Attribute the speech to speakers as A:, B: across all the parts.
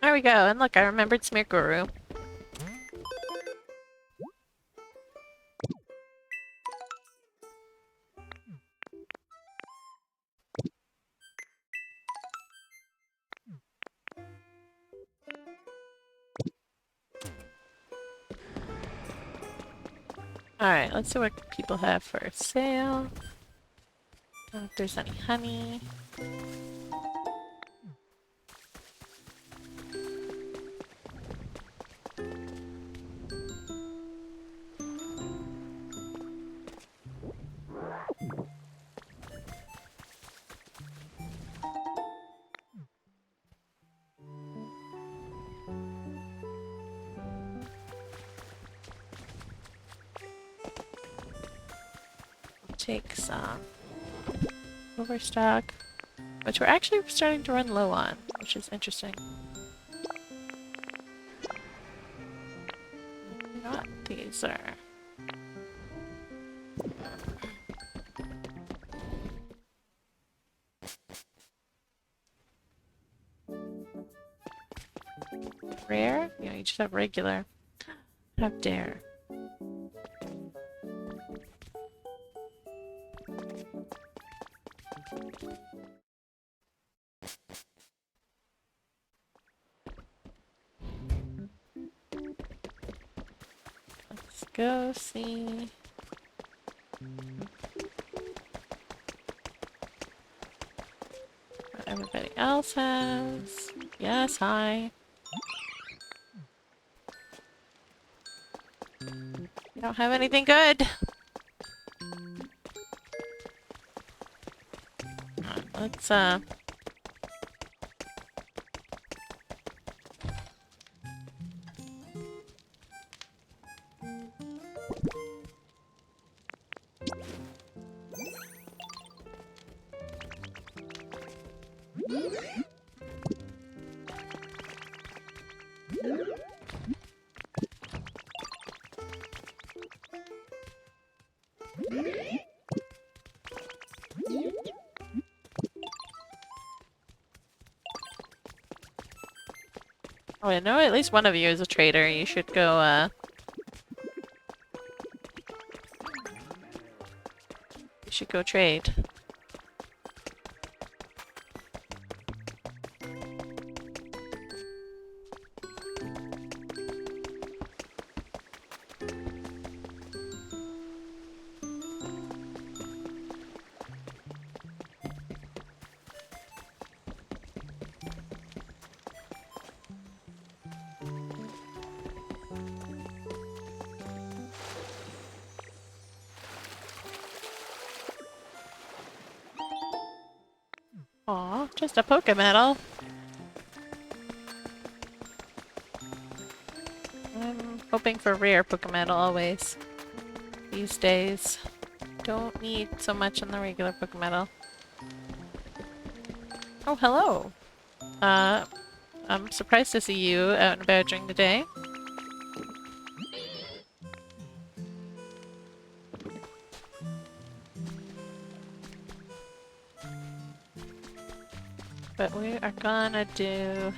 A: There we go, and look, I remembered Smear Guru. Alright, let's see what people have for sale. If there's any honey. Take some overstock, which we're actually starting to run low on, which is interesting. Not these are. Rare? Yeah, you just have regular. Have dare. Let's go see what everybody else has. Yes, hi. You don't have anything good. Let's oh, I know at least one of you is a trader. You should go, you should go trade. Aw, just a Pokemedal. I'm hoping for rare Pokemedal always. These days. Don't need so much in the regular Pokemedal. Oh, hello! I'm surprised to see you out and about during the day. But we are gonna do...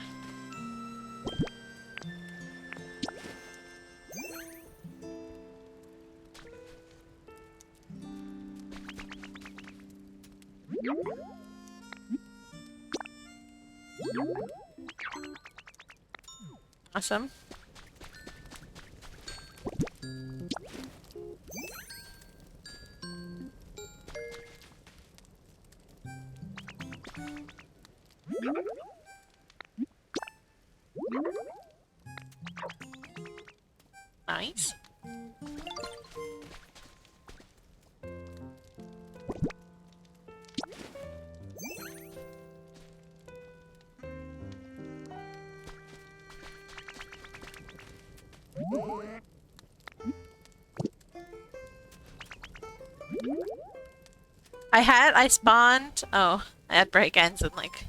A: Awesome. Nice. I spawned. Oh, I had break ends and like.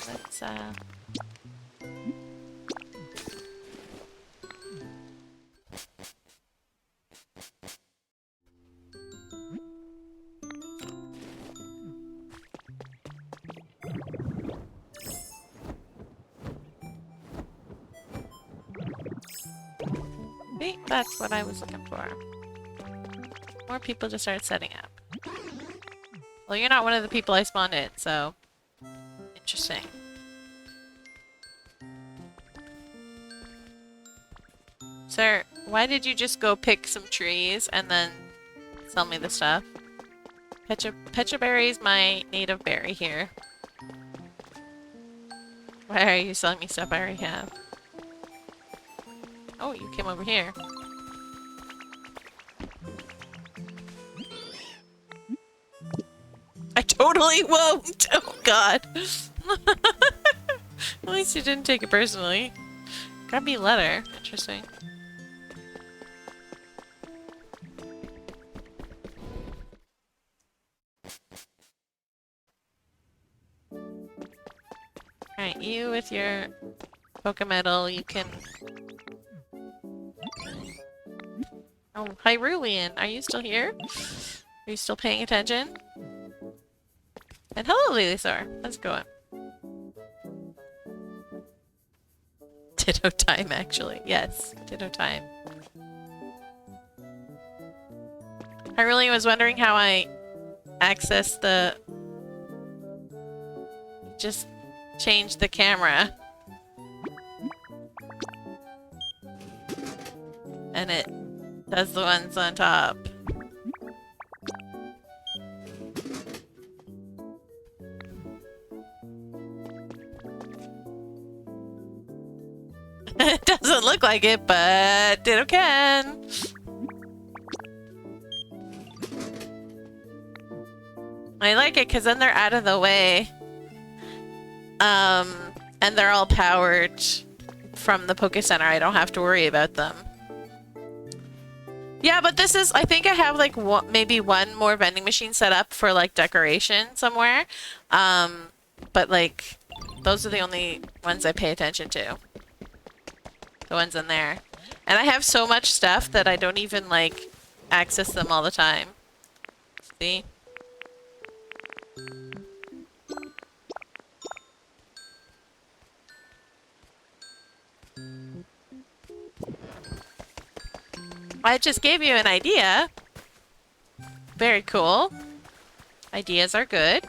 A: Let's See, that's what I was looking for. More people to start setting up. Well, you're not one of the people I spawned in, so... Interesting. Sir, why did you just go pick some trees and then sell me the stuff? Pecha berry is my native berry here. Why are you selling me stuff I already have? Oh, you came over here. I totally won't! Oh god. At least you didn't take it personally. Grubby letter. Interesting. Alright, you with your Pokemetal, you can... Oh, Hyrulean, are you still here? Are you still paying attention? And hello, Lilisaur. How's it going? Ditto time, actually. Yes, ditto time. Hyrulean was wondering how I access the... Just change the camera. And it does the ones on top. It doesn't look like it, but Ditto can. I like it because then they're out of the way. And they're all powered from the Poke Center. I don't have to worry about them. Yeah, but this is, I think I have like maybe one more vending machine set up for like decoration somewhere. But like, those are the only ones I pay attention to. The ones in there. And I have so much stuff that I don't even like access them all the time. See? I just gave you an idea. Very cool. Ideas are good.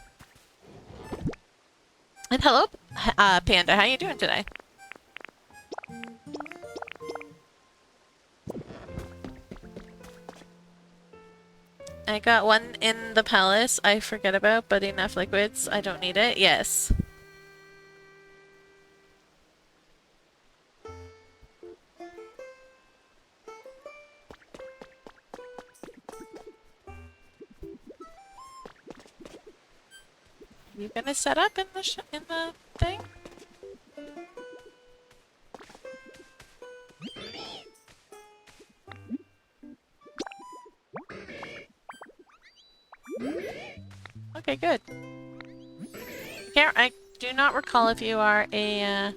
A: And hello, Panda. How you doing today? I got one in the palace I forget about, but enough liquids. I don't need it. Yes. You gonna set up in the thing? Okay, good. I do not recall if you are a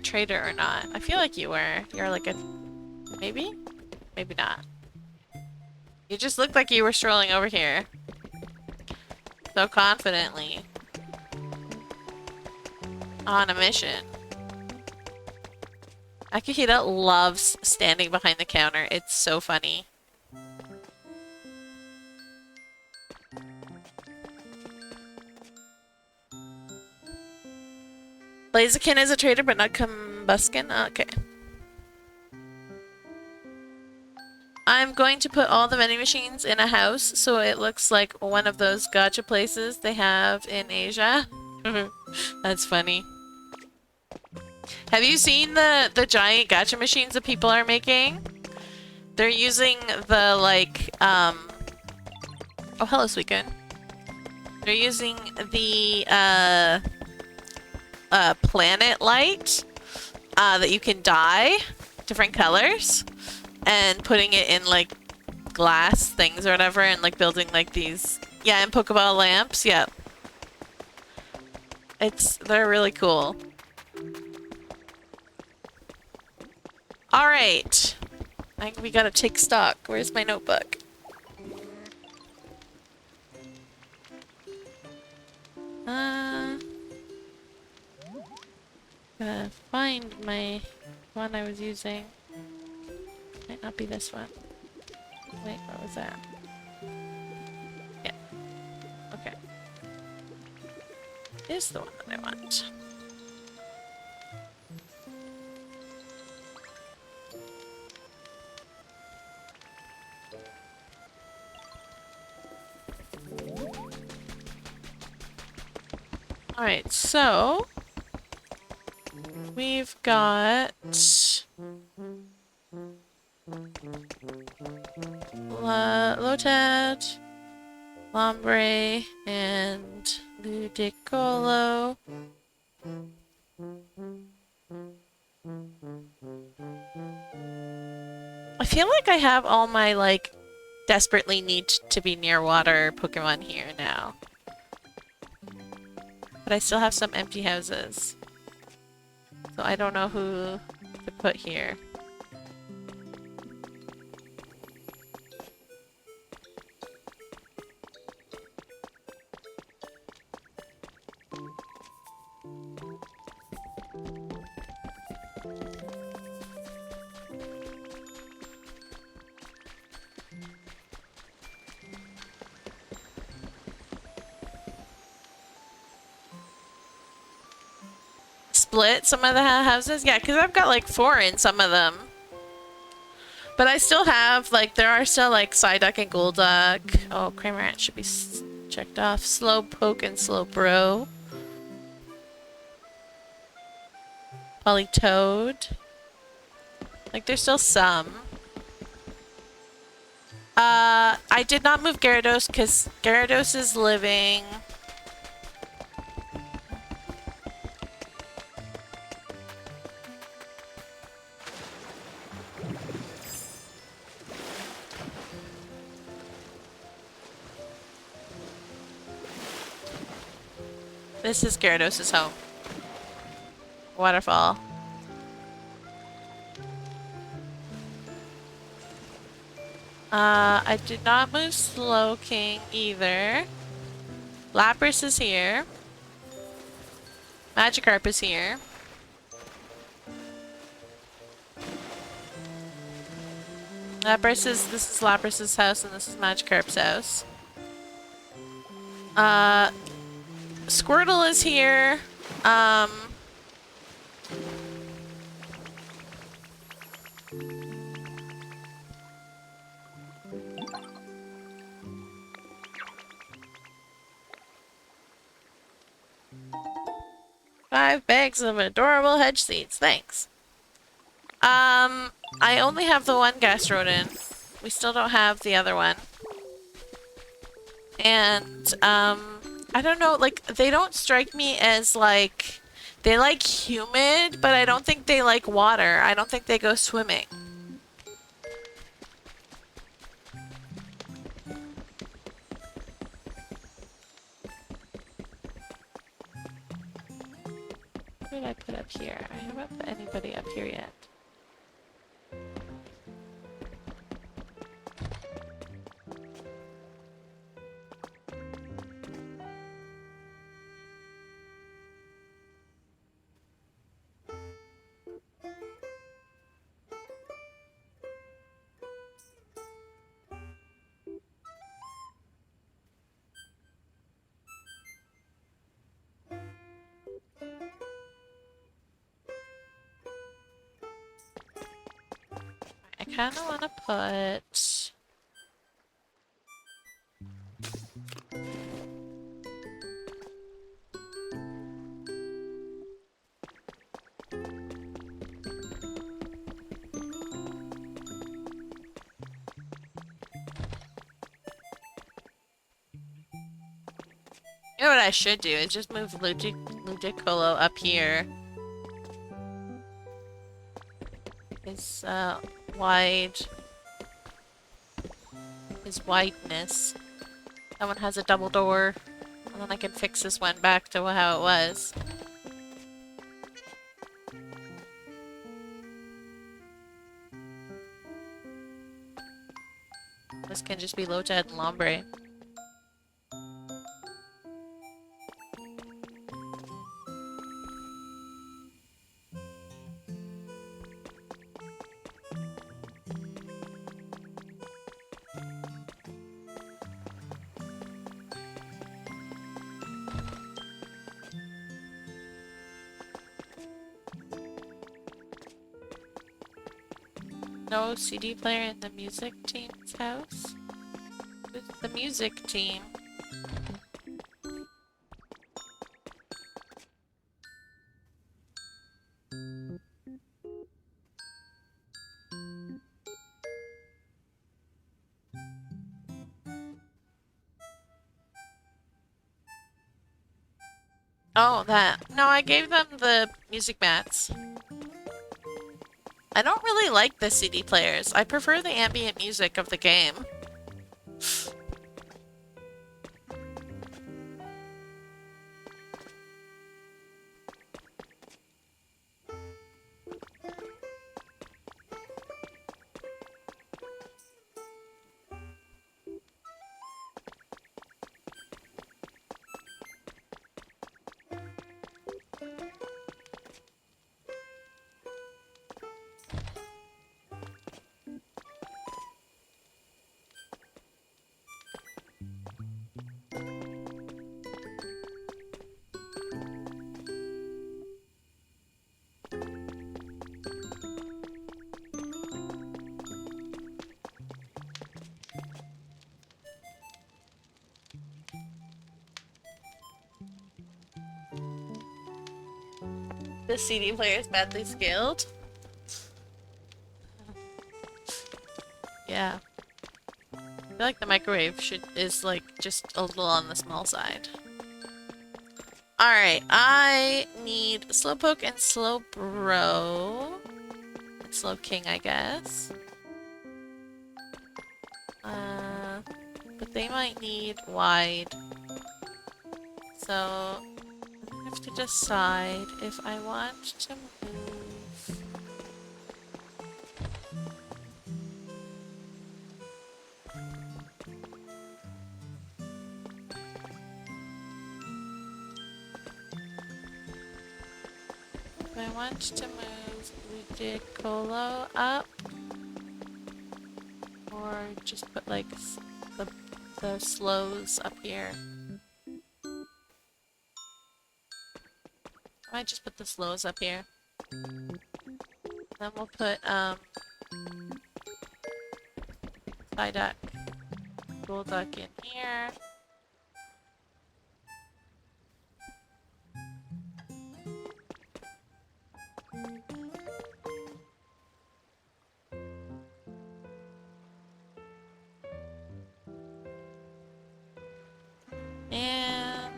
A: trader or not. I feel like you were. You're like a... Maybe? Maybe not. You just looked like you were strolling over here. So confidently. On a mission. Akihita loves standing behind the counter. It's so funny. Blaziken is a trader, but not Combuskin? Okay. I'm going to put all the vending machines in a house, so it looks like one of those gacha places they have in Asia. That's funny. Have you seen the giant gacha machines that people are making? They're using the, like, Oh, hello, Suicune. They're using the, planet light that you can dye different colors and putting it in like glass things or whatever and like building like these, yeah, and Pokeball lamps. Yep. They're really cool. All right, we gotta take stock. Where's my notebook? Gotta find my one I was using. Might not be this one. Wait, what was that? Yeah. Okay. Is the one that I want. Alright, so we've got Lotad, Lombre, and Ludicolo. I feel like I have all my, like, desperately need to be near water Pokemon here now. But I still have some empty houses. So I don't know who to put here. Split some of the houses? Yeah, because I've got like 4 in some of them. But I still have, like, there are still like Psyduck and Golduck. Oh, Cramorant should be checked off. Slowpoke and Slowbro. Politoed. Like, there's still some. I did not move Gyarados because Gyarados is living. This is Gyarados' home. Waterfall. I did not move Slowking either. Lapras is here. Magikarp is here. This is Lapras's house and this is Magikarp's house. Squirtle is here. 5 bags of adorable hedge seeds. Thanks. I only have the one Gastrodon. We still don't have the other one. And, I don't know, like, they don't strike me as, like, they like humid, but I don't think they like water. I don't think they go swimming. What did I put up here? I haven't put anybody up here yet. I kind of want to put... You know what I should do is just move Ludicolo up here. His, his wideness. That one has a double door. And then I can fix this one back to how it was. This can just be Lotad and Lombre. no CD player in the music team's house? Who's the music team? Oh, that. No, I gave them the music mats. I don't really like the CD players. I prefer the ambient music of the game. The CD player is badly scaled. Yeah. I feel like the microwave is like just a little on the small side. Alright, I need Slowpoke and Slowbro. And Slowking, I guess. But they might need wide. So I have to decide if I want to move. If I want to move Ludicolo up, or just put like the slows up here. I might just put the slows up here. Then we'll put Psyduck, Golduck in here. And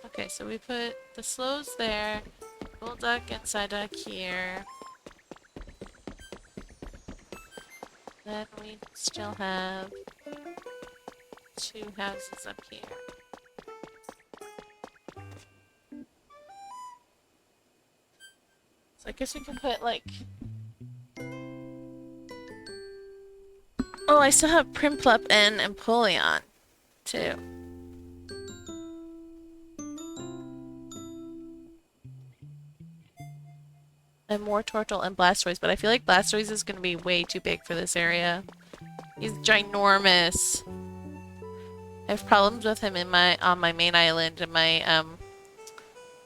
A: okay, so we put the slows there, Golduck and Psyduck here. Then we still have 2 houses up here. So I guess we can put like... Oh, I still have Primplup and Empoleon, too. And more Tortle and Blastoise, but I feel like Blastoise is going to be way too big for this area. He's ginormous. I have problems with him on my main island and my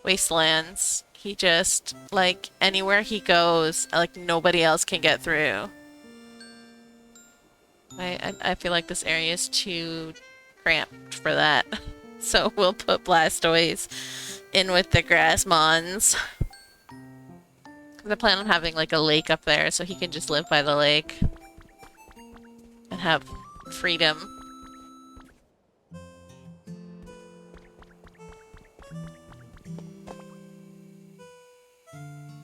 A: wastelands. He just, like, anywhere he goes, like, nobody else can get through. I feel like this area is too cramped for that. So we'll put Blastoise in with the grass Mons. Because I plan on having like a lake up there so he can just live by the lake. And have freedom.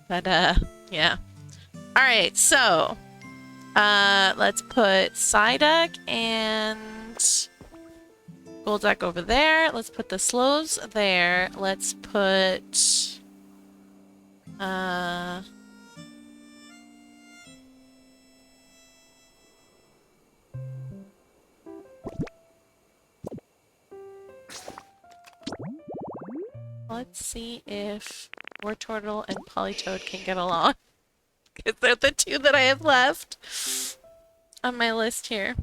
A: But yeah. Alright, so let's put Psyduck and Golduck over there. Let's put the slows there. Let's put let's see if Wartortle and Politoed can get along. Because they're the 2 that I have left on my list here.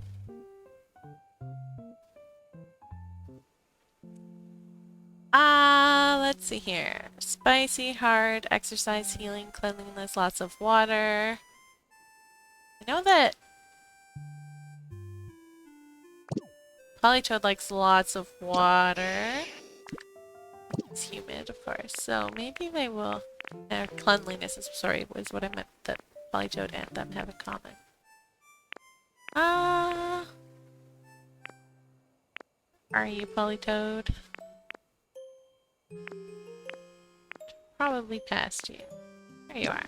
A: Let's see here. Spicy, hard, exercise, healing, cleanliness, lots of water. I know that Polytoad likes lots of water. It's humid, of course, so maybe they will... cleanliness is, sorry, was what I meant that Polytoad and them have in common. Are you Polytoad? Probably past you. There you are.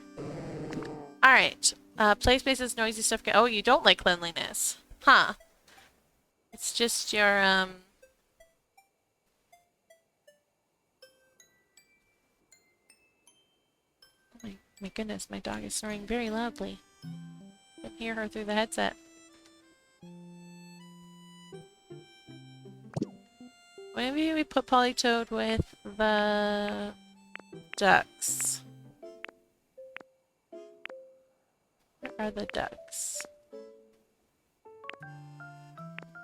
A: Alright. Play spaces, noisy stuff. Oh, you don't like cleanliness. Huh. It's just your, Oh my goodness, my dog is snoring very loudly. I can hear her through the headset. Maybe we put Polytoad with the ducks. Where are the ducks?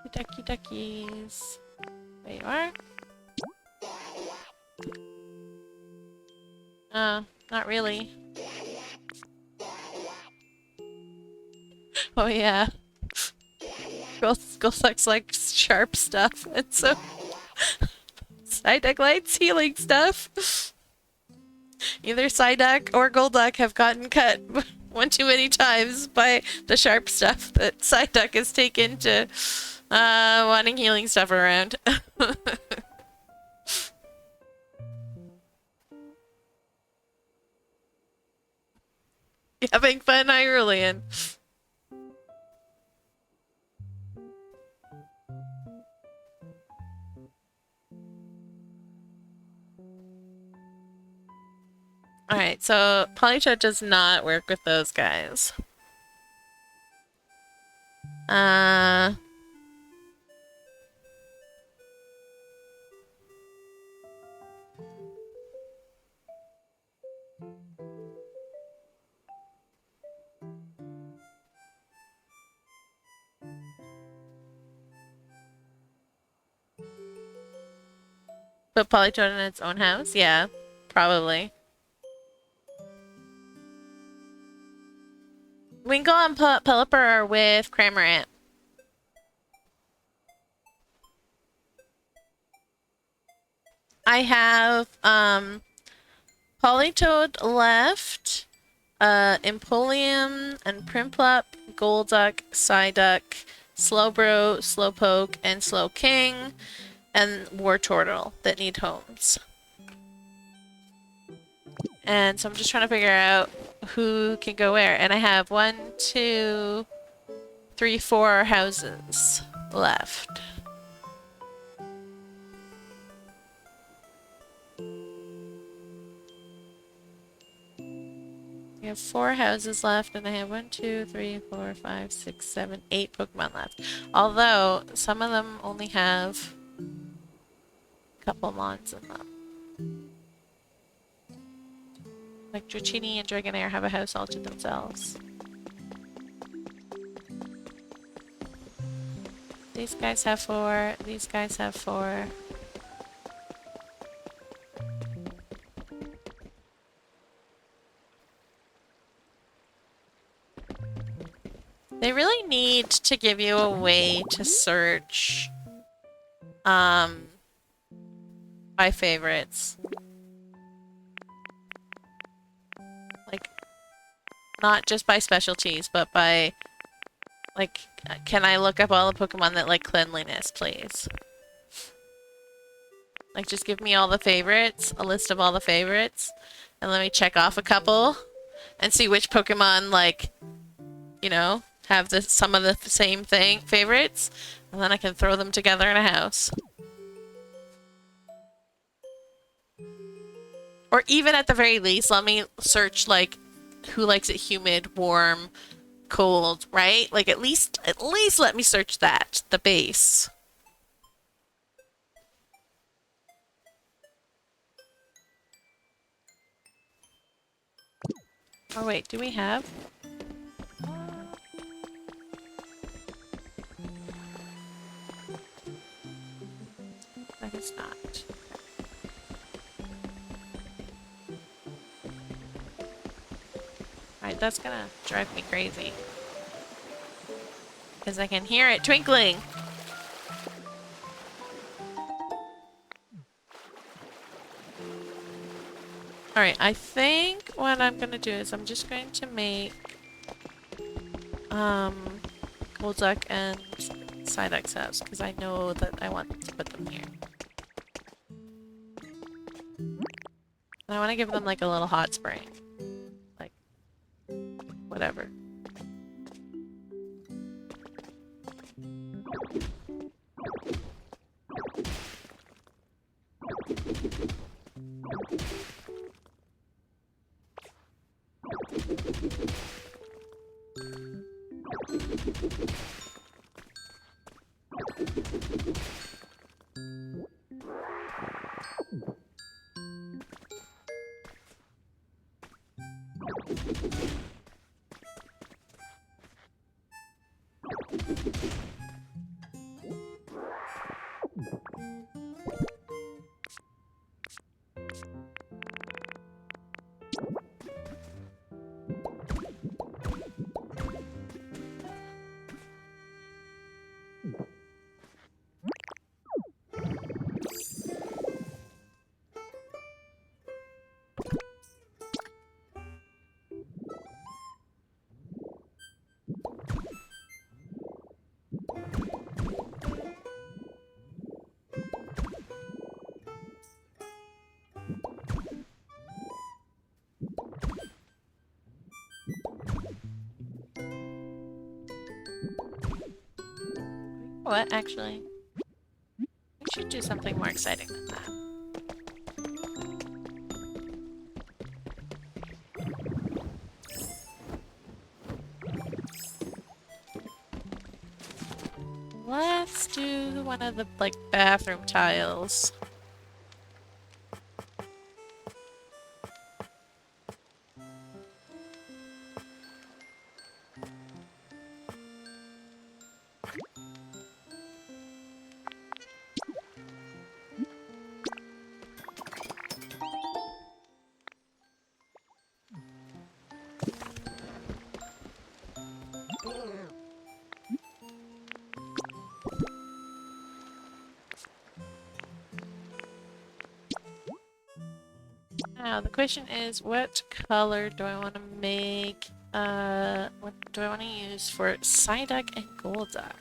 A: The ducky duckies. There you are. Not really. Oh yeah. Gulsucks like sharp stuff, and so Psyduck likes healing stuff. Either Psyduck or Golduck have gotten cut one too many times by the sharp stuff that Psyduck has taken to wanting healing stuff around. You having fun, Hyrulean? Alright, so Polytoad does not work with those guys. Put Polytoad in its own house? Yeah, probably. Winkle and Pelipper are with Cramorant. I have Polytoad left, Empoleon and Prinplup, Golduck, Psyduck, Slowbro, Slowpoke, and Slowking, and Wartortle that need homes. And so I'm just trying to figure out who can go where. And I have 1, 2, 3, 4 houses left. I have 4 houses left, and I have 1, 2, 3, 4, 5, 6, 7, 8 Pokemon left. Although, some of them only have a couple Mons in them. Like Dratini and Dragonair have a house all to themselves. These guys have 4, these guys have 4. They really need to give you a way to search by favorites. Like, not just by specialties, but by, like, can I look up all the Pokemon that like cleanliness, please? Like, just give me all the favorites, a list of all the favorites, and let me check off a couple and see which Pokemon, like, you know, have some of the same favorites, and then I can throw them together in a house. Or even at the very least, let me search, like, who likes it humid, warm, cold, right? Like, at least let me search that, the base. Oh wait, do we have? That is not. night, that's gonna drive me crazy. Because I can hear it twinkling. Alright, I think what I'm gonna do is I'm just going to make gold duck and Psyduck's house because I know that I want to put them here. And I want to give them like a little hot spring. Like, whatever. What, actually? We should do something more exciting than that. Let's do one of the, like, bathroom tiles. Now, the question is, what color do I want to make, what do I want to use for Psyduck and Golduck?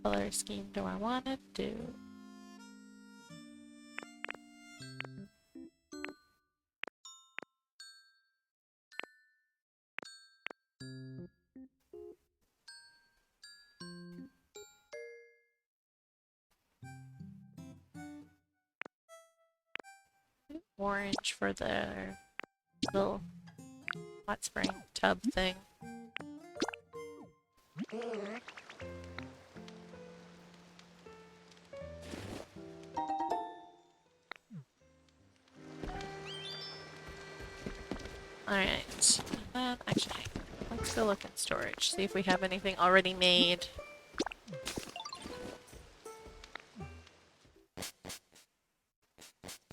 A: Color scheme do I want to do? Orange for the little hot spring tub thing. Alright. And then, actually, let's go look in storage. See if we have anything already made.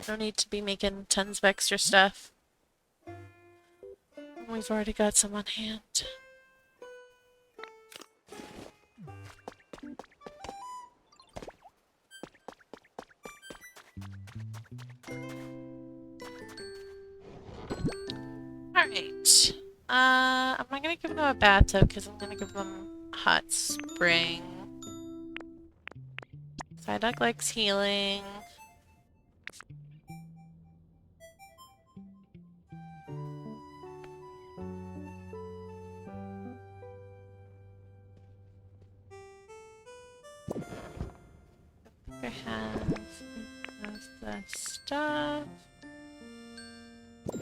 A: No need to be making tons of extra stuff. We've already got some on hand. Alright. I'm not gonna give them a bathtub because I'm gonna give them a hot spring. Psyduck likes healing. I have the stuff, but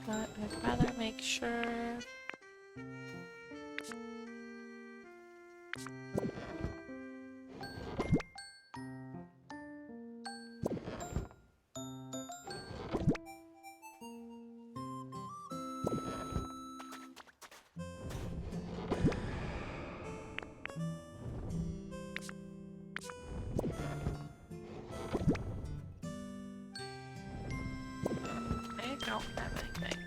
A: I'd rather make sure. don't have anything.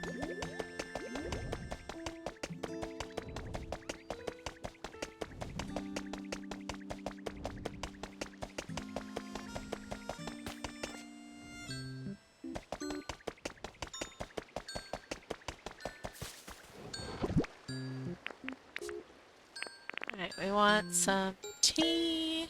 A: Alright, we want some tea.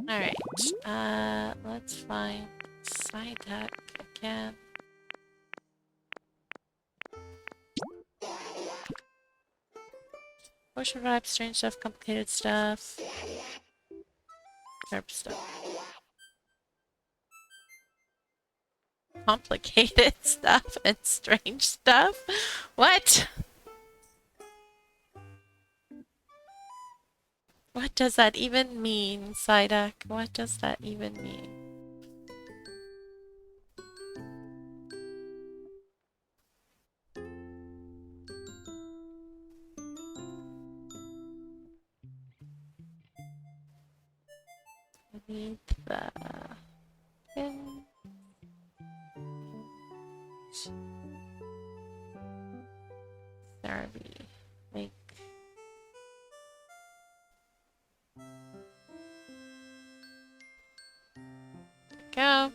A: Alright, let's find Psyduck again. Ocean vibes, strange stuff, complicated stuff. Herb stuff. Complicated stuff and strange stuff? What? What does that even mean, Psyduck? What does that even mean? I need the pin. Therapy. Make. Go.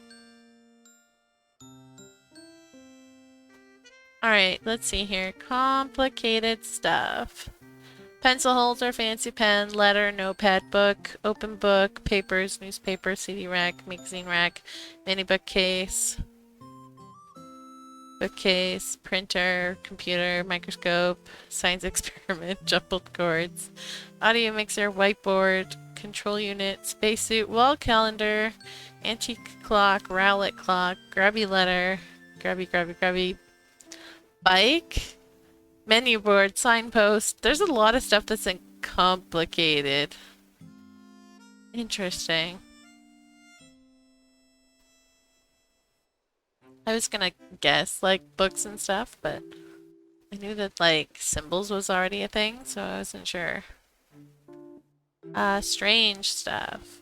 A: Alright, let's see here. Complicated stuff. Pencil holder, fancy pen, letter, notepad, book, open book, papers, newspaper, CD rack, magazine rack, mini bookcase, bookcase, printer, computer, microscope, science experiment, jumbled cords, audio mixer, whiteboard, control unit, spacesuit, wall calendar, antique clock, rowlet clock, grubby letter, grubby, bike, menu board, signpost. There's a lot of stuff that's complicated. Interesting. I was gonna guess like books and stuff, but I knew that like symbols was already a thing, so I wasn't sure. Strange stuff.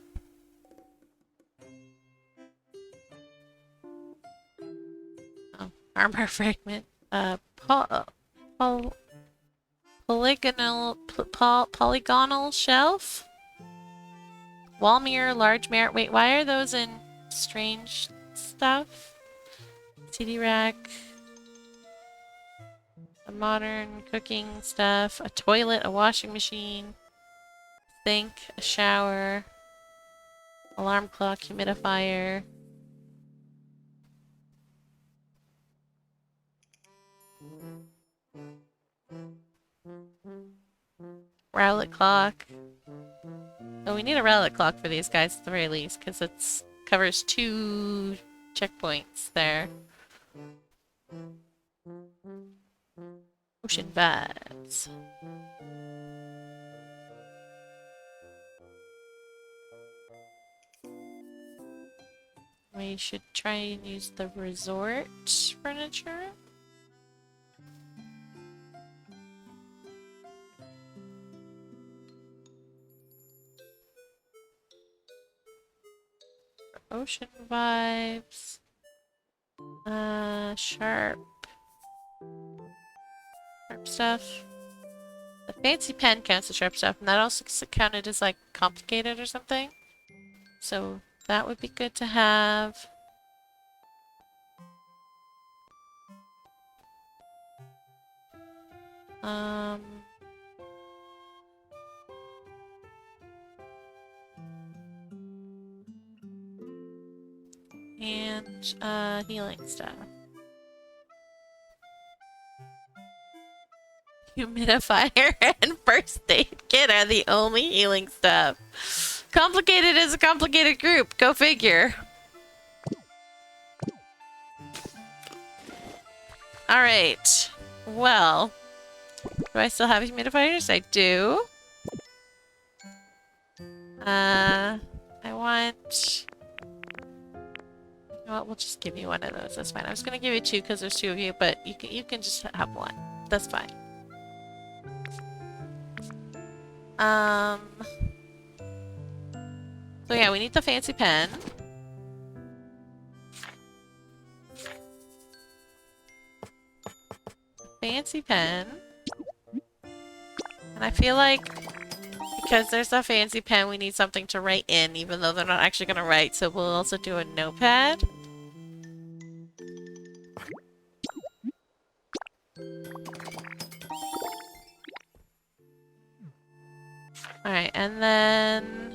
A: Oh, armor fragment. Polygonal shelf? Wall mirror, large mirror. Wait, why are those in strange stuff? CD rack. A modern cooking stuff. A toilet, a washing machine. Sink, a shower. Alarm clock, humidifier. Rowlet clock. Oh, we need a rowlet clock for these guys at the very least, because it covers 2 checkpoints there. Ocean vibes. We should try and use the resort furniture. Ocean vibes. Sharp. Sharp stuff. The fancy pen counts as sharp stuff, and that also counted as like complicated or something. So that would be good to have. And healing stuff. Humidifier and first aid kit are the only healing stuff. Complicated is a complicated group. Go figure. Alright. Well. Do I still have humidifiers? I do. I want Well, we'll just give you one of those. That's fine. I was gonna give you two because there's two of you, but you can just have one. That's fine. So yeah, we need the fancy pen. Fancy pen. And I feel like because there's a fancy pen, we need something to write in, even though they're not actually gonna write. So we'll also do a notepad. Alright, and then...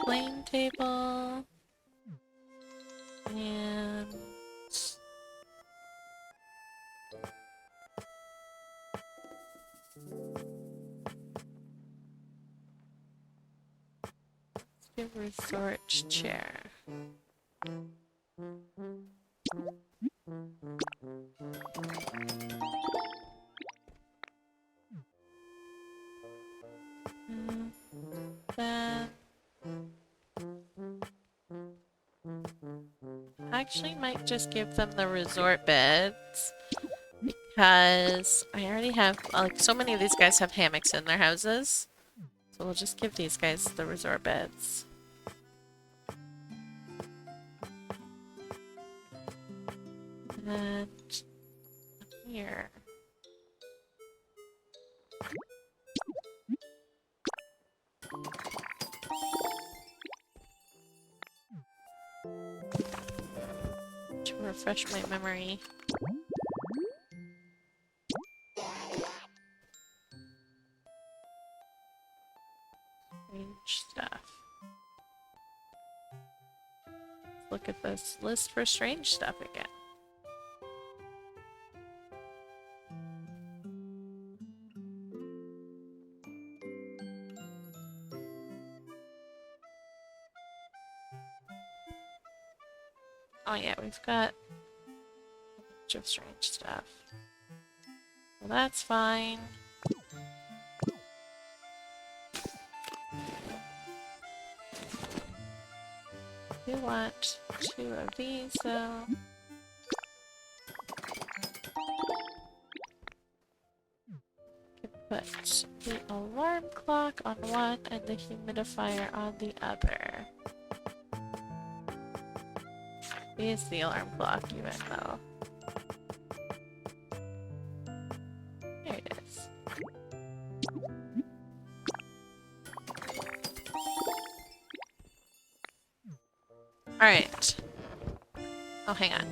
A: Plain table. And... resort chair. Then I actually might just give them the resort beds because I already have like so many of these guys have hammocks in their houses. So we'll just give these guys the resort beds. And here. To refresh my memory. Strange stuff. Look at this list for strange stuff again. Oh yeah, we've got a bunch of strange stuff. Well, that's fine. We want two of these, though. Put the alarm clock on one and the humidifier on the other. Is the alarm clock even though? There it is. Alright. Oh, hang on.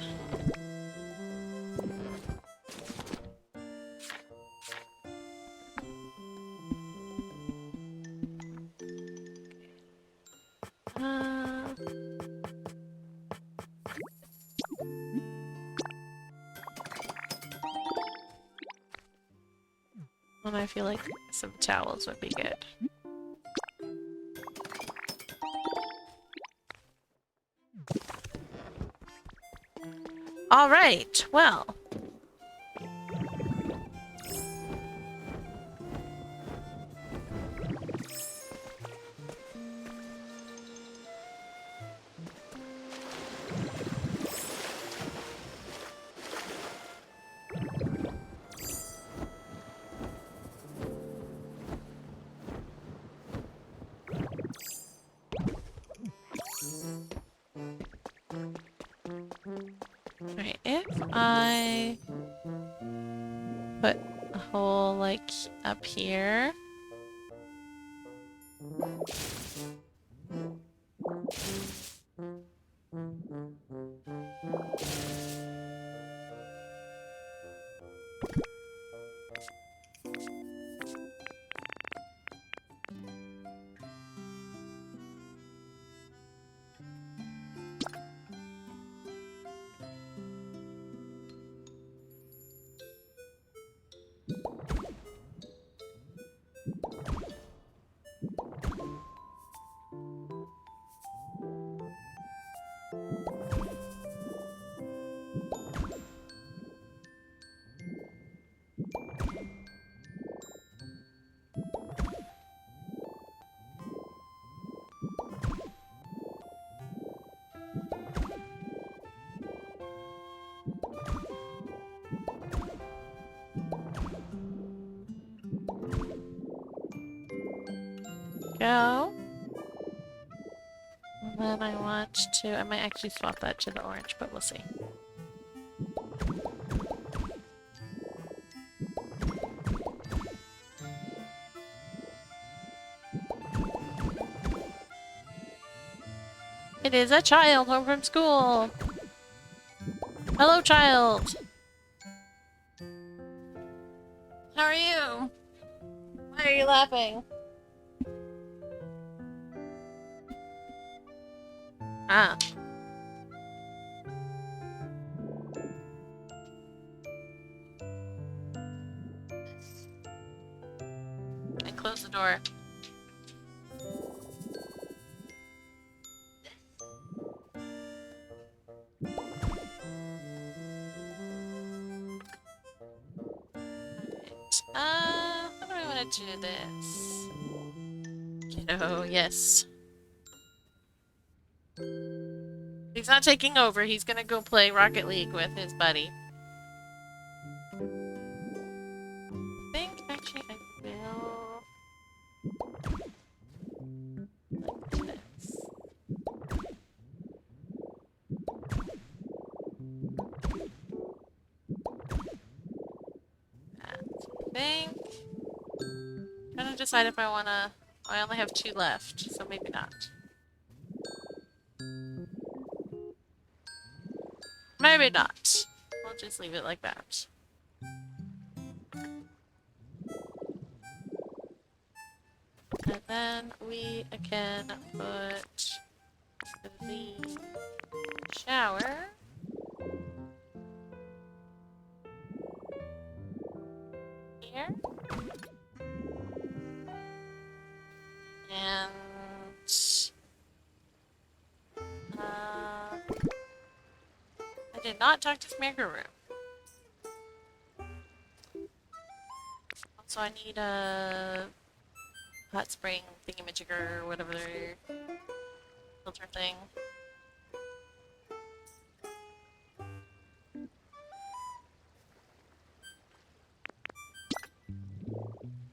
A: And I feel like some towels would be good. All right, well. Alright, if I put a hole like up here. go. And then I want to... I might actually swap that to the orange, but we'll see. It is a child home from school! Hello, child! How are you? Why are you laughing? Ah. And close the door. How do I want to do this? Kiddo, yes. He's not taking over. He's gonna go play Rocket League with his buddy. I think actually I will like this. I think. I'm trying to decide if I wanna. I only have 2 left, so maybe not. Maybe not. We'll just leave it like that. And then we can put the shower here. And I did not talk to Smacker Room. Also, I need a hot spring thingamajigger or whatever filter thing.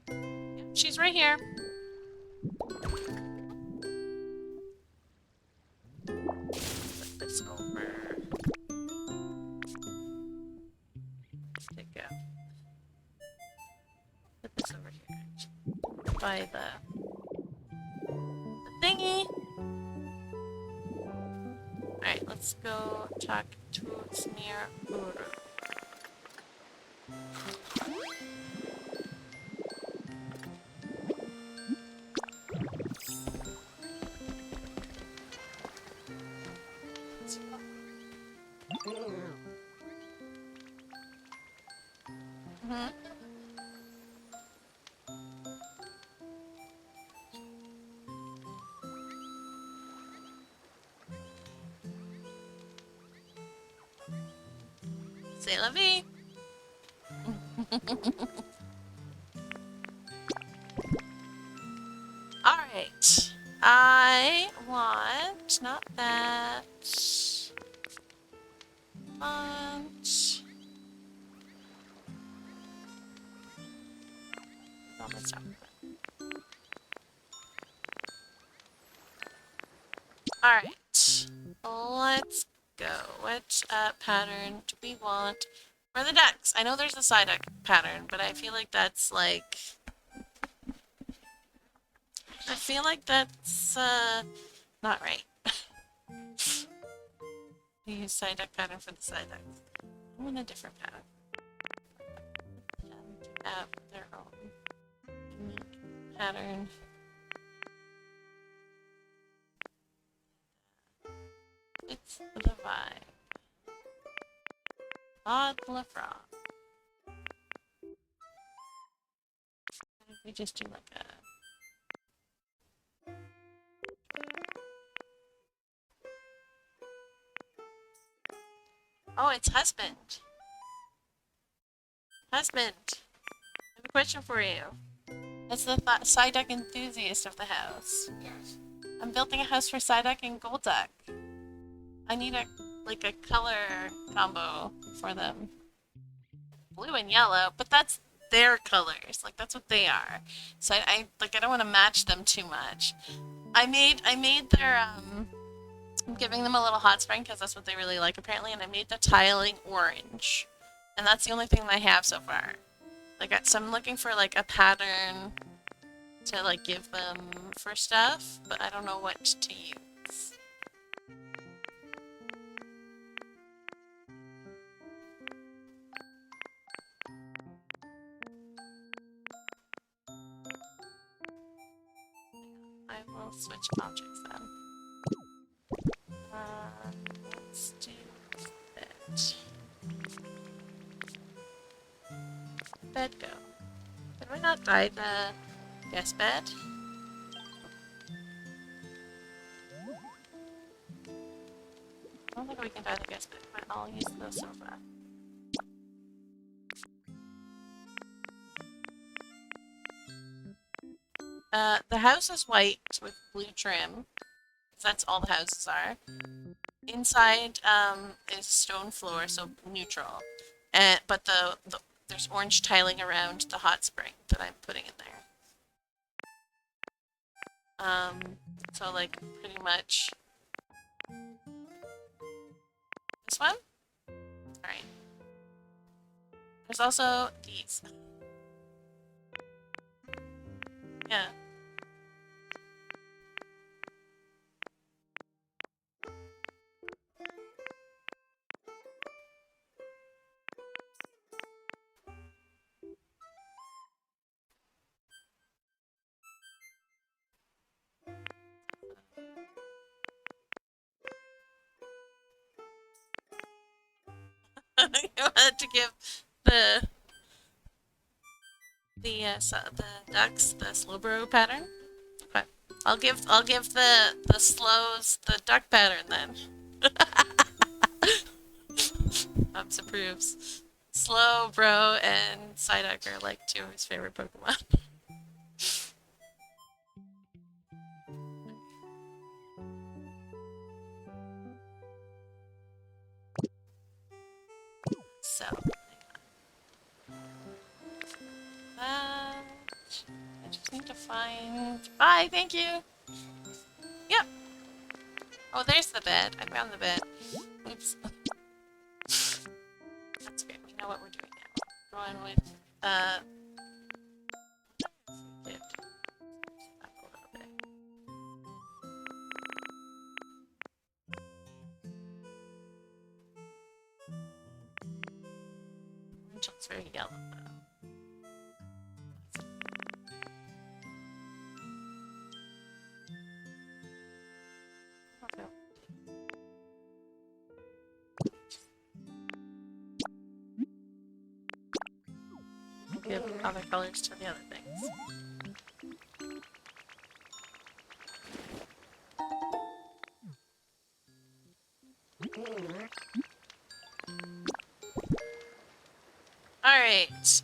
A: Yep, she's right here. Put this over. There you go. Put this over here. By the thingy. Alright, let's go talk to Smear Uru. C'est la vie! Alright. I want... not that. Want... Oh, that's not good. Alright. Let's go. What pattern do we want for the ducks? I know there's a side duck pattern, but I feel like that's like... I feel like that's not right. Use side duck pattern for the side ducks. I want a different pattern. Have their own unique pattern. It's the vibe. Odd the frog. What if we just do like a... Oh, it's husband. Husband. I have a question for you. That's the side duck enthusiast of the house.
B: Yes.
A: I'm building a house for side duck and gold duck. I need a color combo for them. Blue and yellow, but that's their colors. Like that's what they are. So I don't want to match them too much. I made their I'm giving them a little hot spring because that's what they really like apparently, and I made the tiling orange. And that's the only thing I have so far. So I'm looking for like a pattern to like give them for stuff, but I don't know what to use. I will switch objects then. Let's do that. Bed go. Did we not dye the guest bed? I don't think we can dye the guest bed, but I'll use the sofa. The house is white with blue trim, because that's all the houses are. Inside is stone floor, so neutral. But there's orange tiling around the hot spring that I'm putting in there. So like pretty much this one? Alright. There's also these. Yeah. You wanted to give the the ducks the Slowbro pattern? Okay. I'll give the slows the duck pattern then. Ups approves. Slowbro and Psyduck are like two of his favorite Pokemon. So that I just need to find. Bye, thank you. Yep. Oh, there's the bed. I found the bed. Oops. That's good. We know what we're doing now. Going with it up a little bit. Orange looks very yellow though. Okay. Give other colors to the other things. Alright,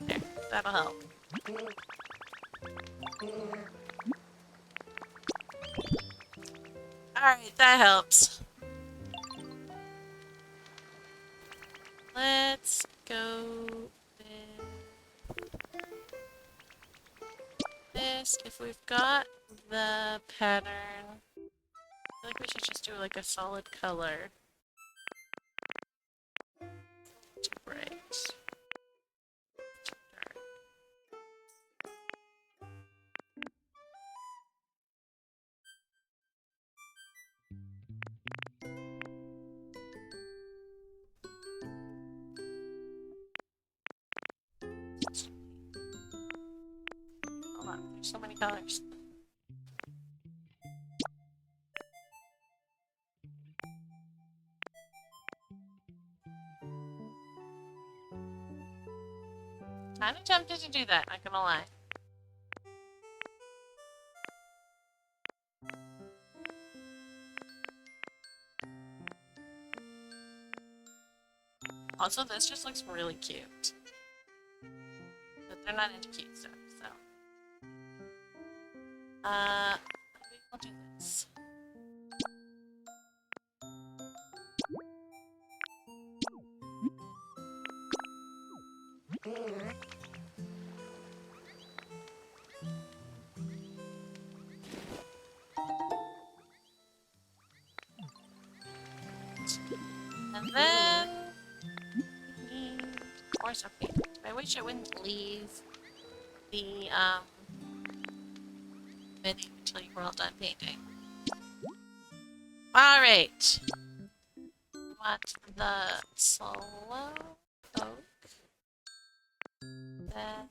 A: there, that'll help. Alright, that helps. Let's go with this. If we've got the pattern, I feel like we should just do like a solid color. Too bright. Too dark. Hold on, there's so many colors. Kinda tempted to do that, not gonna lie. Also, this just looks really cute. But they're not into cute stuff, so. Maybe we'll do this. And then more stuff painted. I wish I wouldn't leave the menu until you were all done painting. Alright. Want the slow oak. Then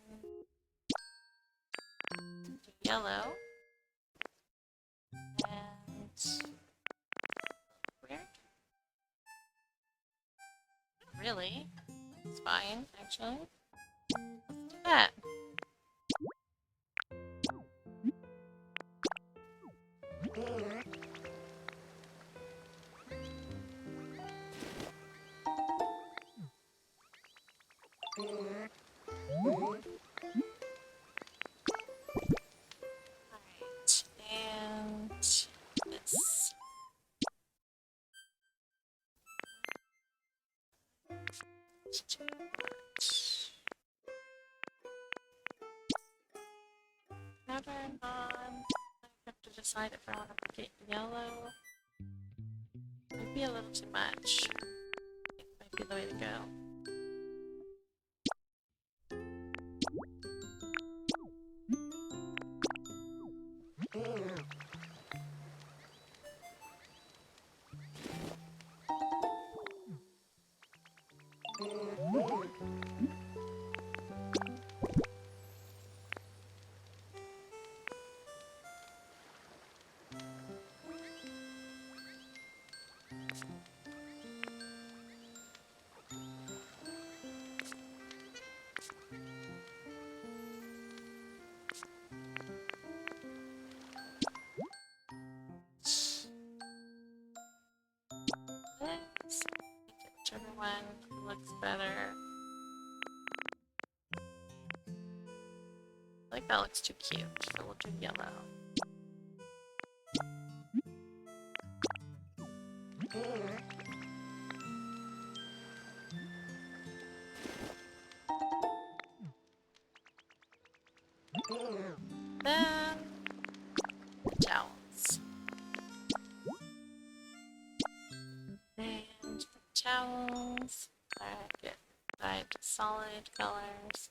A: yellow. And weird. Not really. It's fine, actually. Let's do that. Alright, and this. Never on. I have to decide if I want to get yellow. Might be a little too much. It might be the way to go. This, whichever one looks better. I think that looks too cute, so we'll do yellow. Then the towels. And the towels get dyed solid colors.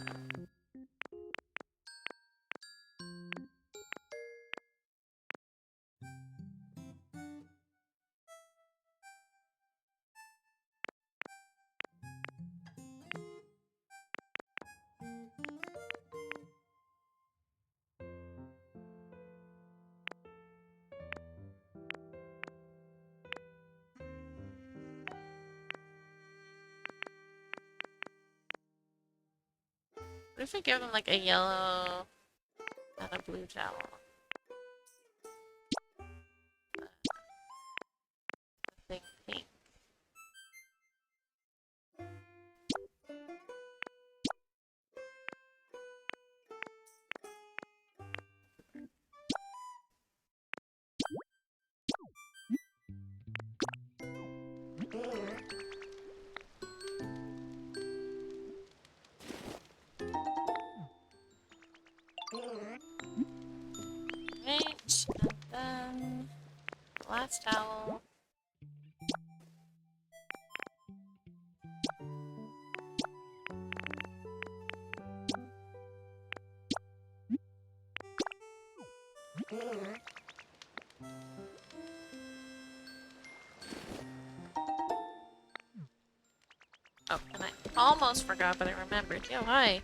A: What if we give them like a yellow and a blue towel? The thing pink. Right, and then the last towel. Oh, and I almost forgot, but I remembered. Yo, hi.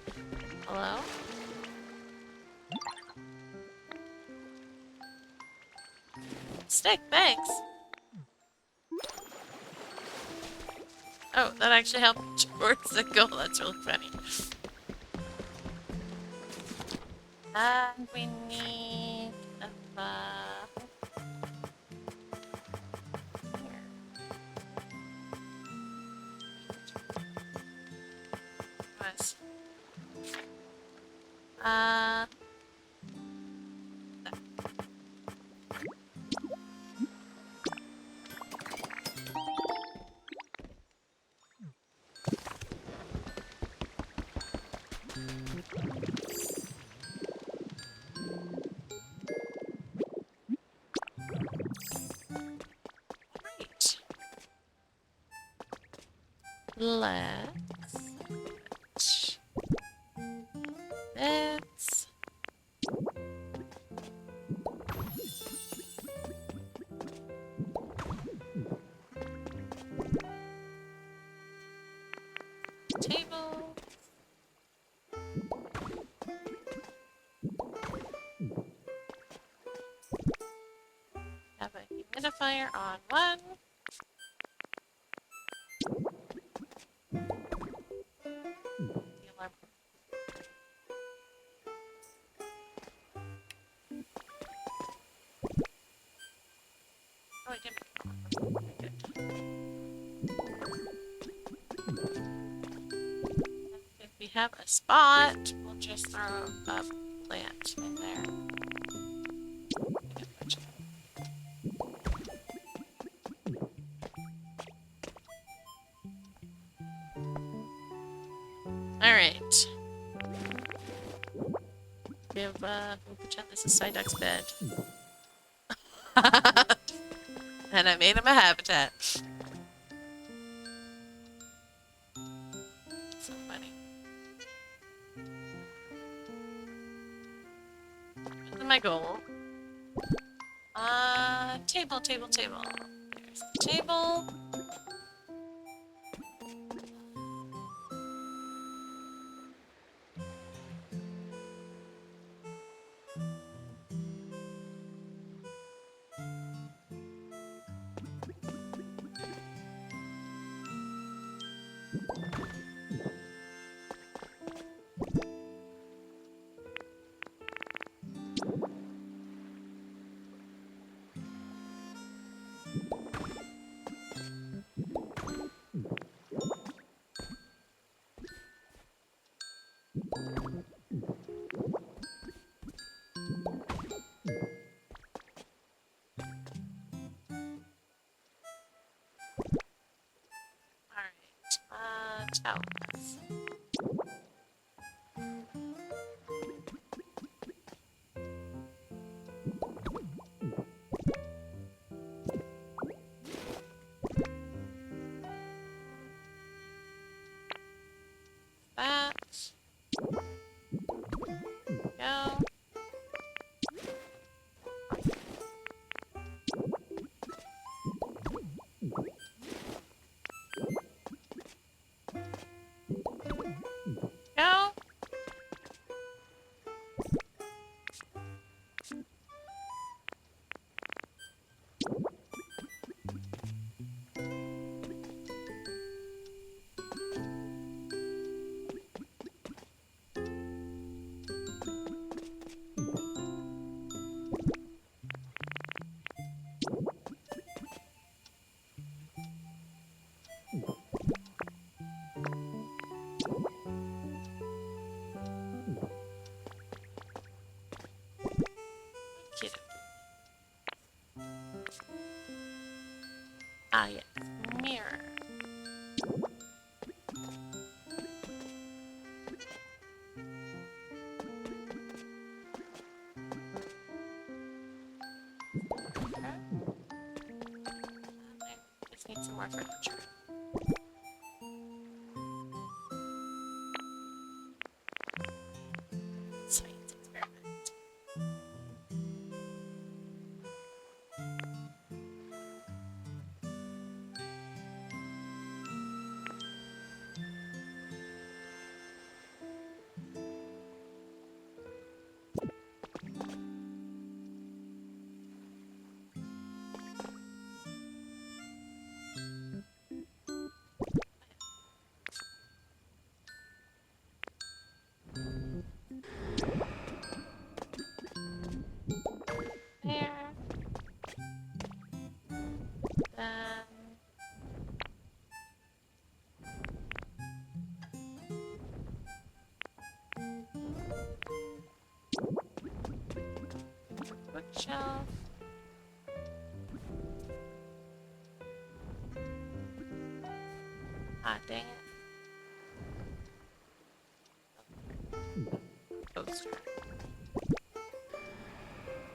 A: Hello? Stick, thanks! Oh, that actually helped towards the goal. That's really funny. And we need a Nice. Right. Let's table. Have a humidifier on one. The alarm. Oh, I didn't make it on. Okay, good. If we have a spot, we'll just throw a plant in there. Alright. We'll pretend this is Psyduck's bed. And I made him a habitat. So funny. What's my goal? Table. There's the table. Towels. That. Go. Go. Cute. Ah, yes. Mirror. I just need some more furniture. Science experiment. There. Then. Bookshelf. Ah, dang it. Poster.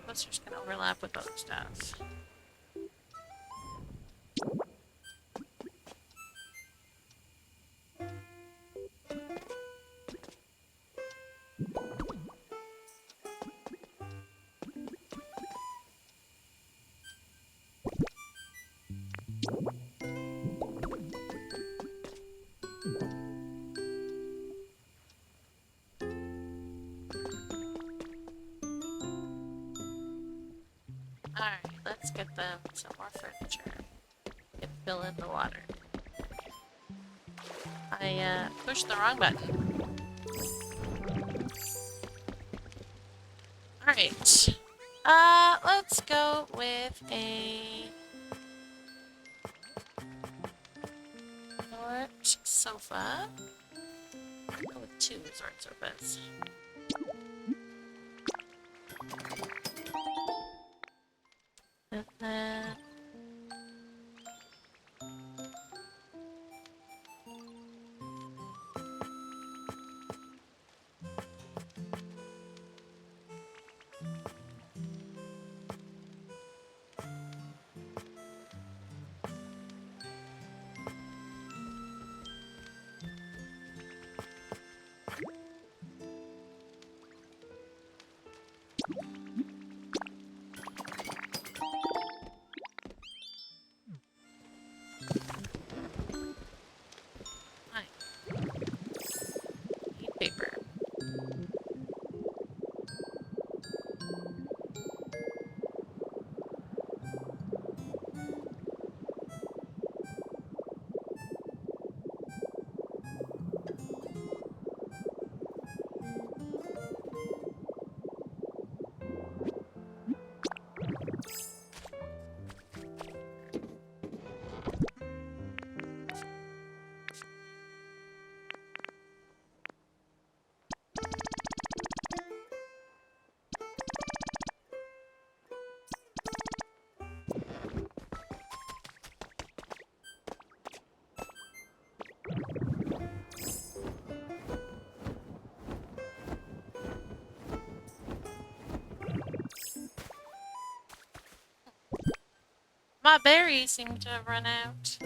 A: Posters can overlap with other stuff. Let's get them some more furniture. And fill in the water. I pushed the wrong button. Alright. Let's go with a resort sofa. Go with 2 resort sofas. And then paper. My berries seem to have run out.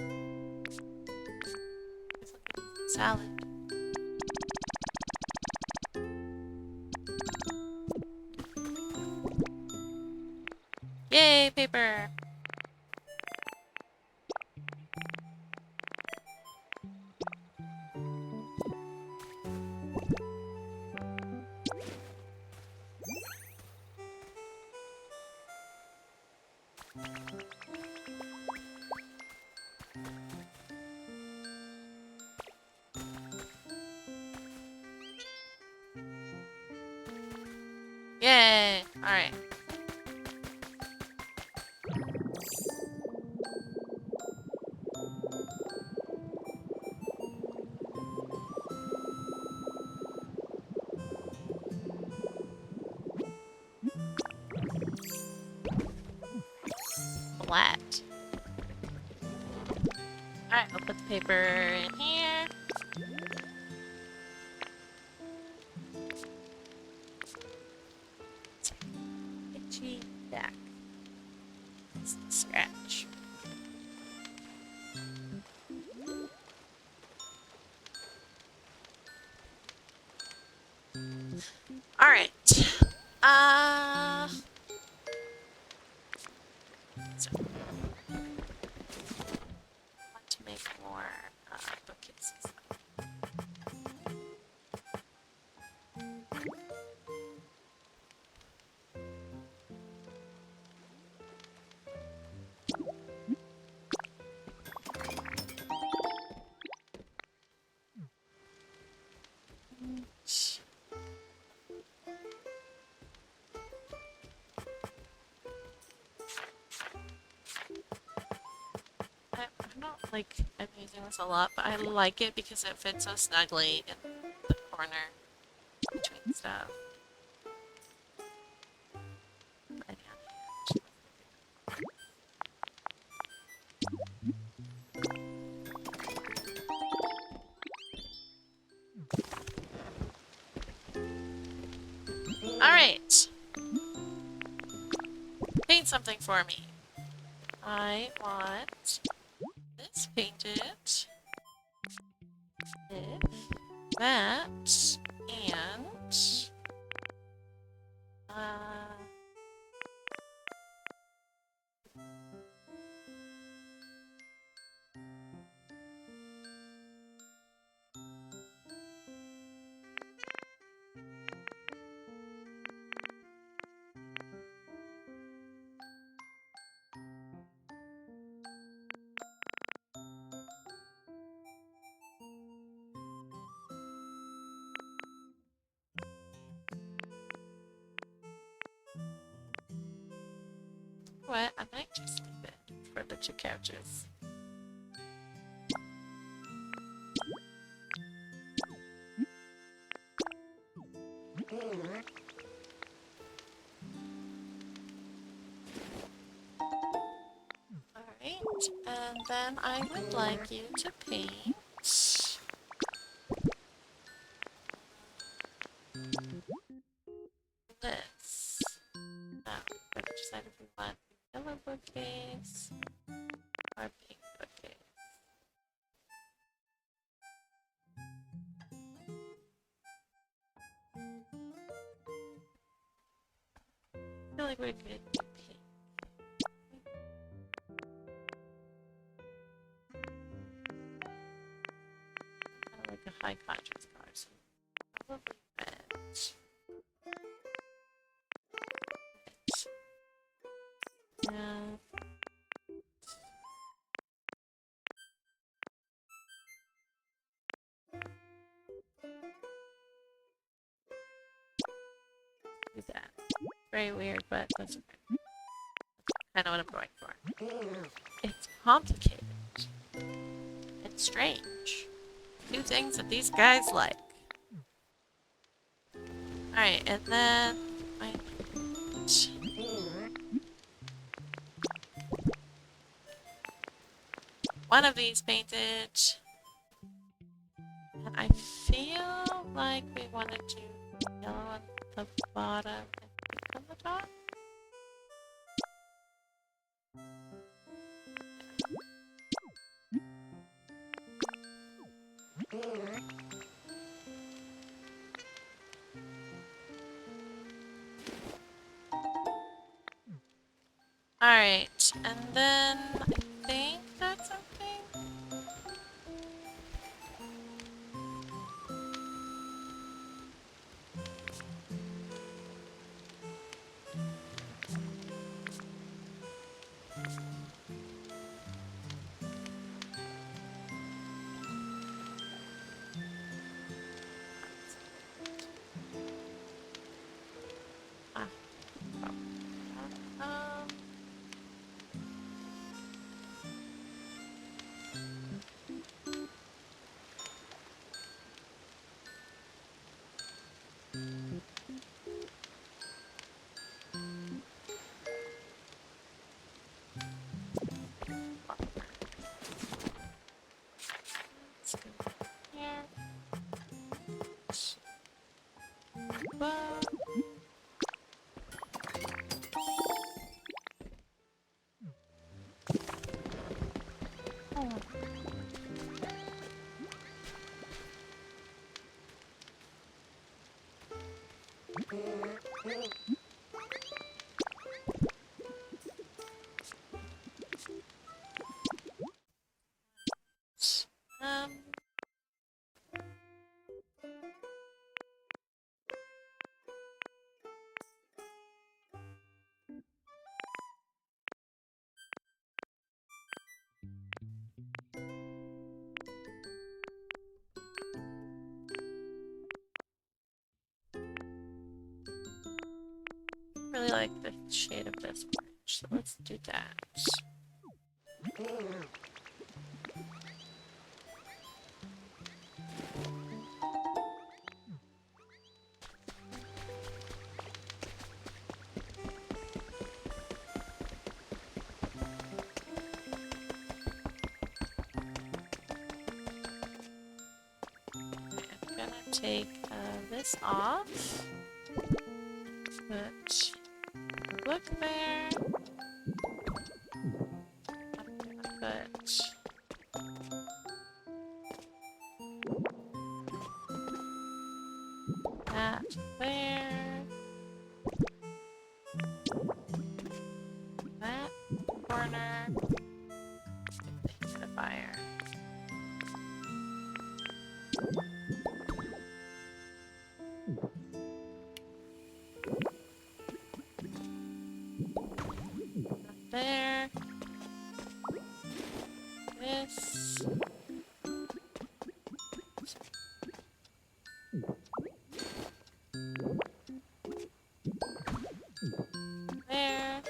A: Salad. Yay, paper! Yay! Alright. Flat. Alright, I'll put the paper in here. Itchy back. Scratch. Alright. So want to make more bookcases. I'm not like I'm using this a lot, but I like it because it fits so snugly in the corner between stuff. Alright. Paint something for me. I want this painted. This, that, and what? I might just leave it for the 2 couches. Alright, and then I would like you to paint this. Now, we're gonna decide if we want a yellow bookcase or pink bookcase. I feel like we're good to pink. Kind of like a high contrast color, so probably red. Yeah. Do that. Very weird, but that's okay. I know what I'm going for. It's complicated. It's strange. 2 things that these guys like. Alright, and then I one of these painted. And I feel like we want to do yellow on the bottom and pink on the top. Alright, and then I think that's okay. Ah, um, let's go here. But um, really like the shade of this orange, so let's do that. I'm gonna take this off. Put a book there. I'm gonna put that there. That corner. Get the fire. There. This. There.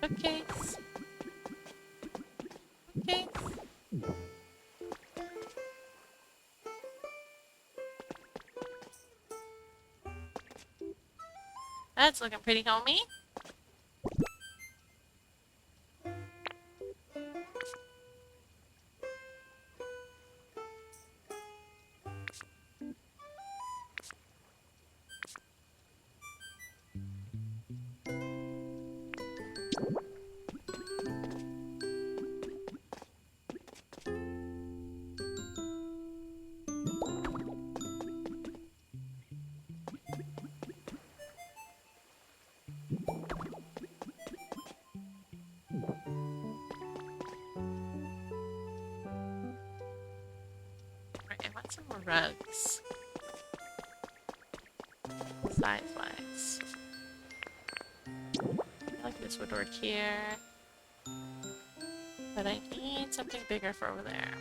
A: Okay. Okay. That's looking pretty homey. Right, I want some more rugs. Size-wise. I like this would work here. But I need something bigger for over there.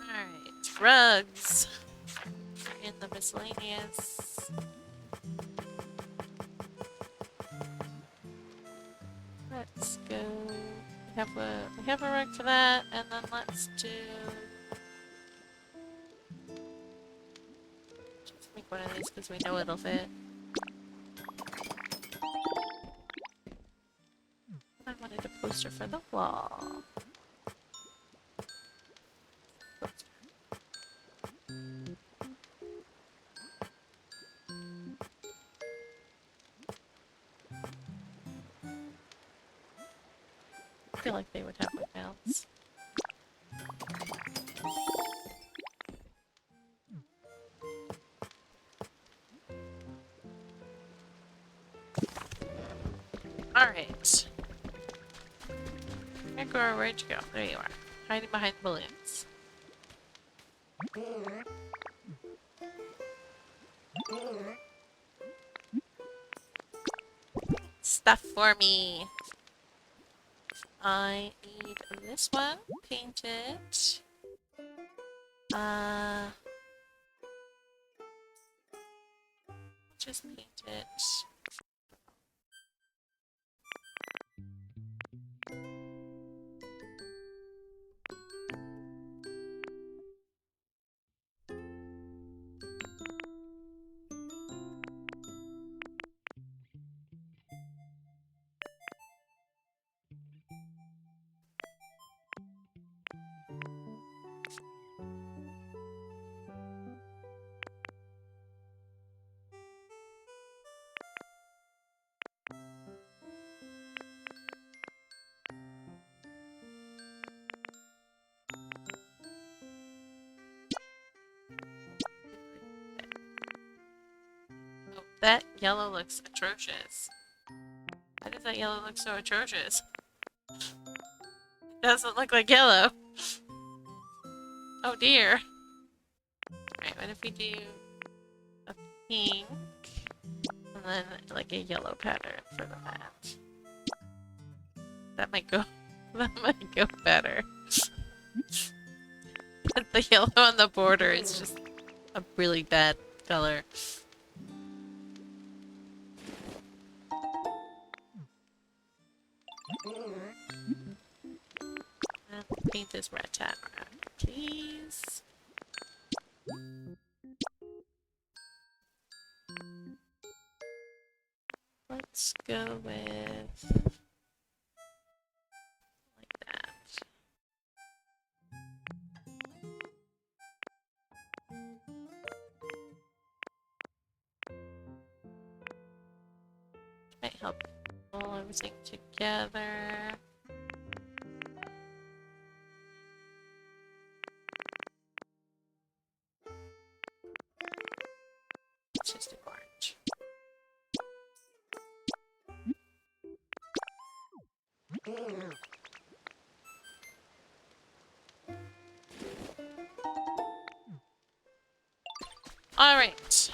A: Alright, rugs. In the miscellaneous. Let's go. We have a rug for that, and then let's do. Just make one of these because we know it'll fit. I wanted a poster for the wall. I feel like they would have windows. Alright. Megor, where'd you go? There you are. Hiding behind the balloons. Stuff for me! I need this one painted. Just paint it. Oh, that yellow looks atrocious. Why does that yellow look so atrocious? It doesn't look like yellow. Oh dear. Alright, what if we do a pink and then like a yellow pattern for the mat? That might go better. But the yellow on the border is just a really bad color. And paint this red tat around, please. Let's go with like that. Might help pull everything together. It's just an orange. All right.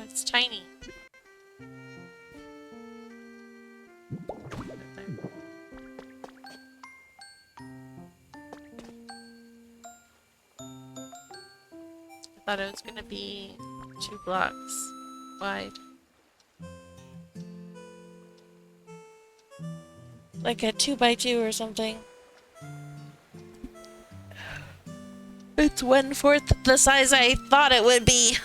A: It's tiny. I thought it was gonna be 2 blocks wide. Like a 2x2 or something. It's 1/4 the size I thought it would be.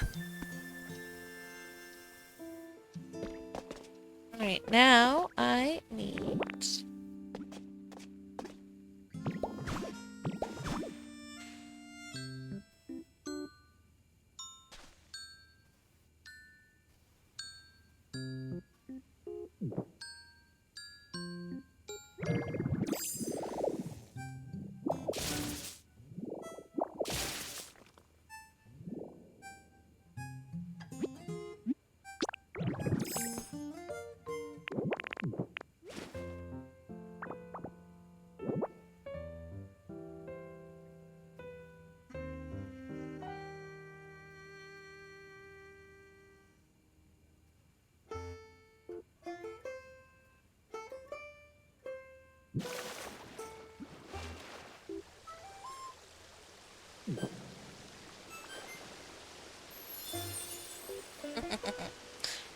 A: Alright, now I need...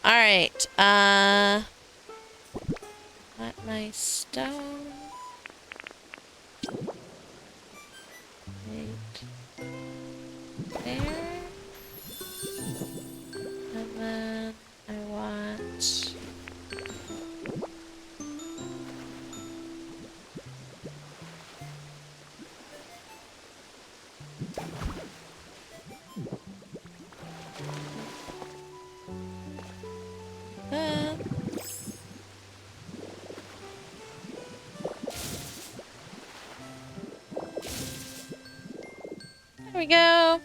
A: Alright, let my stone... Right there. And then I want... There we go.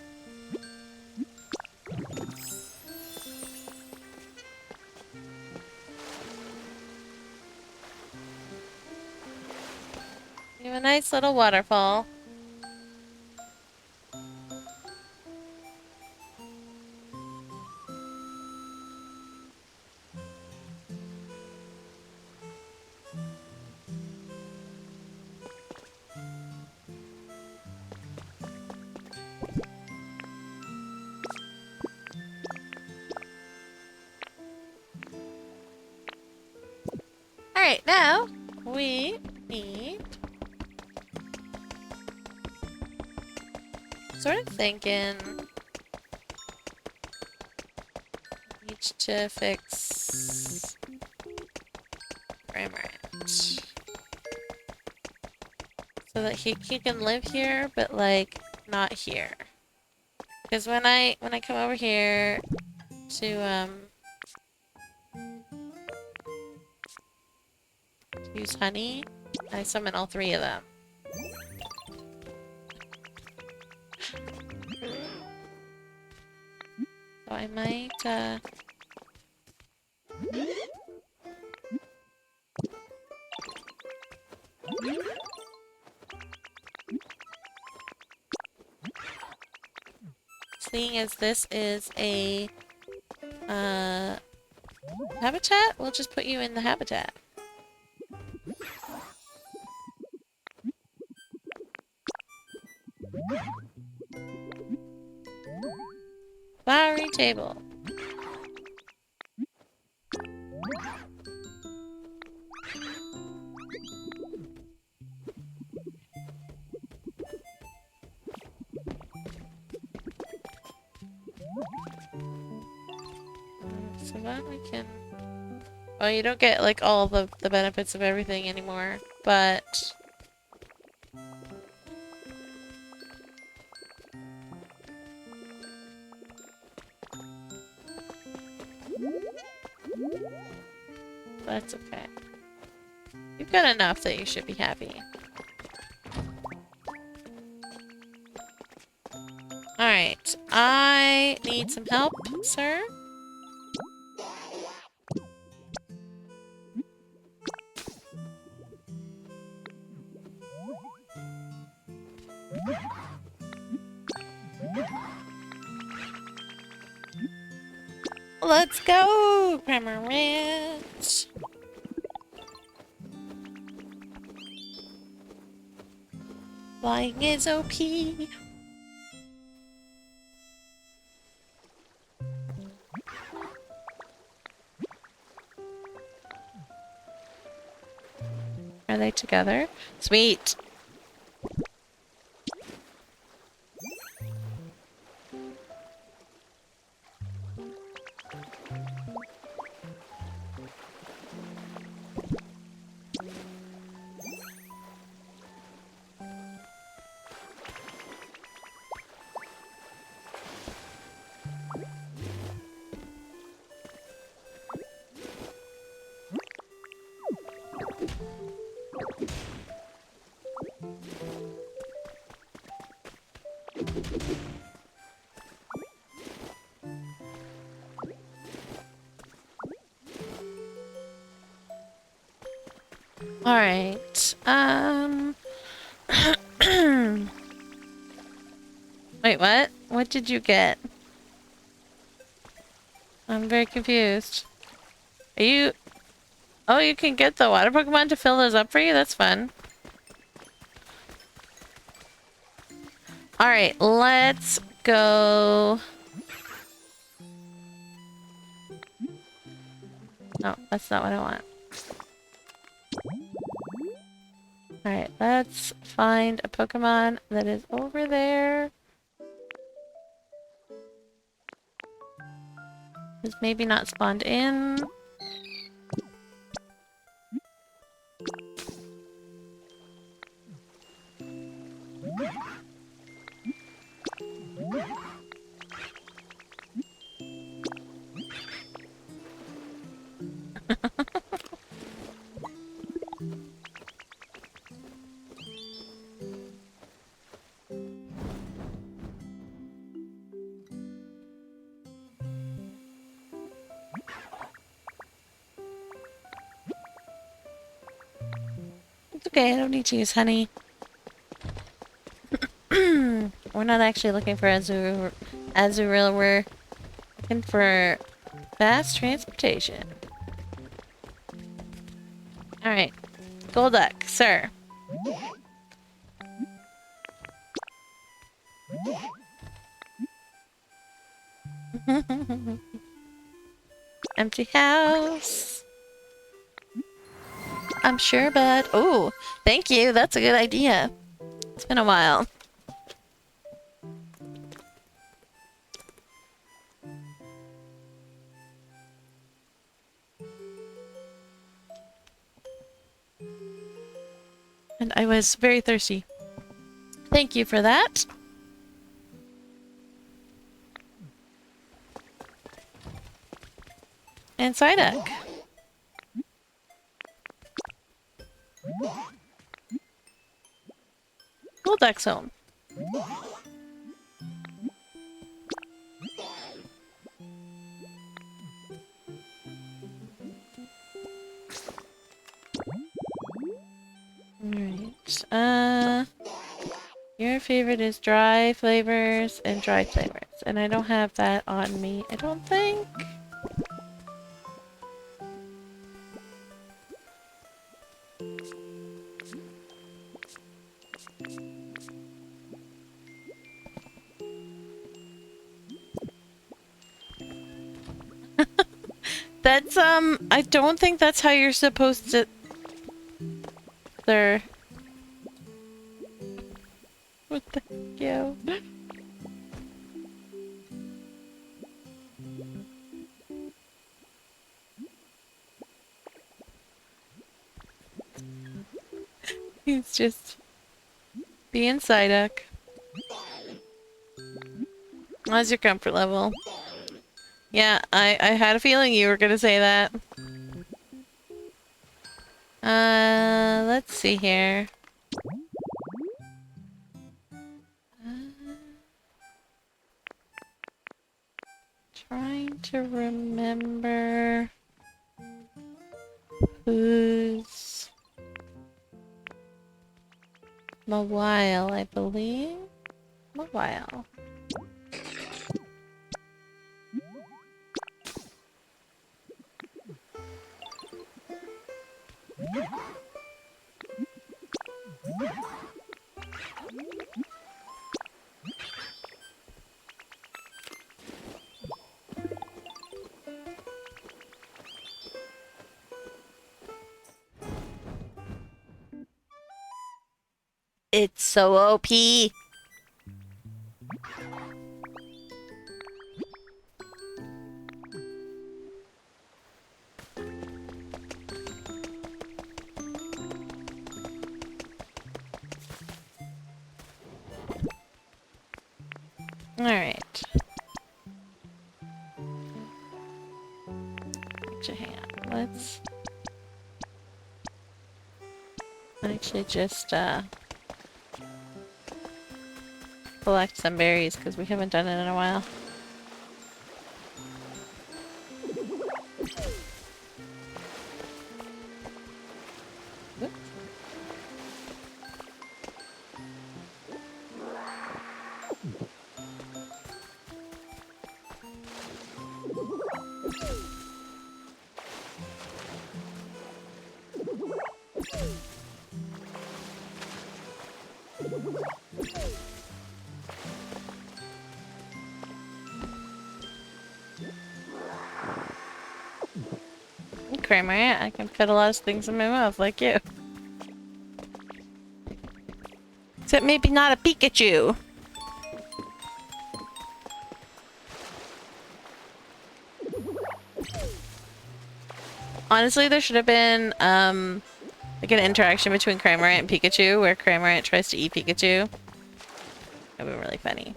A: We have a nice little waterfall. Alright, now we need... Sort of thinking... Need to fix... frame rate. So that he can live here, but like, not here. Because when I come over here to, use honey, I summon all 3 of them. So I might, seeing as this is a, habitat, we'll just put you in the habitat. Flowery table. So that we can... Well, you don't get, like, all the benefits of everything anymore, but... That's okay. You've got enough that you should be happy. Alright, I need some help, sir. Let's go, Cramorant. Flying is OP. Are they together? Sweet. Alright, wait, what? What did you get? I'm very confused. Are you... Oh, you can get the water Pokemon to fill those up for you? That's fun. Alright, let's go... No, that's not what I want. Alright, let's find a Pokemon that is over there. It's maybe not spawned in. It's okay, I don't need to use honey. We're not actually looking for Azurill, we're looking for fast transportation. Alright. Golduck, sir. Empty house. I'm sure, bud. Oh, thank you. That's a good idea. It's been a while. And I was very thirsty. Thank you for that. And Psyduck. Golduck zone. Alright. Your favorite is dry flavors and dry flavors. And I don't have that on me, I don't think. That's, I don't think that's how you're supposed to... There. What the heck, yo? He's just being Psyduck. How's your comfort level? Yeah, I had a feeling you were gonna say that. Let's see here. Trying to remember who's Mawile, I believe. Mawile. It's so OP. Alright. Actually, hang on. Let's actually just collect some berries because we haven't done it in a while. Kramer, I can fit a lot of things in my mouth like you. Except maybe not a Pikachu. Honestly, there should have been like an interaction between Cramorant and Pikachu where Cramorant tries to eat Pikachu. That would be really funny.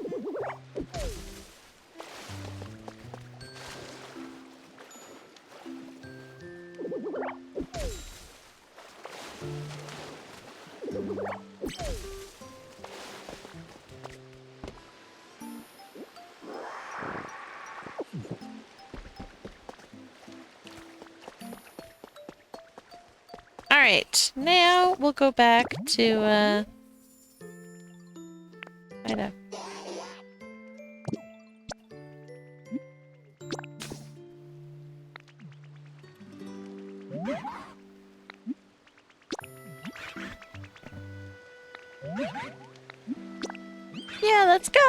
A: Alright, now we'll go back to, I know. Yeah, let's go!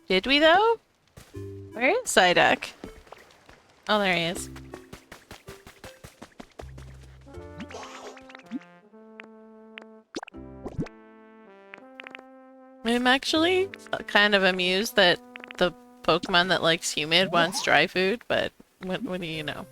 A: Did we though? Where is Psyduck? Oh, there he is. I'm actually kind of amused that the Pokemon that likes humid wants dry food, but what do you know?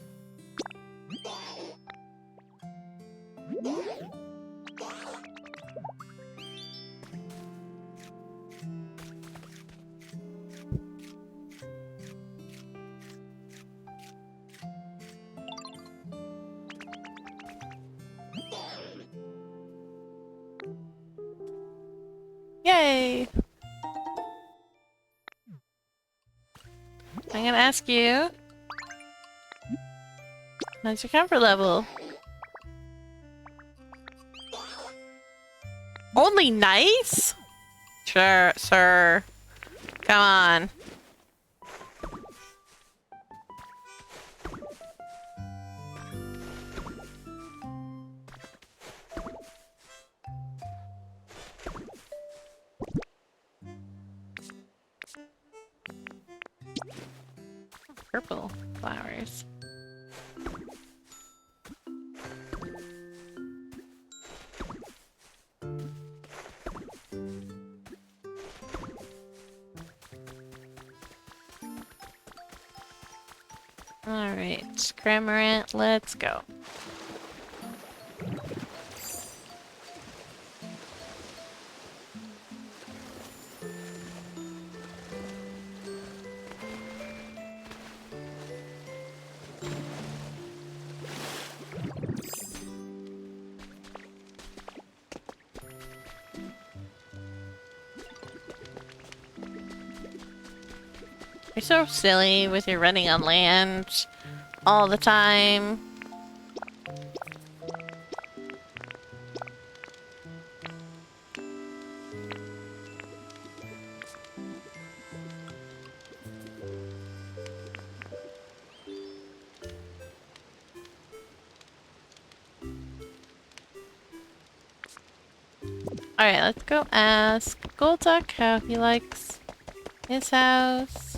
A: Yay! I'm gonna ask you. How's your comfort level? Only nice? Sure, sir. Come on. Purple flowers. Alright, Cramorant, let's go. You're so silly with your running on land all the time. Alright, let's go ask Golduck how he likes his house.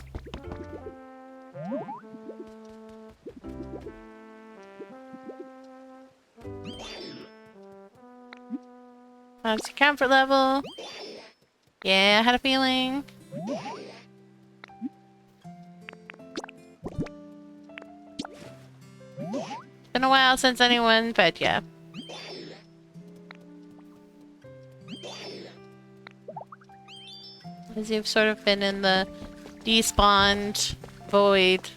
A: How's your comfort level? Yeah, I had a feeling. It's been a while since anyone fed ya. As you've sort of been in the despawned void.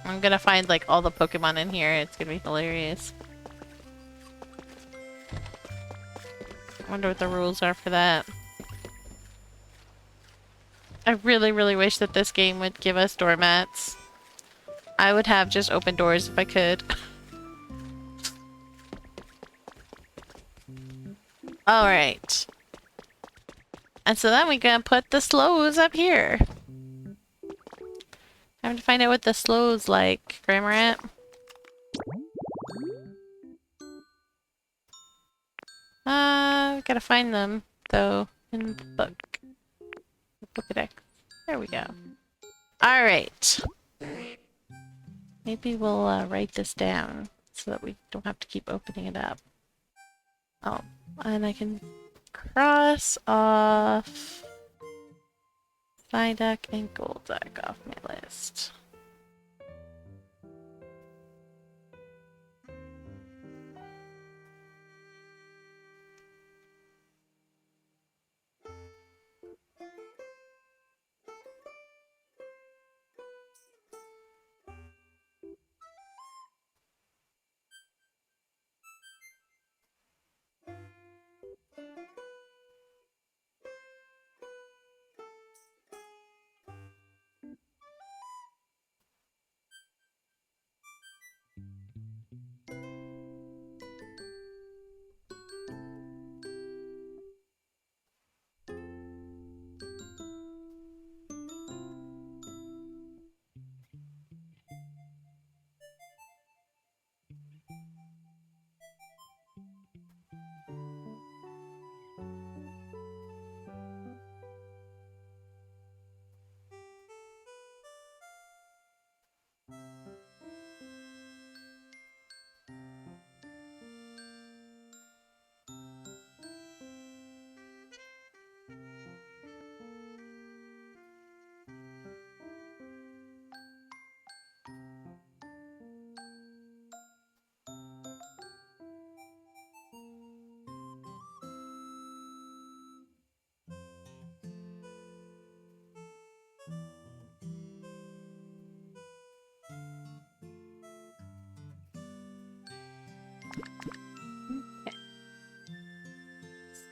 A: I'm gonna find like all the Pokemon in here. It's gonna be hilarious. I wonder what the rules are for that. I really, really wish that this game would give us doormats. I would have just open doors if I could. Alright. And so then we can put the slows up here. Time to find out what the slows like, Cramorant. Gotta find them, though, in the book. The Pokedex. There we go. Alright. Maybe we'll write this down so that we don't have to keep opening it up. Oh, and I can cross off Psyduck and Golduck off my list.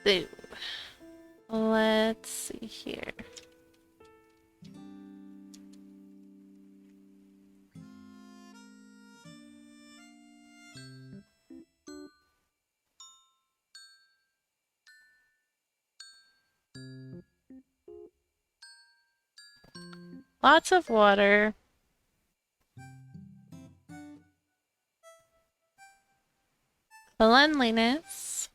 A: So, let's see here. Lots of water. Cleanliness.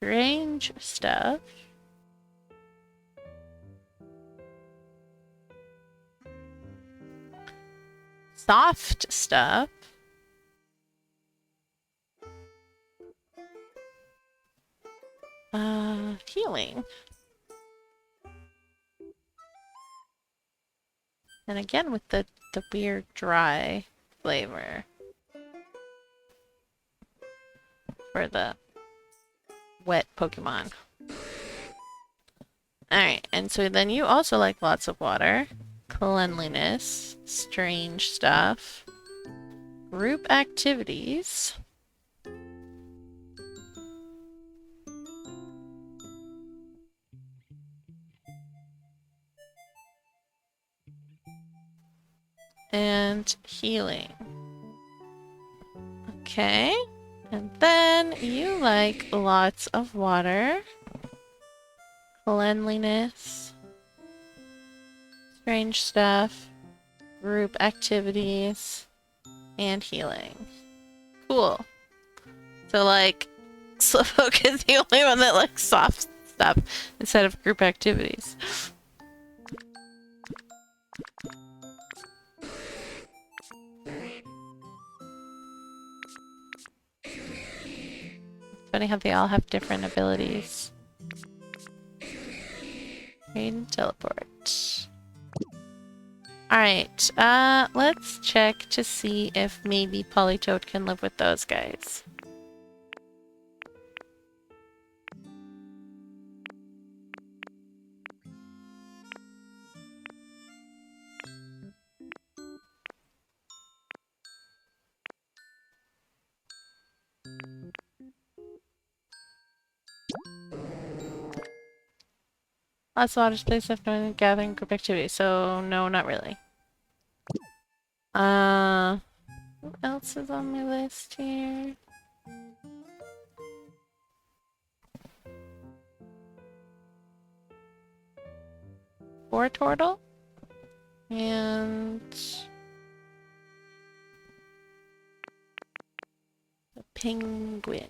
A: Strange stuff. Soft stuff. Healing. And again with the weird dry flavor. For the wet Pokemon. Alright, and so then you also like lots of water. cleanliness, strange stuff, group activities, and healing. Okay. And then you like lots of water, cleanliness, strange stuff, group activities, and healing. Cool. So like, Slowpoke is the only one that likes soft stuff instead of group activities. Funny how they all have different abilities. Trade and teleport. Alright, let's check to see if maybe Politoad can live with those guys. Lots of water space left in gathering group activity, so no, not really. Who else is on my list here? Tortle? And... the penguin.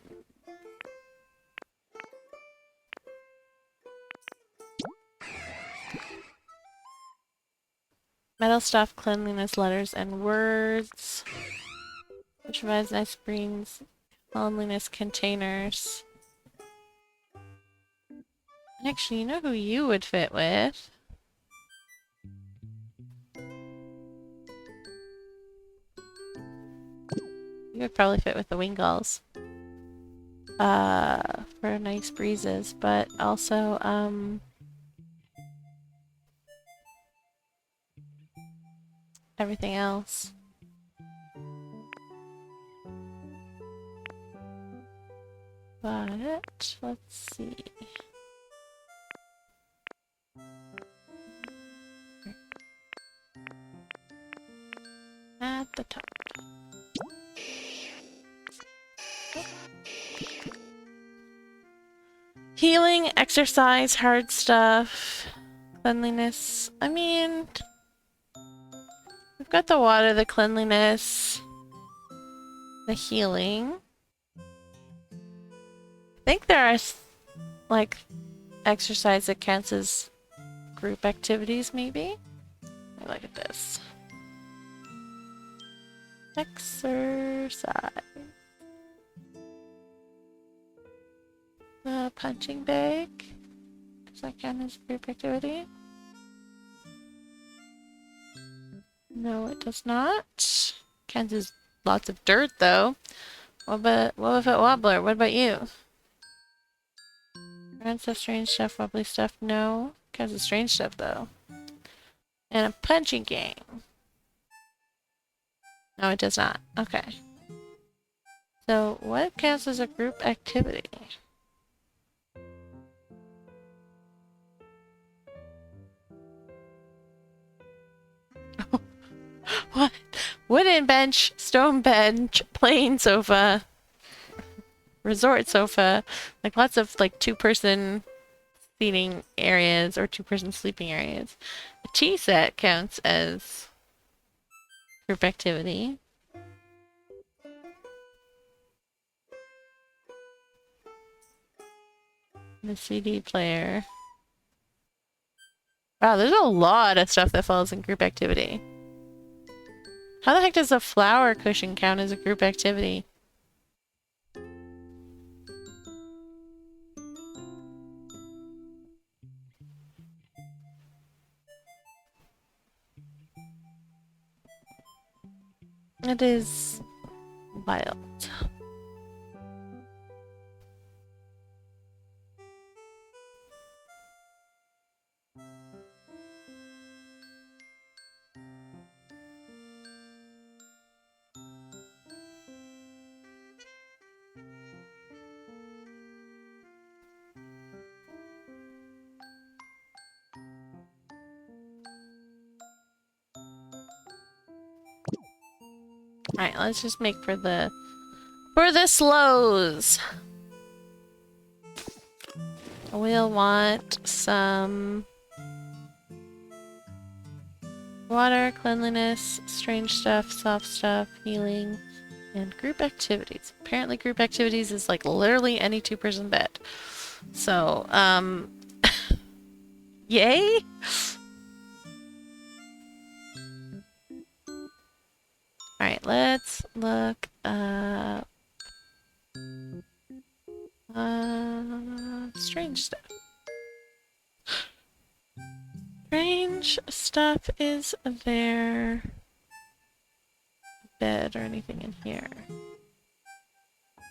A: Metal stuff, cleanliness, letters, and words. Which provides nice screens. Cleanliness containers. Actually, you know who you would fit with? You would probably fit with the Wingulls. For nice breezes, but also, everything else. But, let's see. At the top. Healing, exercise, hard stuff, cleanliness. I mean, we've got the water, the cleanliness, the healing. I think there are, like, exercise that counts as group activities, maybe? Look at this. Exercise. The punching bag. Does that count as a group activity? No, it does not. Counts as lots of dirt, though. What about Wobbler? What about you? Random stuff, strange stuff, wobbly stuff. No. Counts as strange stuff, though. And a punching game. No, it does not. Okay. So, what counts as a group activity? What? Wooden bench, stone bench, plain sofa, resort sofa. Like lots of like two-person seating areas or two-person sleeping areas. A tea set counts as group activity. The CD player. Wow, there's a lot of stuff that falls in group activity. How the heck does a flower cushion count as a group activity? It is wild. Alright, let's just make for the slows. We'll want some water, cleanliness, strange stuff, soft stuff, healing, and group activities. Apparently group activities is like literally any two-person bed. So, yay? Alright, let's look up strange stuff. Strange stuff is there bed or anything in here?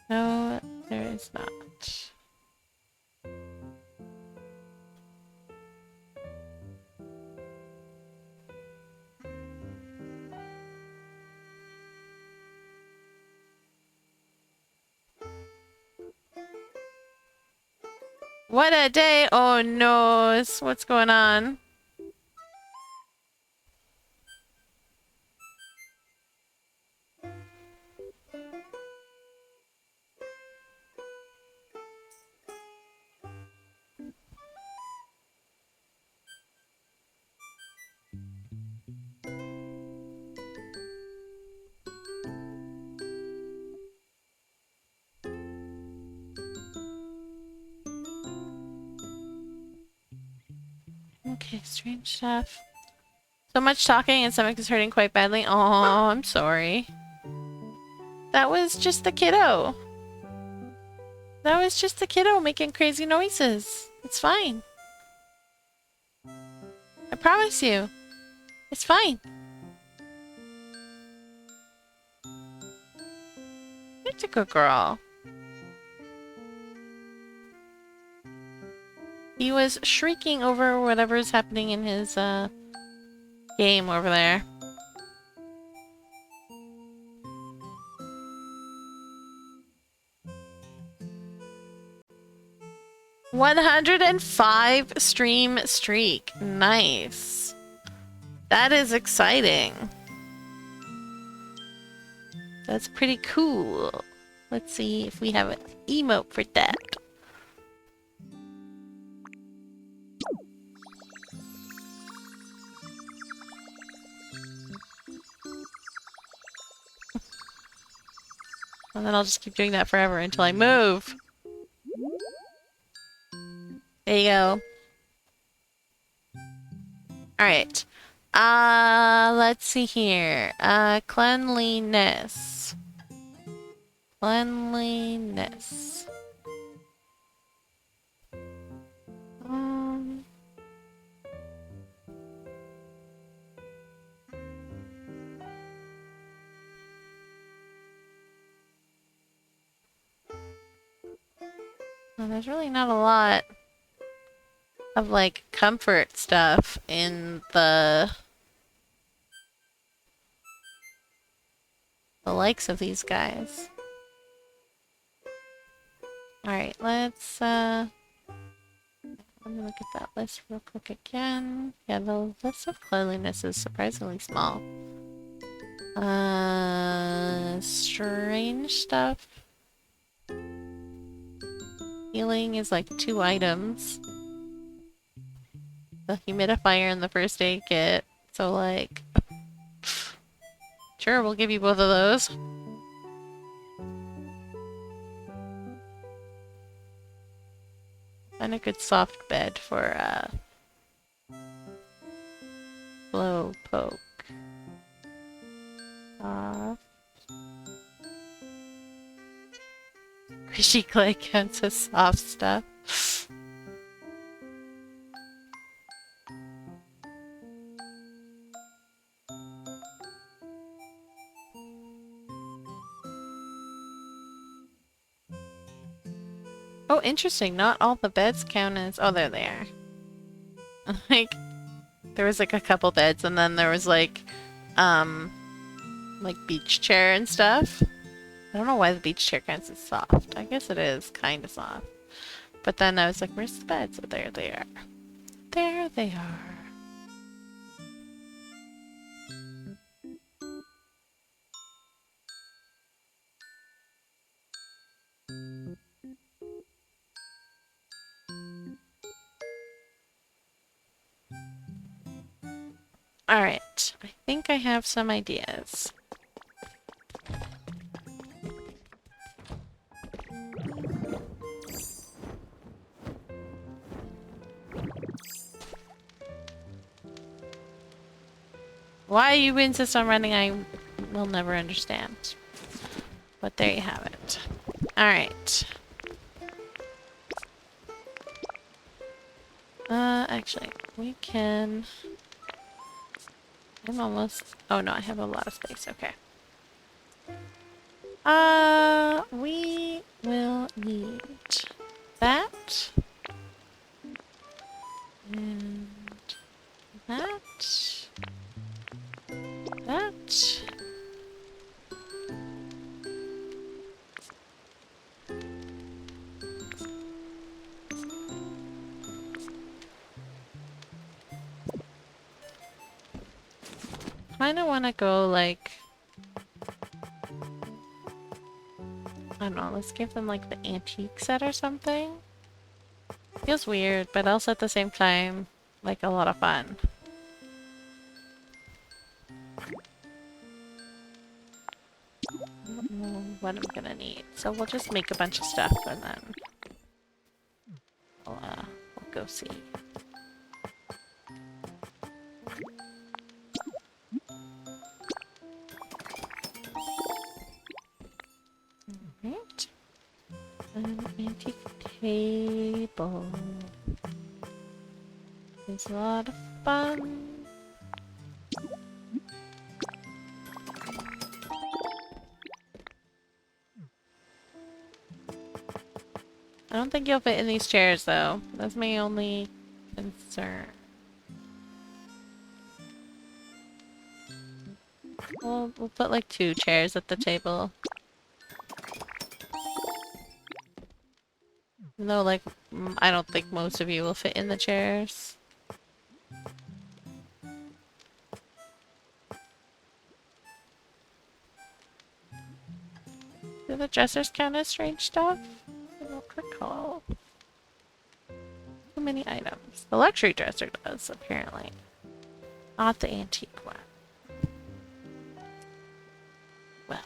A: No, there is not. What a day! Oh no, what's going on? Okay, strange stuff. So much talking and stomach is hurting quite badly. Oh, I'm sorry. That was just the kiddo. That was just the kiddo making crazy noises. It's fine. I promise you. It's fine. It's a good girl. He was shrieking over whatever's happening in his, game over there. $105 stream streak. Nice. That is exciting. That's pretty cool. Let's see if we have an emote for that. And then I'll just keep doing that forever until I move. There you go. Alright. Let's see here. Cleanliness. Cleanliness. Well, there's really not a lot of, like, comfort stuff in the likes of these guys. Alright, let's, let me look at that list real quick again. Yeah, the list of cleanliness is surprisingly small. Strange stuff. Healing is like 2 items. The humidifier and the first aid kit. So like... Sure, we'll give you both of those. And a good soft bed for, blow poke. Squishy clay counts as soft stuff. Oh, interesting. Not all the beds count as... Oh, there they are. Like, there was like a couple beds and then there was like beach chair and stuff. I don't know why the beach chair counts as soft. I guess it is kind of soft. But then I was like, where's the beds? Oh, there they are. There they are. Alright, I think I have some ideas. Why you insist on running, I will never understand. But there you have it. Alright. Actually, we can... I'm almost... Oh no, I have a lot of space, okay. We will need that. And that. That. Kinda wanna go like... I don't know, let's give them like the antique set or something. Feels weird, but also at the same time, like a lot of fun. I don't know what I'm gonna need, so we'll just make a bunch of stuff and then we'll go see. Alright. An antique table. It's a lot of fun. I don't think you'll fit in these chairs though. That's my only concern. We'll put like 2 chairs at the table. No, like, I don't think most of you will fit in the chairs. Do the dressers count as strange stuff? I don't recall. Too many items. The luxury dresser does, apparently. Not the antique one. Well.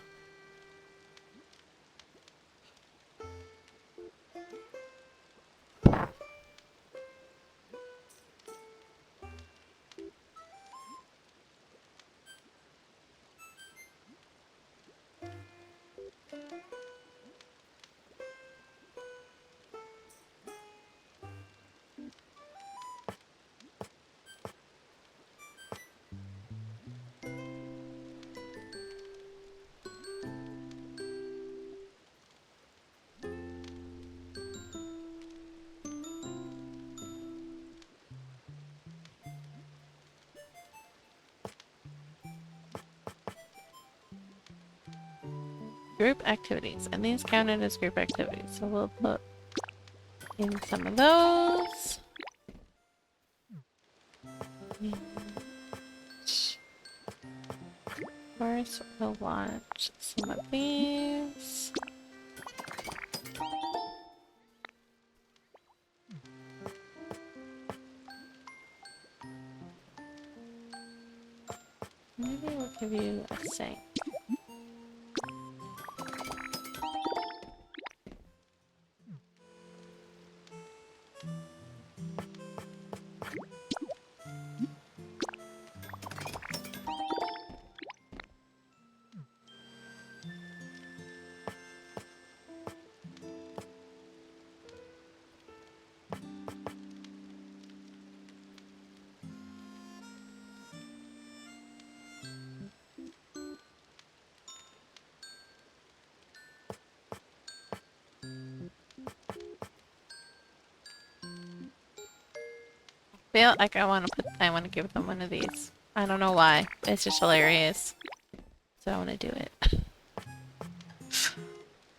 A: Group activities, and these counted as group activities, so we'll put in some of those. And of course, we'll watch some of these. Maybe we'll give you a sink. Feel like I want to give them one of these. I don't know why. It's just hilarious. So I want to do it.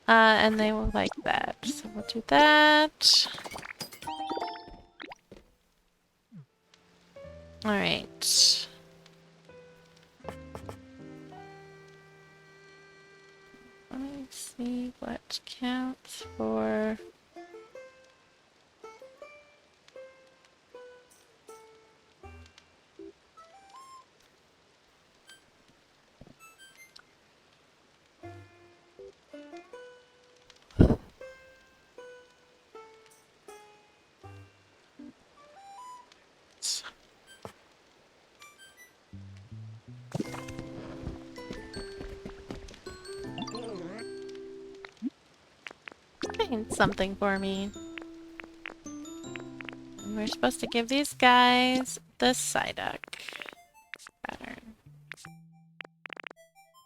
A: And they will like that. So we'll do that. Alright. Let me see what counts for... paint something for me. And we're supposed to give these guys the Psyduck pattern.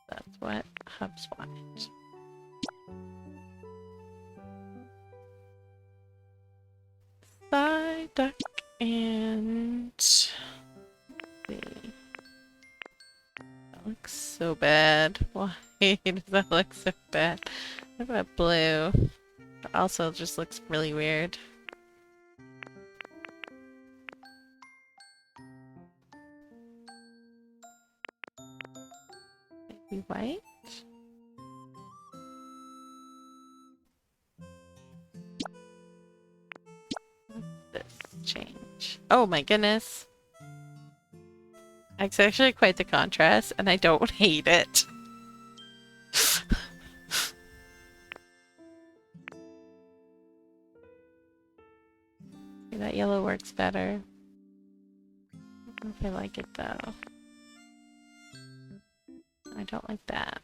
A: That's what Hubs wanted. Psyduck and... That looks so bad. Why does that look so bad? What about blue? It also just looks really weird. Maybe white? What's this change? Oh my goodness. It's actually quite the contrast, and I don't hate it. That yellow works better. I don't know if I like it though. I don't like that.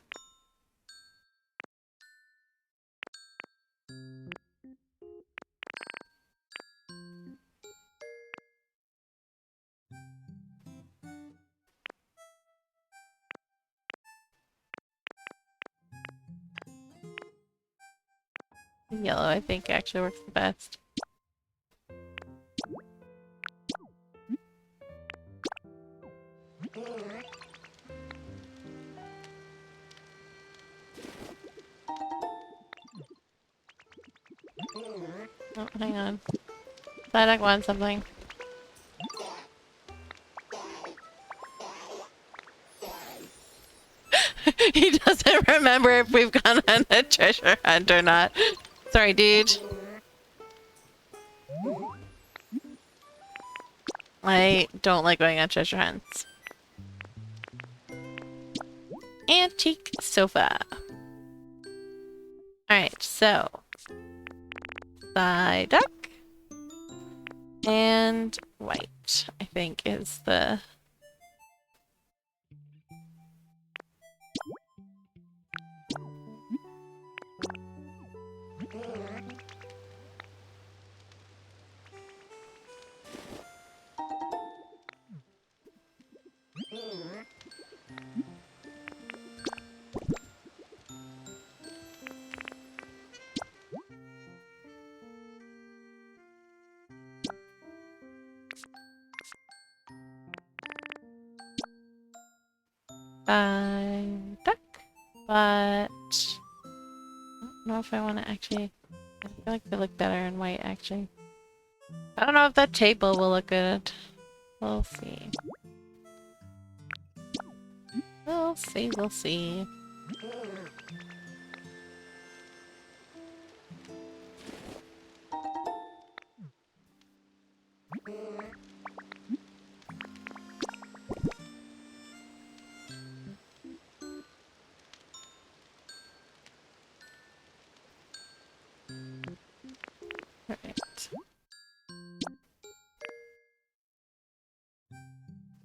A: Yellow, I think, actually works the best. Oh, hang on. Psyduck wants something. He doesn't remember if we've gone on a treasure hunt or not. Sorry, dude. I don't like going on treasure hunts. Antique sofa. Alright, so. Psyduck. And white, I think, is the... Psyduck, but I don't know if I want to actually. I feel like they look better in white, actually. I don't know if that table will look good. We'll see. We'll see, we'll see. Alright.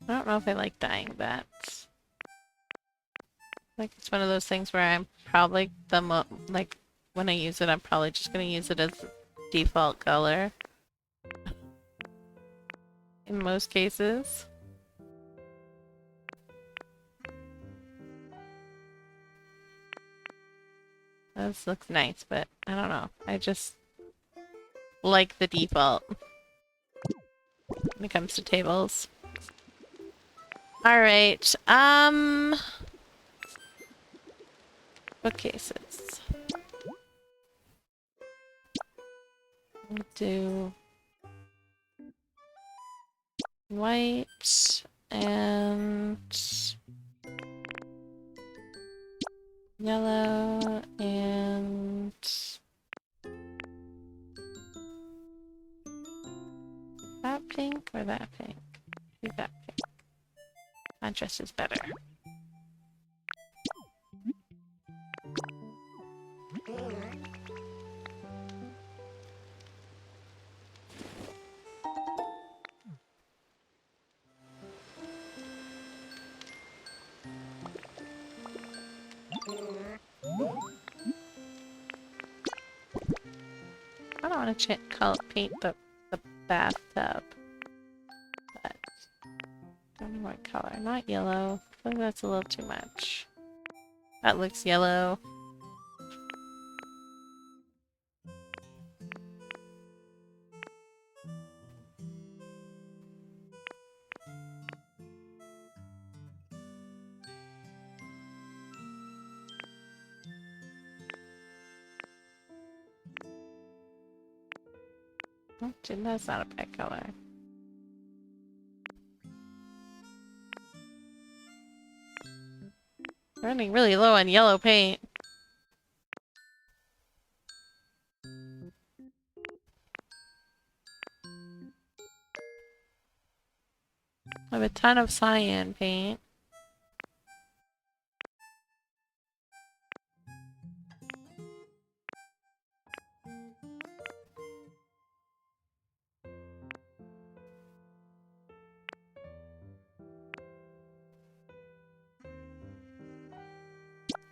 A: I don't know if I like dyeing that. Like, it's one of those things where I'm probably like, when I use it, I'm probably just gonna use it as default color. In most cases. This looks nice, but I don't know. I just like the default when it comes to tables. Alright, bookcases. We'll do white and yellow and that pink or that pink? Do that pink. Contrast is better. I don't want to paint the bathtub. But don't know what color. Not yellow. I think that's a little too much. That looks yellow. Oh, dude, that's not a bad color. Running really low on yellow paint. I have a ton of cyan paint.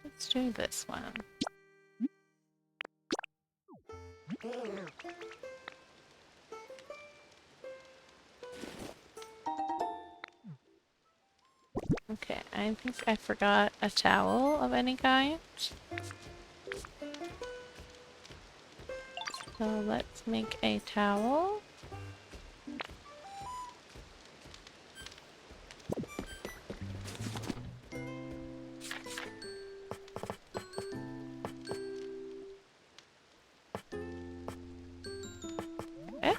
A: Let's do this one. Okay, I think I forgot a towel of any kind. So let's make a towel. Okay.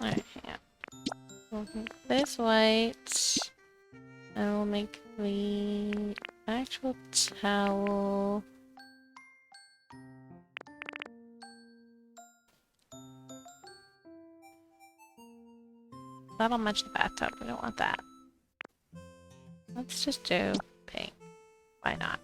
A: Alright, yeah. We'll make this white. And we'll make the actual towel. That'll match the bathtub. We don't want that. Let's just do pink. Why not?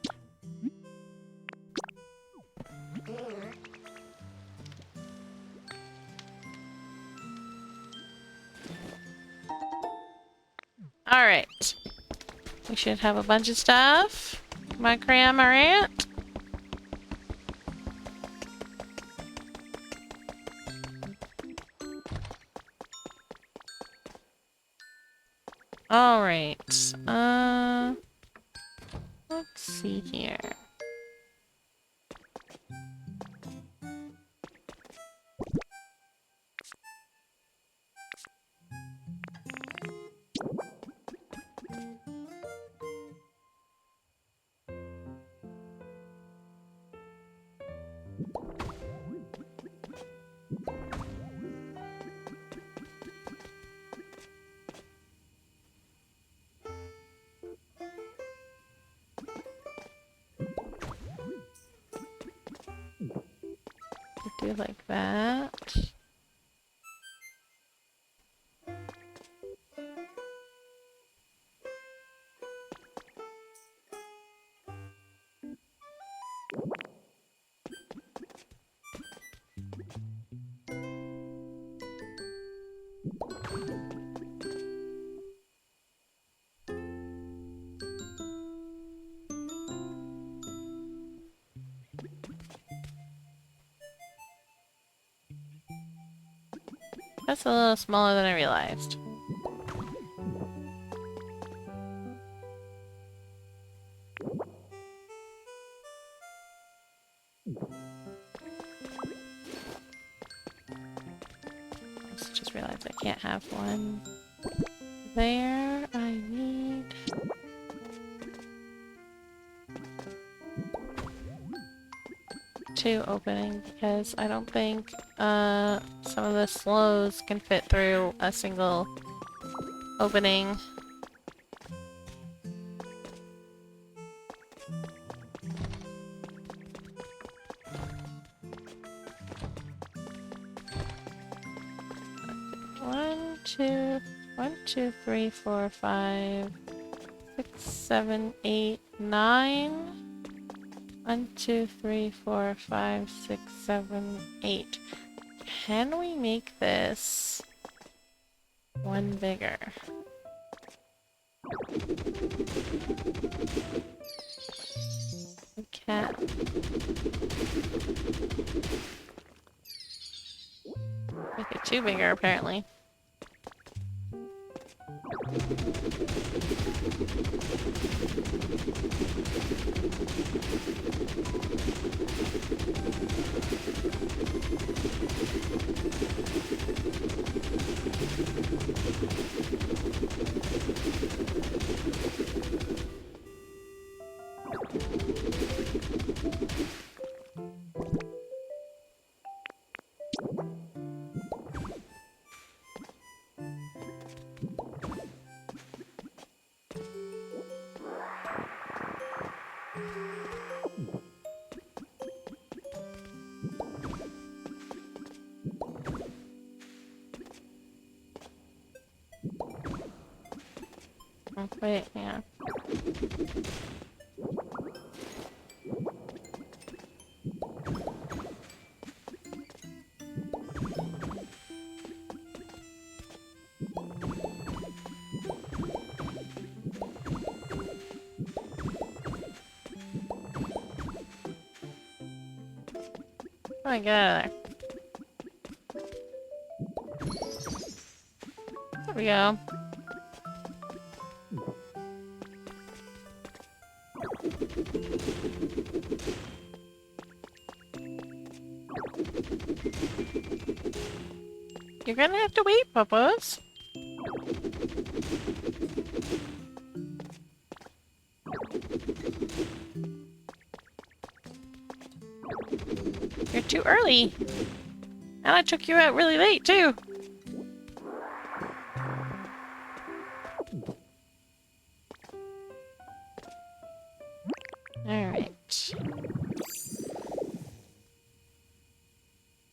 A: Alright. We should have a bunch of stuff. Come on, Cramorant. Alright. Let's see here. Do like that. That's a little smaller than I realized. I just realized I can't have one there. I need... two opening because I don't think some of the slows can fit through a single opening. One, two, 3, 4, 5. 6, 7, 8, 9. 1, 2, 3, 4, 5, 6, 7, 8. Can we make this one bigger? We can't. Make it too bigger, apparently. Oh, wait, yeah. Come on, get out of there. There we go. You're gonna have to wait, Puppos. You're too early. And I took you out really late, too. Alright.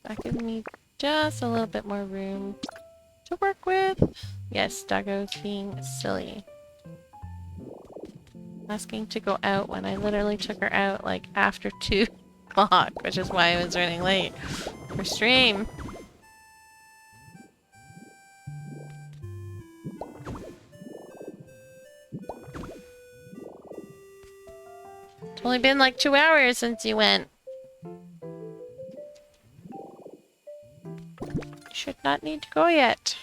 A: That gives me just a little bit more room to work with. Yes, Doggo's being silly. Asking to go out when I literally took her out like after 2 o'clock, which is why I was running late for stream. It's only been like 2 hours since you went. You should not need to go yet.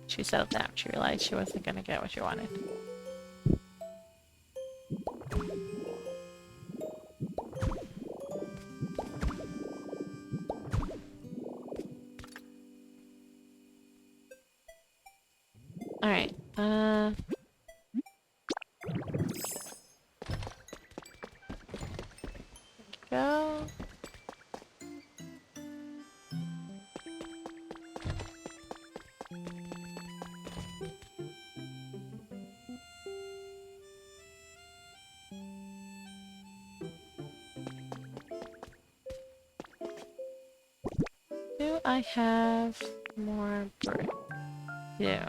A: She settled down. She realized she wasn't gonna get what she wanted. Alright, go. Do I have more brick? Yeah.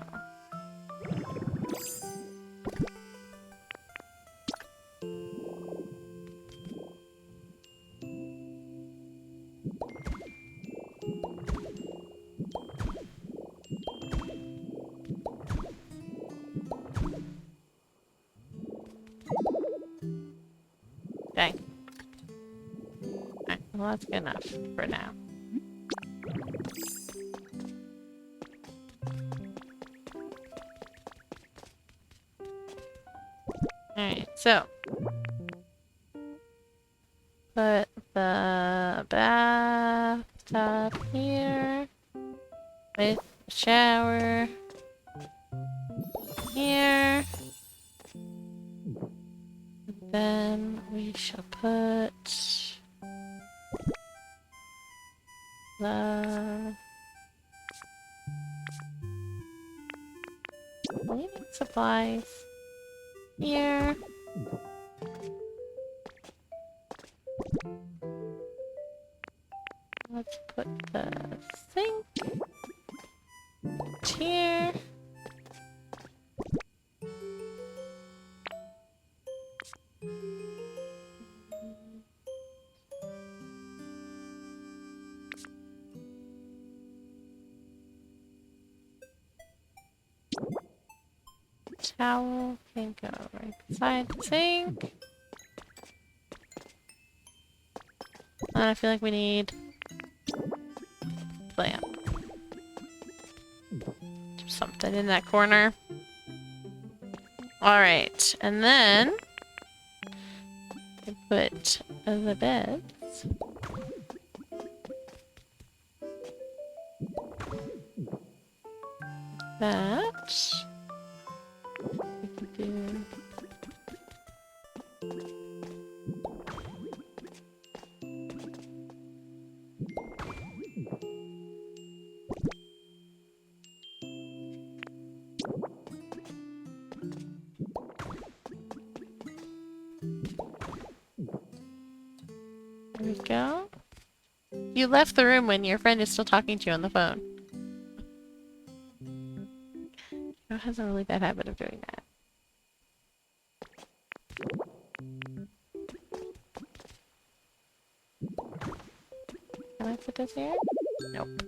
A: Okay. Alright, well that's good enough for now. Alright, so put the bathtub here with the shower here. Then we shall put the cleaning supplies here. Let's put the sink here. towel can go right beside the sink. And I feel like we need lamp. Something in that corner. Alright, and then I put the beds. That we could do. There we go. You left the room when your friend is still talking to you on the phone. It has a really bad habit of doing that. Can I put this here? Nope.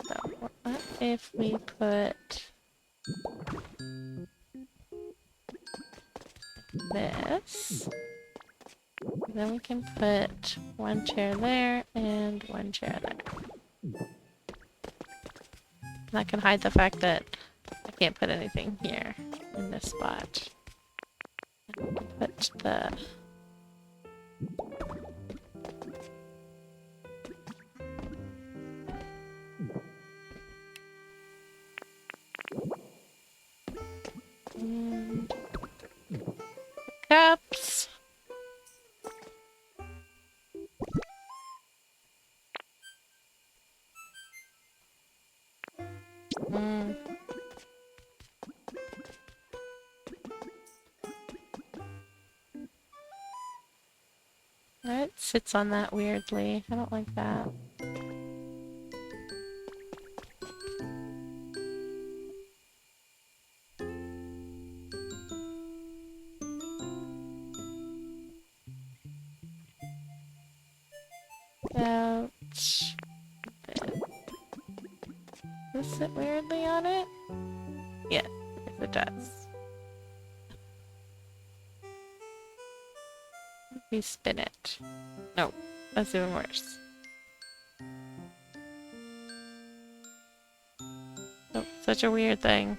A: So, what if we put this? Then we can put one chair there and one chair there. That can hide the fact that I can't put anything here in this spot. Put the... And... cups. It sits on that weirdly. I don't like that. Ouch. Does it sit weirdly on it? Yes, it does. We spin it. No, that's even worse. Oh, such a weird thing.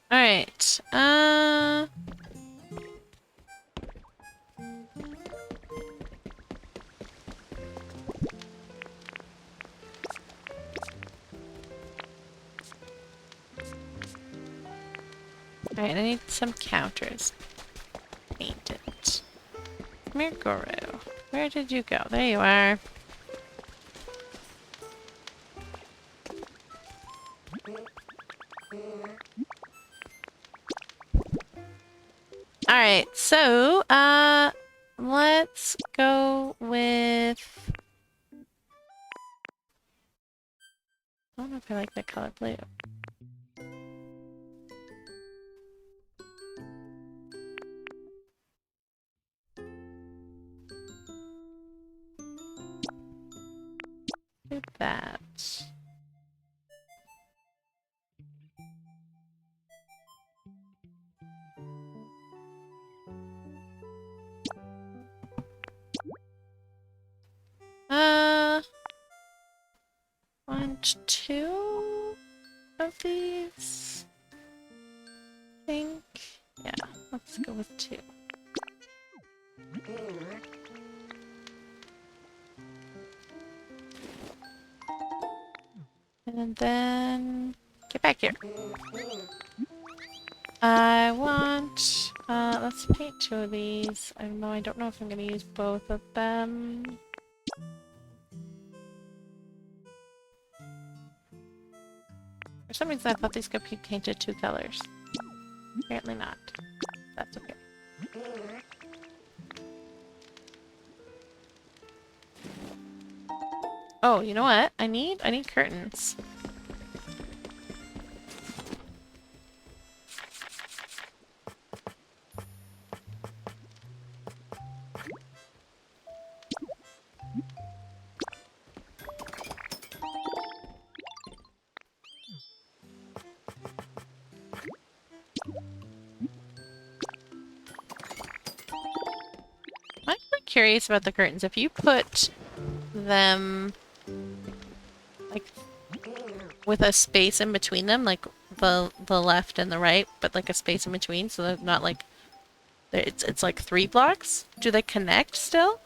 A: Alright, Alright, I need some counters painted. Come here, Goro. Where did you go? There you are. Alright, so, let's go with... I don't know if I like that color blue. Do that. Want two of these? I think. Yeah, let's go with two. And then get back here. I want, let's paint 2 of these. I don't know if I'm gonna use both of them. For some reason I thought these could be painted 2 colors. Apparently not. That's okay. Oh, you know what? I need curtains. I'm actually curious about the curtains. If you put them like with a space in between them, like the left and the right, but like a space in between, so they're not like it's like 3 blocks. Do they connect still?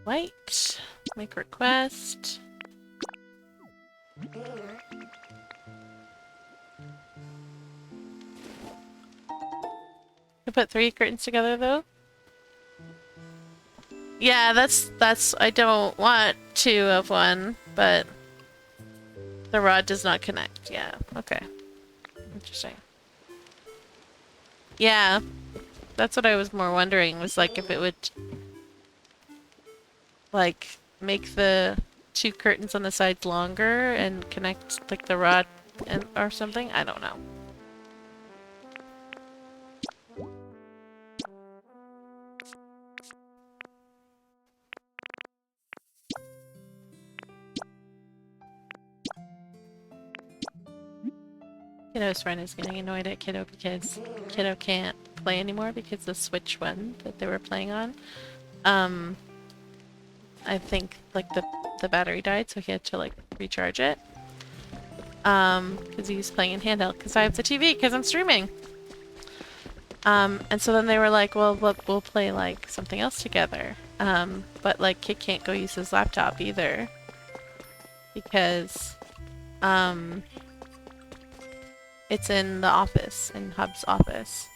A: White. Make request. You put 3 curtains together though? Yeah, that's I don't want 2 of one, but the rod does not connect. Yeah, okay. Interesting. Yeah, that's what I was more wondering, was like if it would like make the 2 curtains on the sides longer and connect like the rod and or something. I don't know. Kiddo's friend is getting annoyed at Kiddo because Kiddo can't play anymore because the Switch one that they were playing on, I think like the battery died, so he had to like recharge it. Because he was playing in handheld. Because I have the TV because I'm streaming. And so then they were like, well, we'll play like something else together. But like Kid can't go use his laptop either because it's in the office, in Hub's office.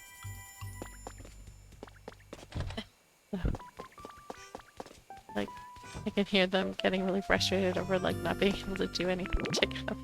A: Like, I can hear them getting really frustrated over like not being able to do anything together.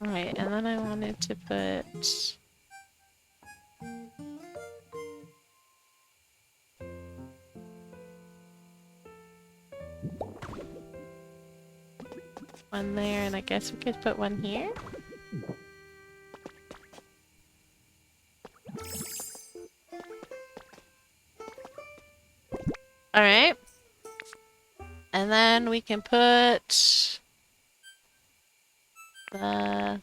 A: Alright, and then I wanted to put one there, and I guess we could put one here? Alright. And then we can put the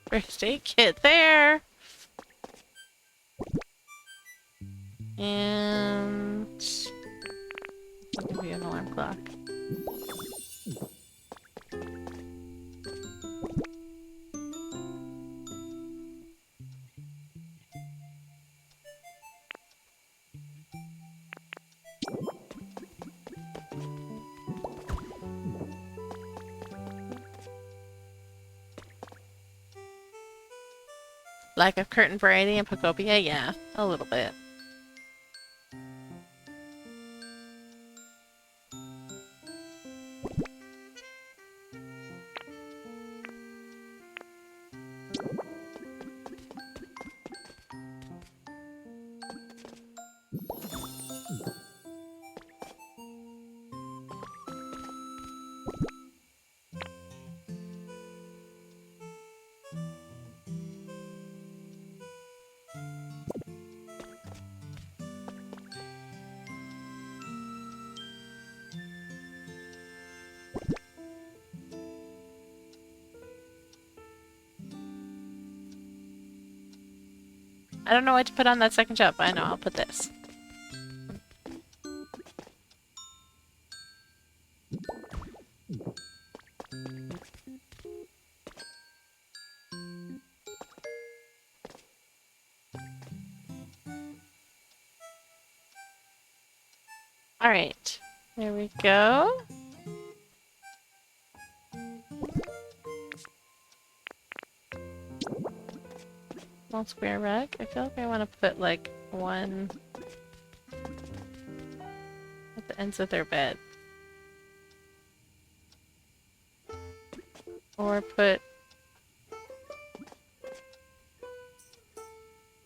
A: first aid kit there. And I'll give you an alarm clock. Lack of curtain variety in Pokopia? Yeah, a little bit. I don't know what to put on that second shelf. I know, I'll put this. Alright, there we go. Small square rug. I feel like I want to put like one at the ends of their bed. Or put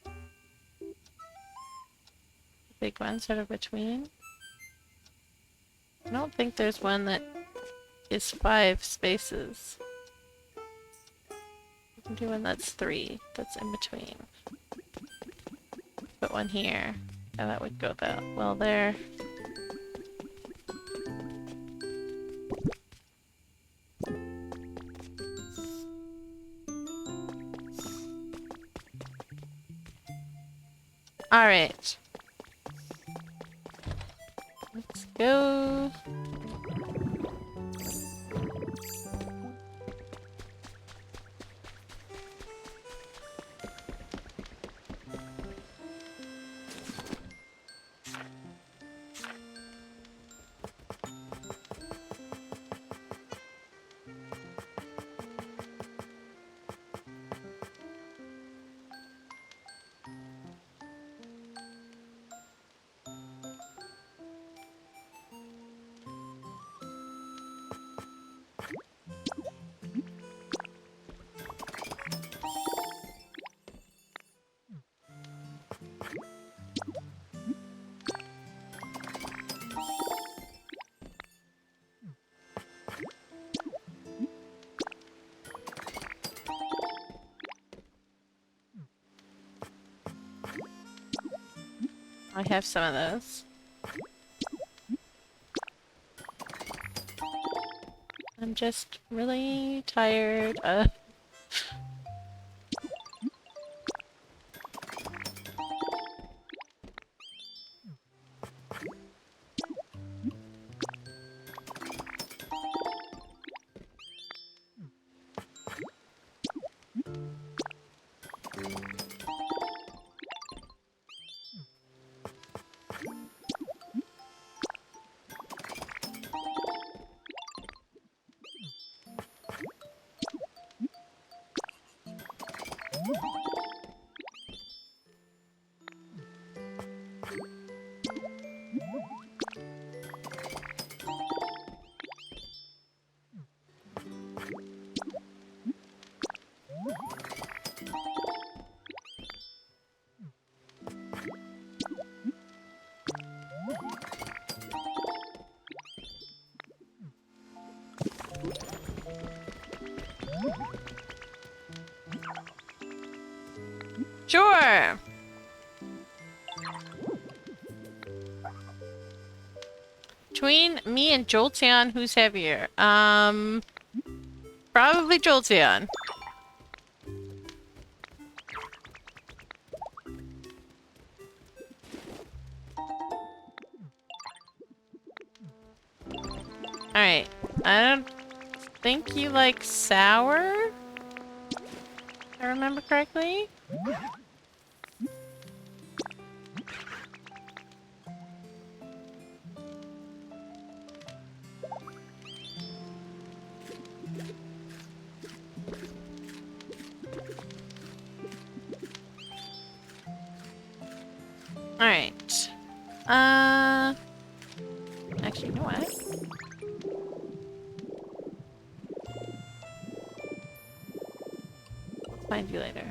A: a big one sort of between. I don't think there's one that is 5 spaces. You can do one that's 3, that's in between. Put one here. Yeah, that would go that well there. Alright. Let's go. I have some of those. I'm just really tired of... Sure! Between me and Jolteon, who's heavier? Probably Jolteon. Alright. I don't think you like sour? If I remember correctly? Alright. Actually, you know what? I'll find you later.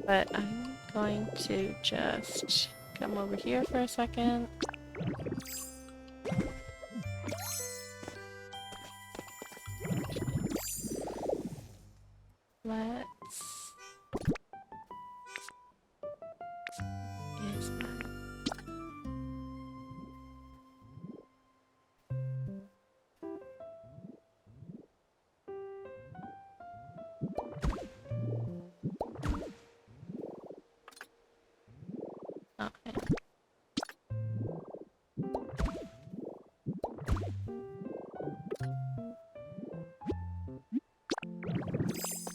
A: But I'm going to just come over here for a second. Let's... Yes,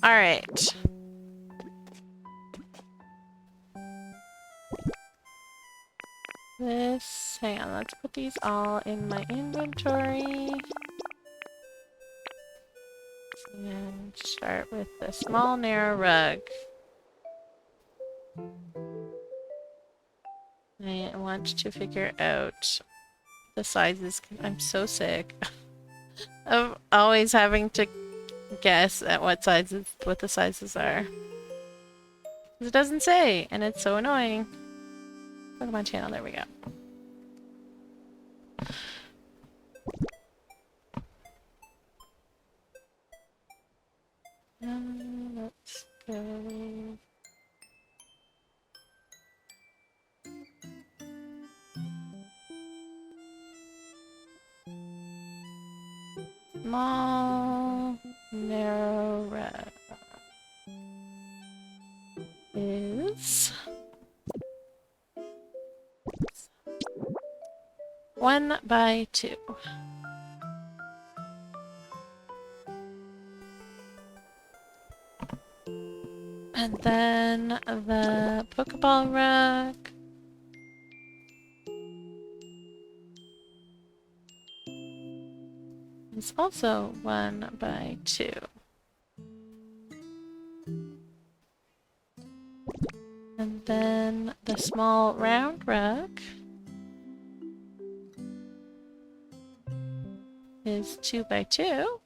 A: Alright. Hang on, let's put these all in my inventory. And start with the small narrow rug. I want to figure out the sizes. I'm so sick of always having to guess at what the sizes are. It doesn't say, and it's so annoying. Pokemon channel, there we go. Let's go. Small, narrow red is 1 by 2. And then the Pokeball rug is also 1 by 2. And then the small round rug is 2 by 2.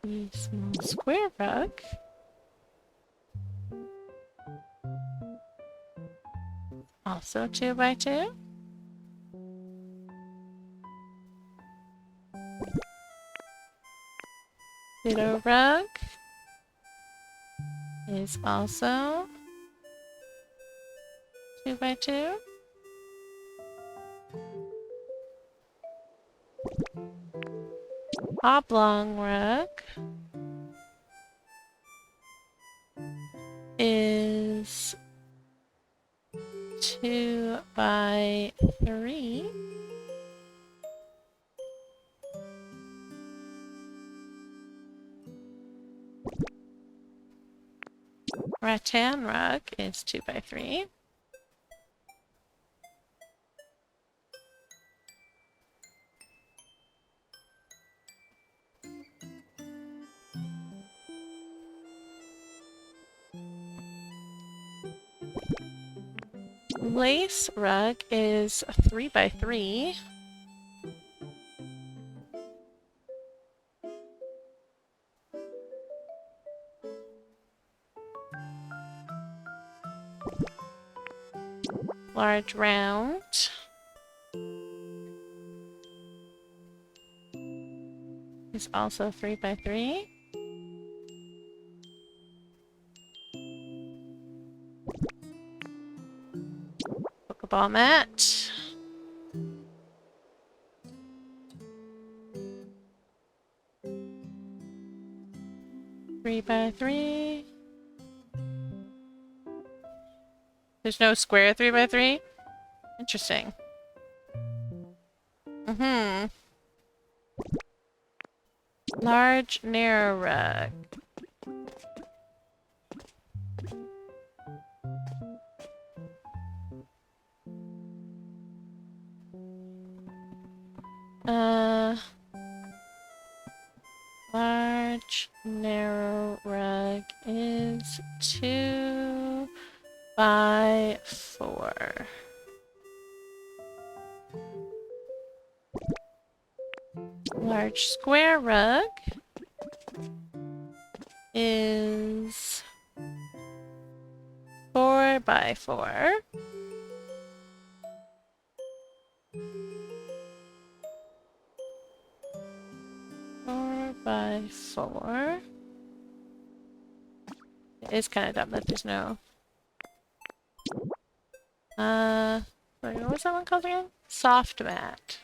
A: The small square rug also 2 by 2. Little rug is also 2 by 2. Oblong rug is 2 by 3. Rattan rug is 2 by 3. Lace rug is 3 by 3. Large round is also 3 by 3. Pokeball mat. Three by 3. There's no square 3 by 3? Interesting. Large narrow rug. Large narrow rug is 2 by 4. Large square rug is 4 by 4. By 4. It is kind of dumb that there's no... Sorry, what was that one called again? Soft mat.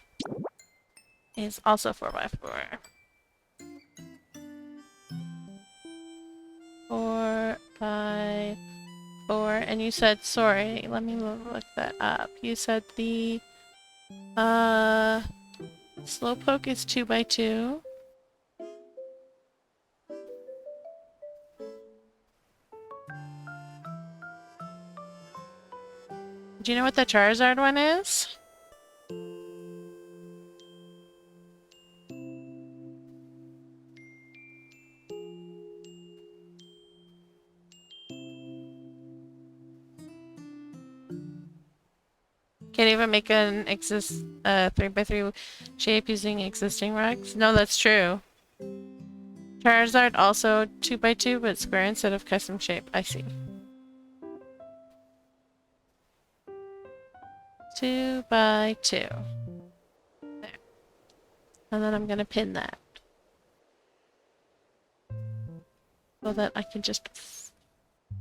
A: Is also 4 by 4. 4 by 2x4, and you said, sorry, let me look that up. You said the, Slowpoke is 2x2. Do you know what the Charizard one is? Can't even make an 3x3 shape using existing rugs? No, that's true. Charizard also 2x2, but square instead of custom shape. I see. 2x2. There. And then I'm gonna pin that. So that I can just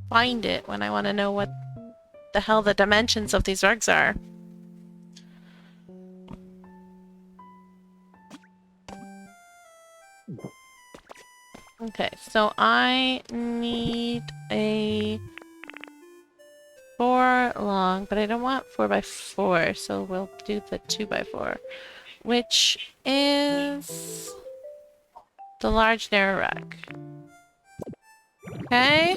A: find it when I want to know what the hell the dimensions of these rugs are. Okay, so I need a 4 long, but I don't want 4x4, so we'll do the 2x4, which is the large narrow rug. Okay.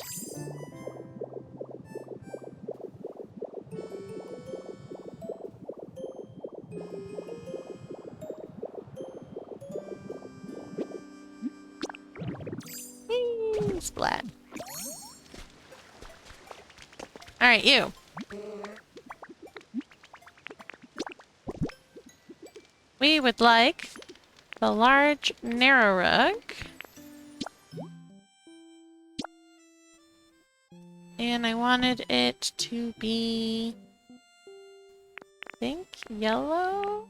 A: Splat. Alright, you. We would like the large narrow rug. And I wanted it to be, I think, yellow?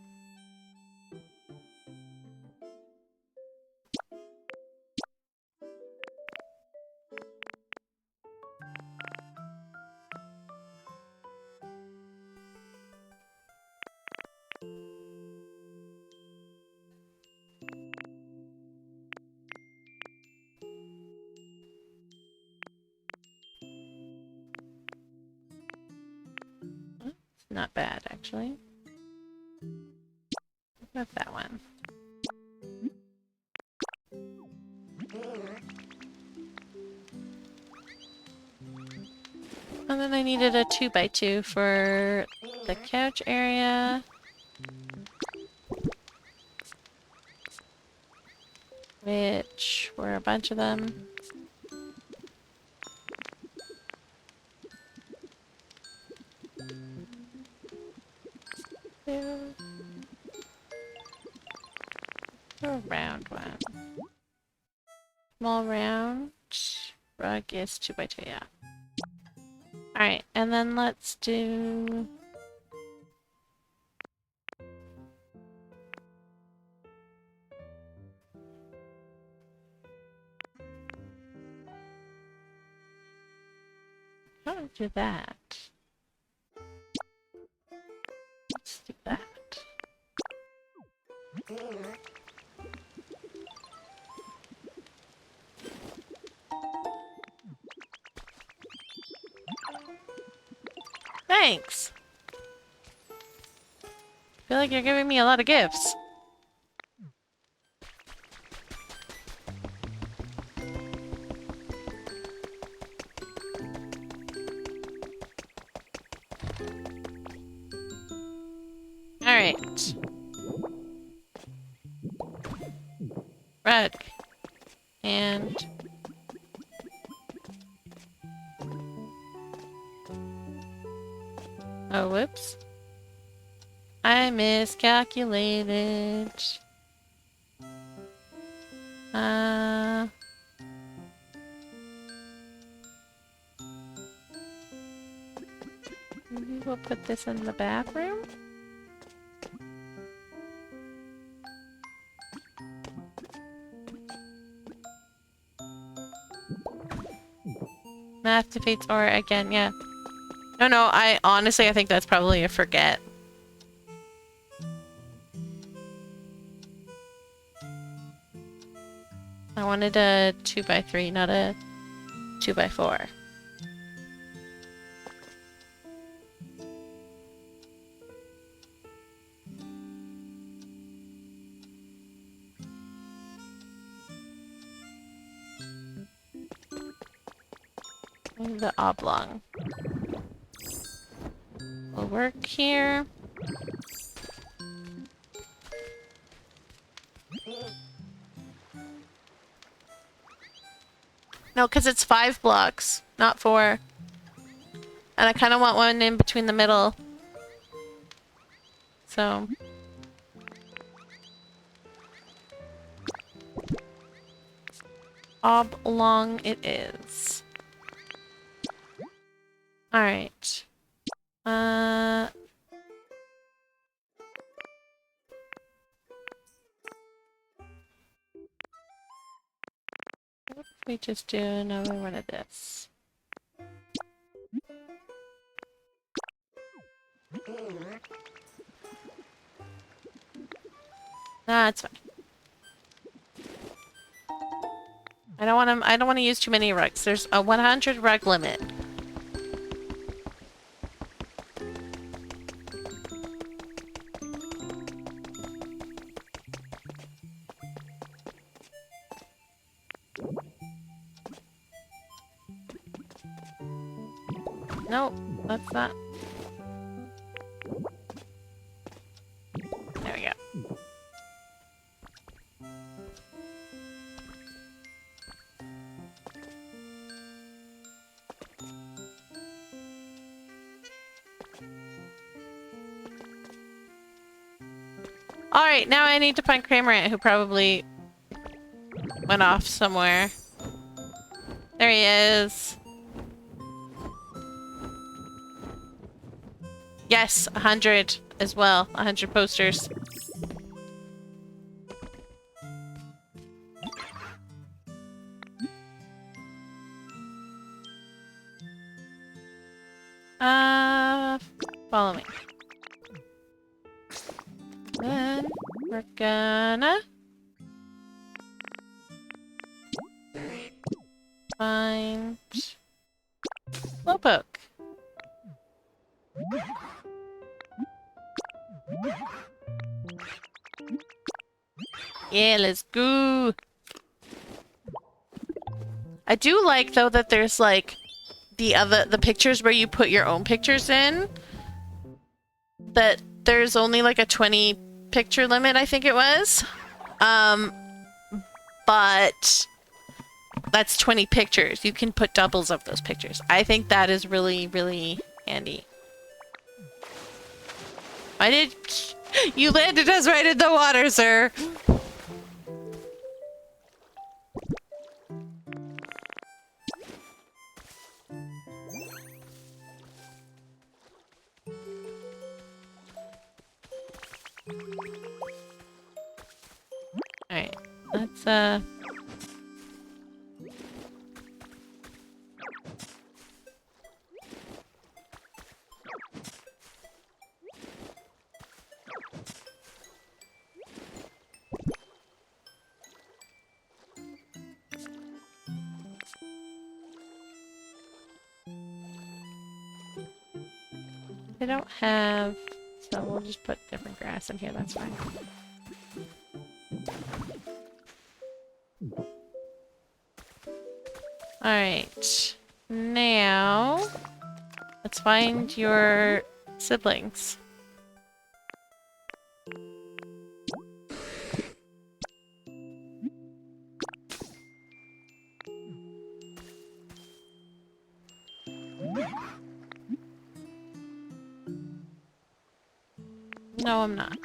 A: Not bad, actually. What about that one? And then I needed a 2x2 for the couch area. Which were a bunch of them. Two. A round one. Small round. Rug is 2x2, yeah. Alright, and then let's do... How do I do that? Let's do that. Thanks! I feel like you're giving me a lot of gifts. Alright. Rug. And... oh, whoops. I miscalculated. Maybe we'll put this in the bathroom? Math defeats or again, yeah. No, I honestly, I think that's probably a forget. I wanted a 2x3, not a 2x4. The oblong will work here. No, because it's 5 blocks, not 4. And I kind of want one in between the middle. So... oblong it is. Alright. We just do another one of this. That's fine. I don't want to use too many rugs. There's a 100 rug limit. Nope, that's not. There we go. Alright, now I need to find Cramorant, who probably went off somewhere. There he is. Yes, 100 as well. 100 posters. Follow me. Then we're gonna find Slowpoke. Yeah, let's go. I do like though that there's like the pictures where you put your own pictures in. That there's only like a 20 picture limit, I think it was. But that's 20 pictures. You can put doubles of those pictures. I think that is really, really handy. I did. You landed us right in the water, sir. Alright, let's I don't have, so we'll just put different grass in here, that's fine. Alright, now let's find your siblings. No, I'm not.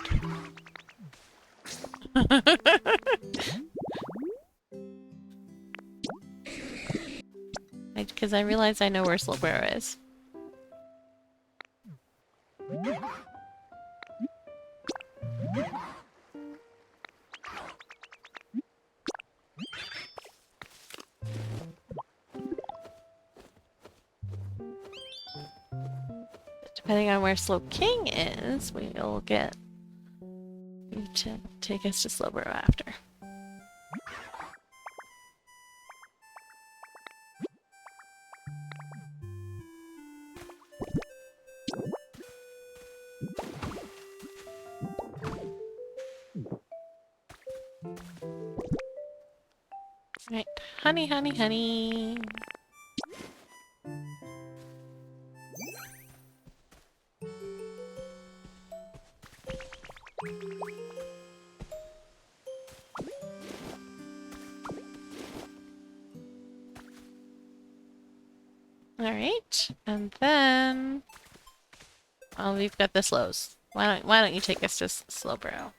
A: Because I realize I know where Slowbro is. Depending on where Slowking is, we'll get you to take us to Slowbro after. Right, honey, honey, honey. Alright, and then... Oh, we've got the slows. Why don't you take us to Slowbro?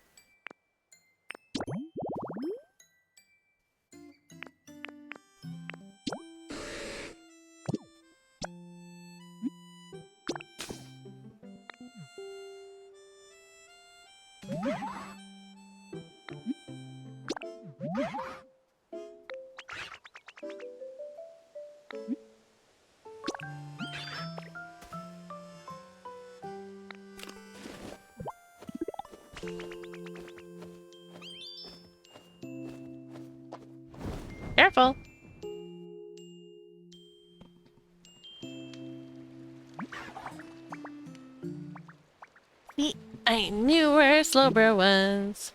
A: Careful! See, I knew where Slowbro was.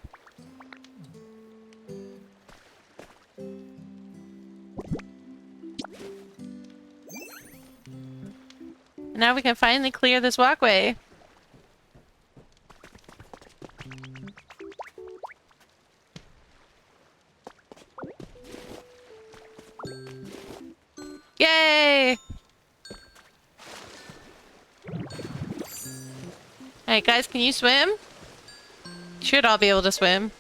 A: Now we can finally clear this walkway. Yay! Alright guys, can you swim? Should all be able to swim.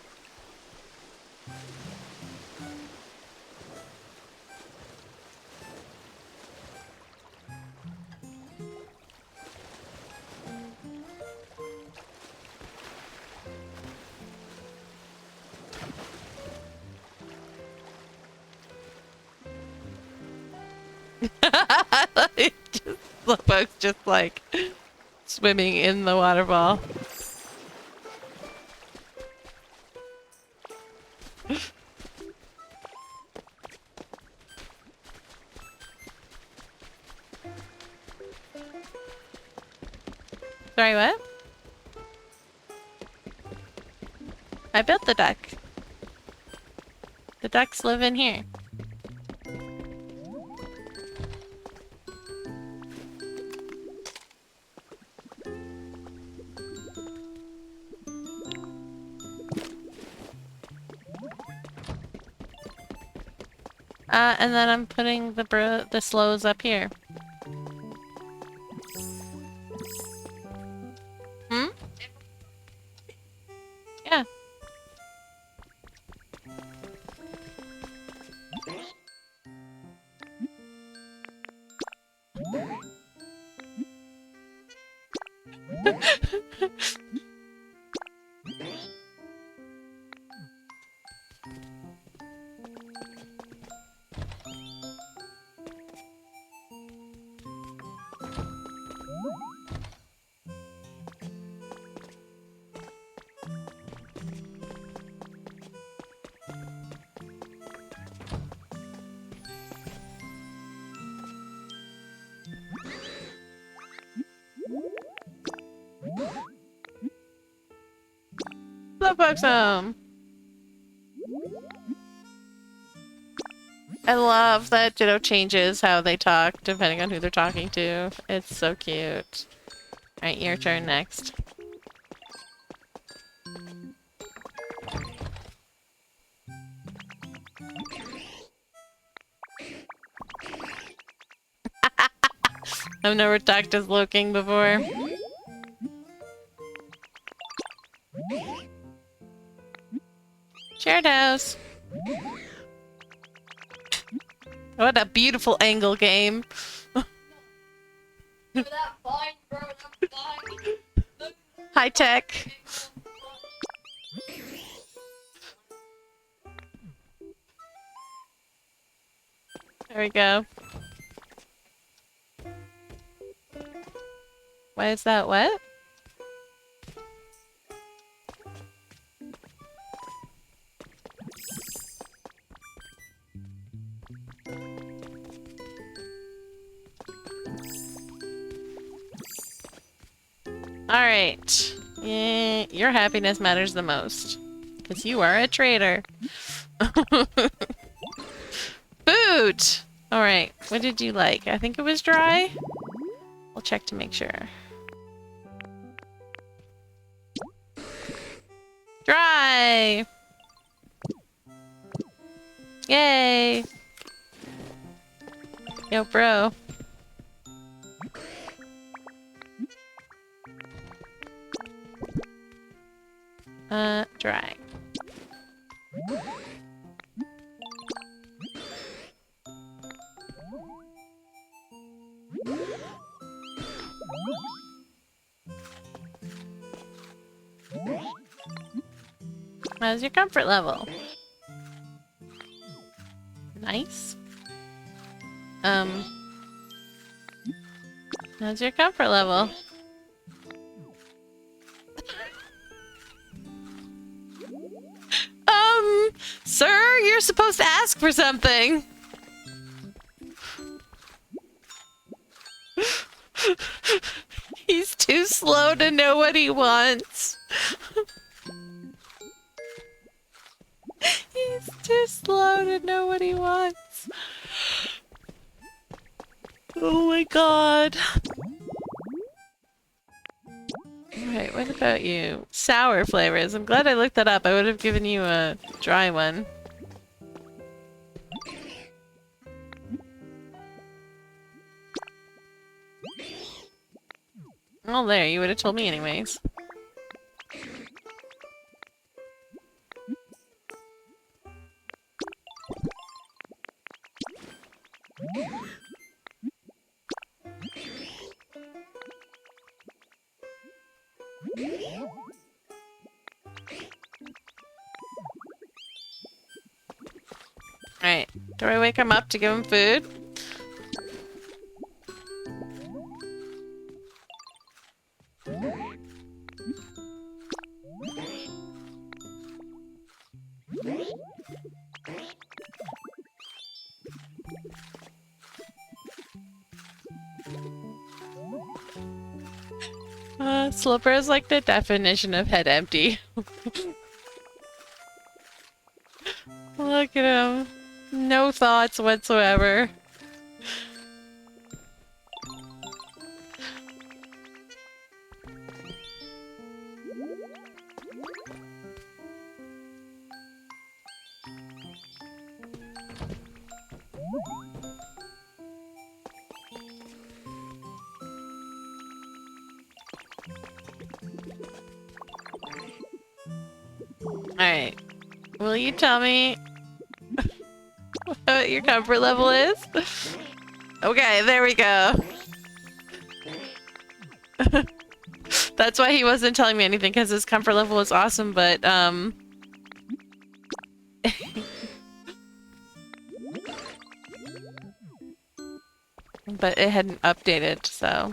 A: The folks just like swimming in the water ball. Sorry, what? I built the duck. The ducks live in here. And then I'm putting the slows up here. Hmm? Yeah. Slowpoke's home. I love that Ditto changes how they talk depending on who they're talking to. It's so cute. Alright, your turn next. I've never talked as Loking before. Shared house. What a beautiful angle game. High tech. There we go. Why is that what? Alright. Yeah, your happiness matters the most. Because you are a traitor. Food! Alright, what did you like? I think it was dry? We'll check to make sure. Yay! Yay! Yo, bro. Dry. How's your comfort level? Nice. How's your comfort level? Sir, you're supposed to ask for something. He's too slow to know what he wants. He's too slow to know what he wants. Oh my god. Alright, what about you? Sour flavors. I'm glad I looked that up. I would have given you a dry one. Oh, there. You would have told me anyways. Alright. Do I wake him up to give him food? Slipper is like the definition of head empty. Look at him. No thoughts whatsoever. Alright. Will you tell me what your comfort level is? Okay, there we go. That's why he wasn't telling me anything, because his comfort level was awesome, but, but it hadn't updated, so...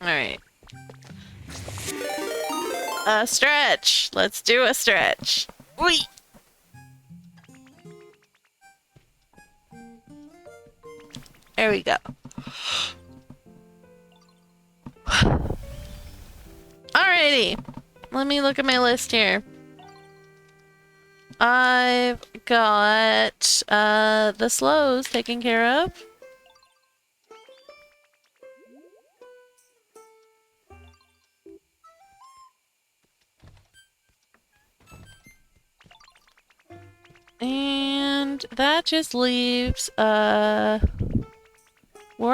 A: Alright. A stretch! Let's do a stretch! Whee! There we go. Alrighty. Let me look at my list here. I've got the slows taken care of. And that just leaves War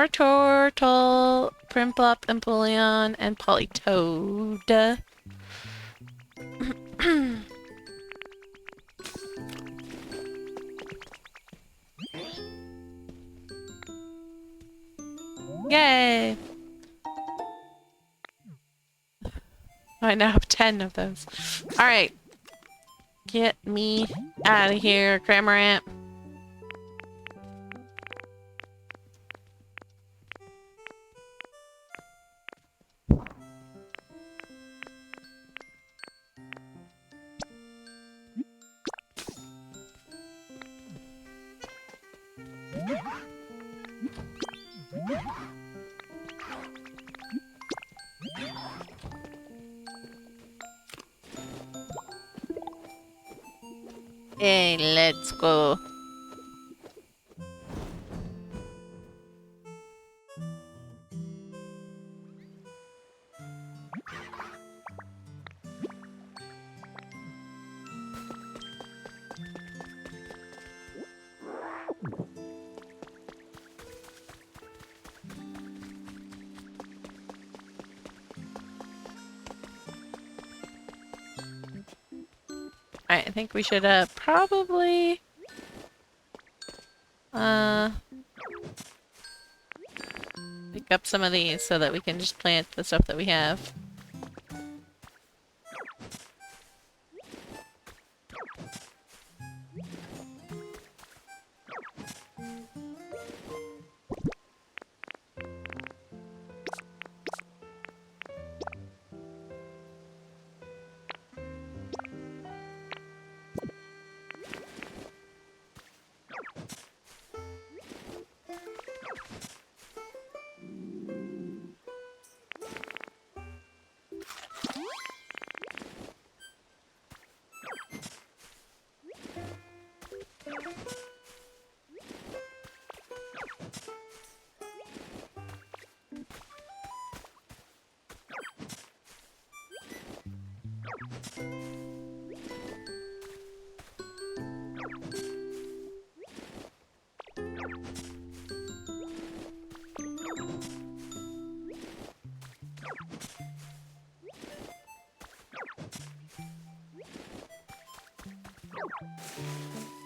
A: Turtle, Primplop, Empoleon, and Politoed. Yay! I now have 10 of those. Alright. Get me out of here, Cramorant. Hey, let's go. Alright, I think we should probably pick up some of these so that we can just plant the stuff that we have.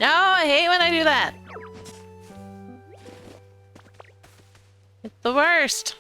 A: No, I hate when I do that. It's the worst.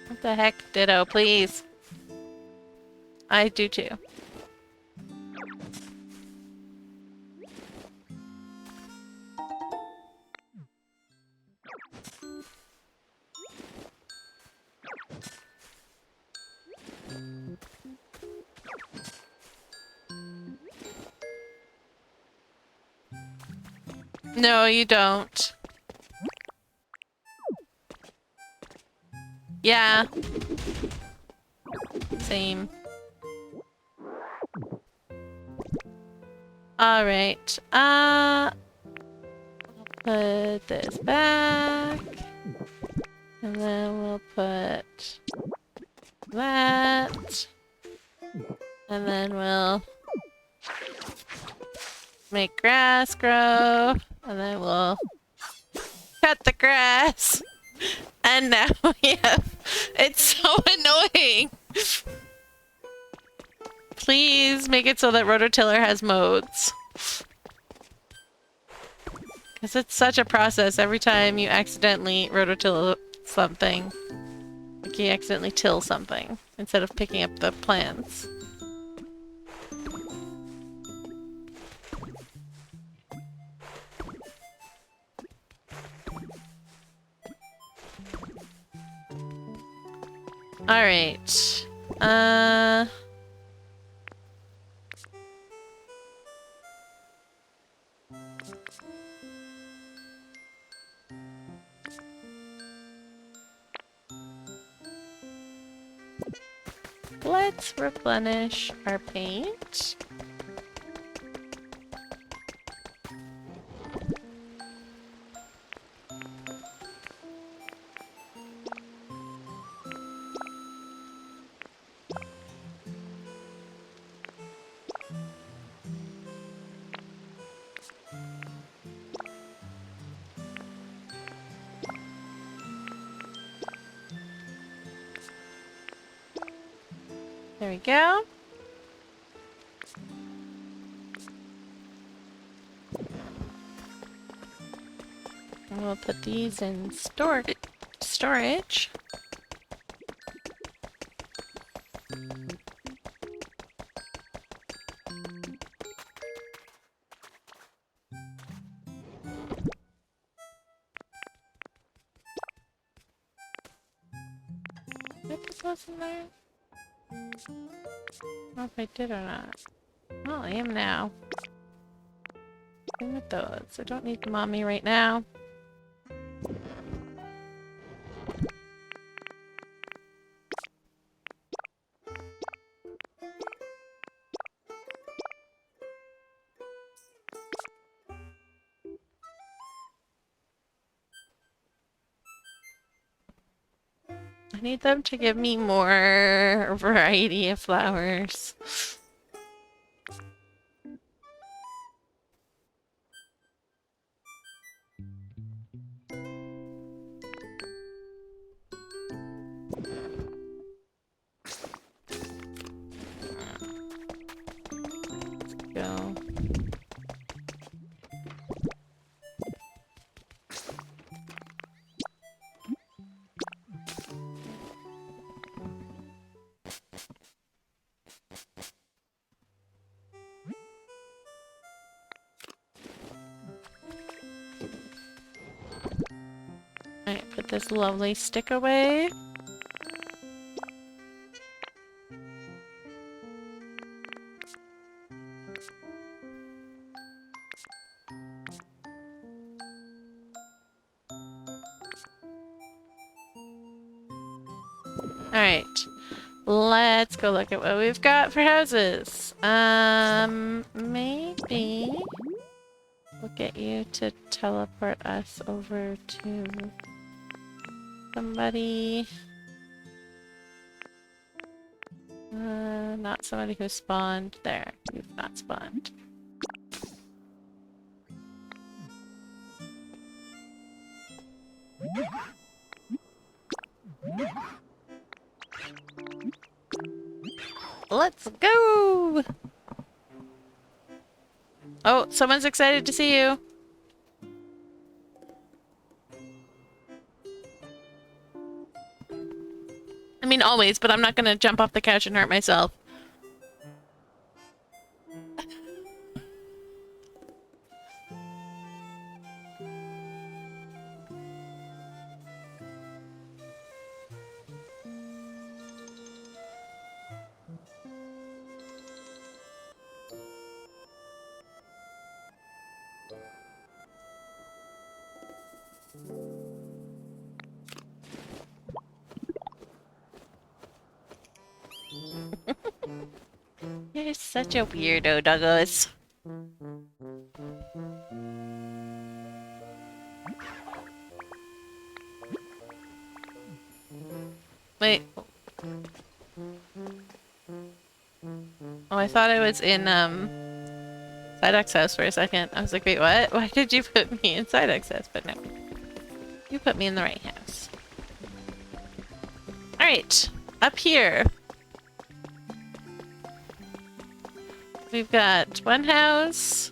A: What the heck, Ditto, please. I do too. No, you don't. Yeah. Same. Alright. I'll put this back. And then we'll put that. And then we'll make grass grow. And then we'll cut the grass. And now we have... It's so annoying! Please make it so that Rototiller has modes. Because it's such a process every time you accidentally rototill something. Like you accidentally till something instead of picking up the plants. Alright. Let's replenish our paint. There we go. And we'll put these in storage. What this was in there? I don't know if I did or not. Well, I am now. Same with those. I don't need mommy right now. I need them to give me more variety of flowers. Let's go. Alright, put this lovely stick away. Alright. Let's go look at what we've got for houses. Maybe we'll get you to teleport us over to somebody. Not somebody who spawned there. You've not spawned. Let's go! Oh, someone's excited to see you. I mean, always, but I'm not gonna jump off the couch and hurt myself. You're such a weirdo, Douglas. Wait. Oh, I thought I was in, Psyduck's house for a second. I was like, wait, what? Why did you put me in Psyduck's house? But no. You put me in the right house. Alright. Up here. We've got one house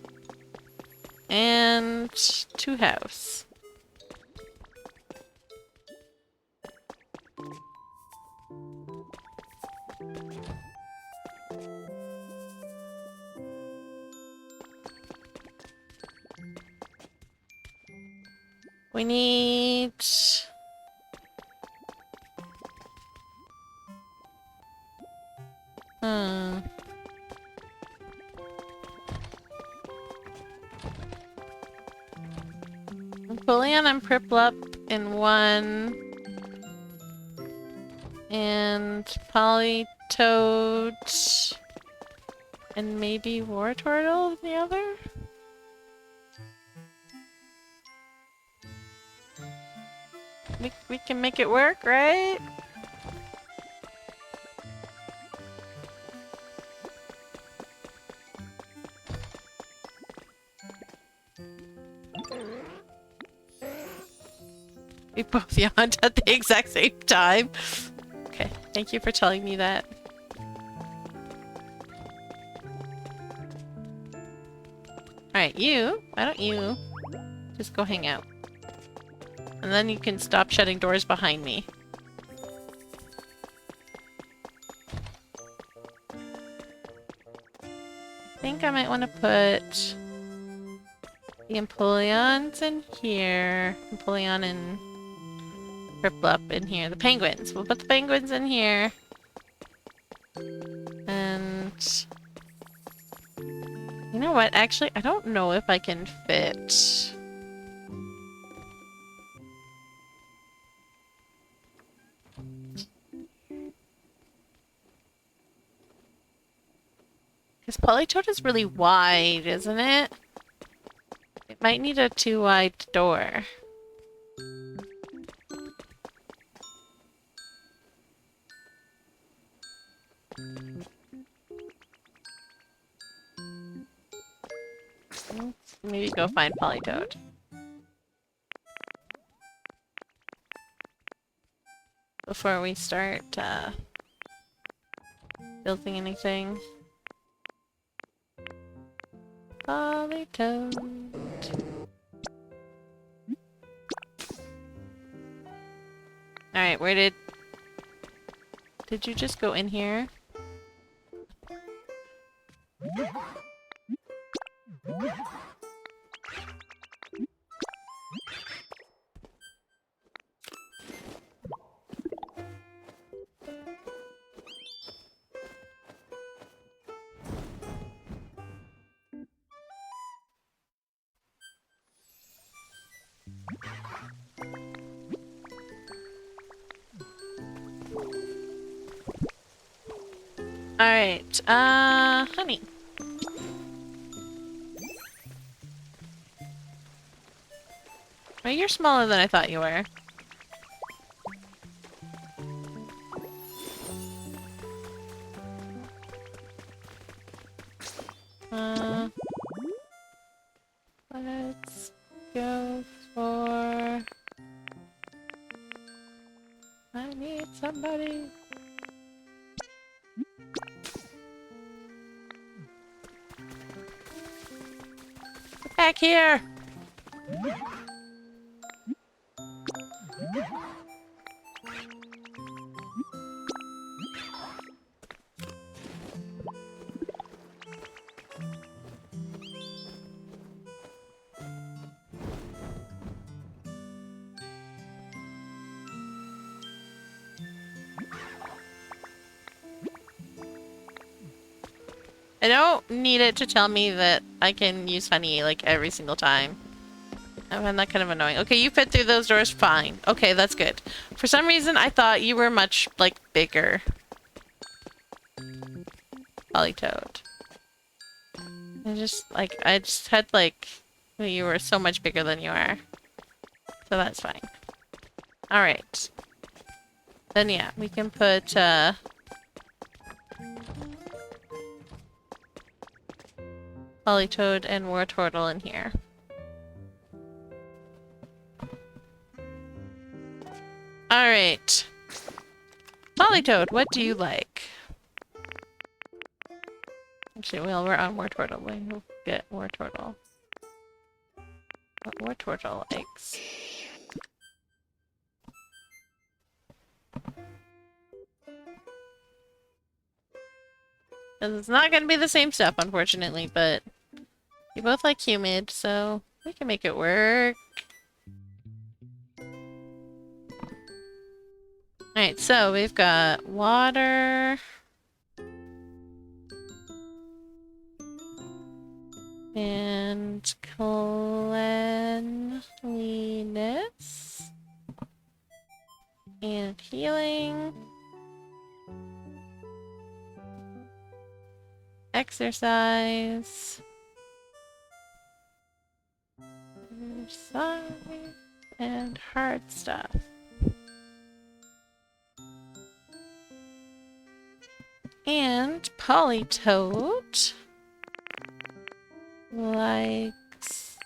A: and two house. We need... Napoleon and Priplup in one. And Polytoad and maybe War Turtle in the other? We can make it work, right? We both yawned at the exact same time. Okay, thank you for telling me that. Alright, you, why don't you just go hang out? And then you can stop shutting doors behind me. I think I might want to put the Empoleons in here. Empoleon and Priplup in here. The penguins. We'll put the penguins in here. And... you know what? Actually, I don't know if I can fit... because Polytoad is really wide, isn't it? It might need a too wide door. maybe go find Polytoad. Before we start building anything. Polytoad. Alright, where did you just go in here? Alright, honey. Well, you're smaller than I thought you were. Let's go for... I need somebody. Get back here! I don't need it to tell me that I can use honey, like, every single time. I find that kind of annoying. Okay, you fit through those doors fine. Okay, that's good. For some reason, I thought you were much, like, bigger. Polytoad. I just had, like, you were so much bigger than you are. So that's fine. Alright. Then yeah, we can put, Polytoad and Wartortle in here. Alright. Polytoad, what do you like? Actually, well, we're on Wartortle. We'll get Wartortle. What Wartortle likes? It's not gonna be the same stuff, unfortunately, but you both like humid, so we can make it work. Alright, so we've got water. And cleanliness. And healing. Exercise. Exercise. And hard stuff. And Polytoad likes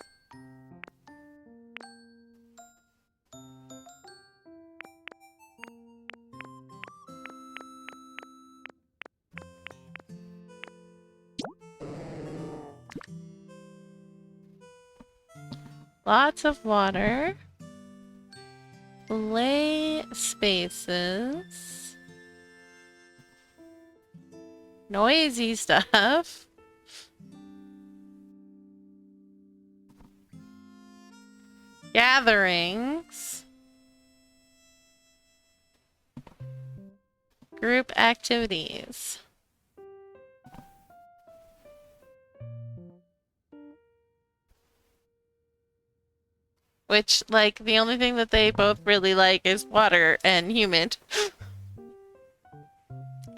A: lots of water, play spaces, noisy stuff, gatherings, group activities. Which, like, the only thing that they both really like is water and humid.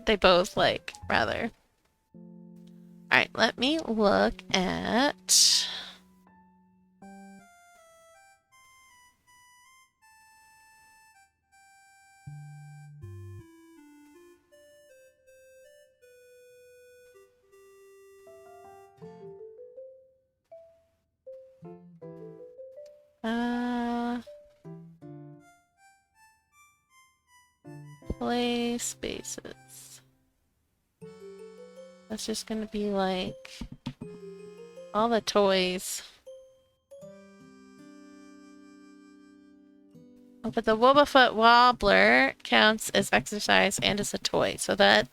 A: They both like, rather. Alright, let me look at... toy spaces. That's just gonna be like all the toys. Oh, but the Wobafoot Wobbler counts as exercise and as a toy, so that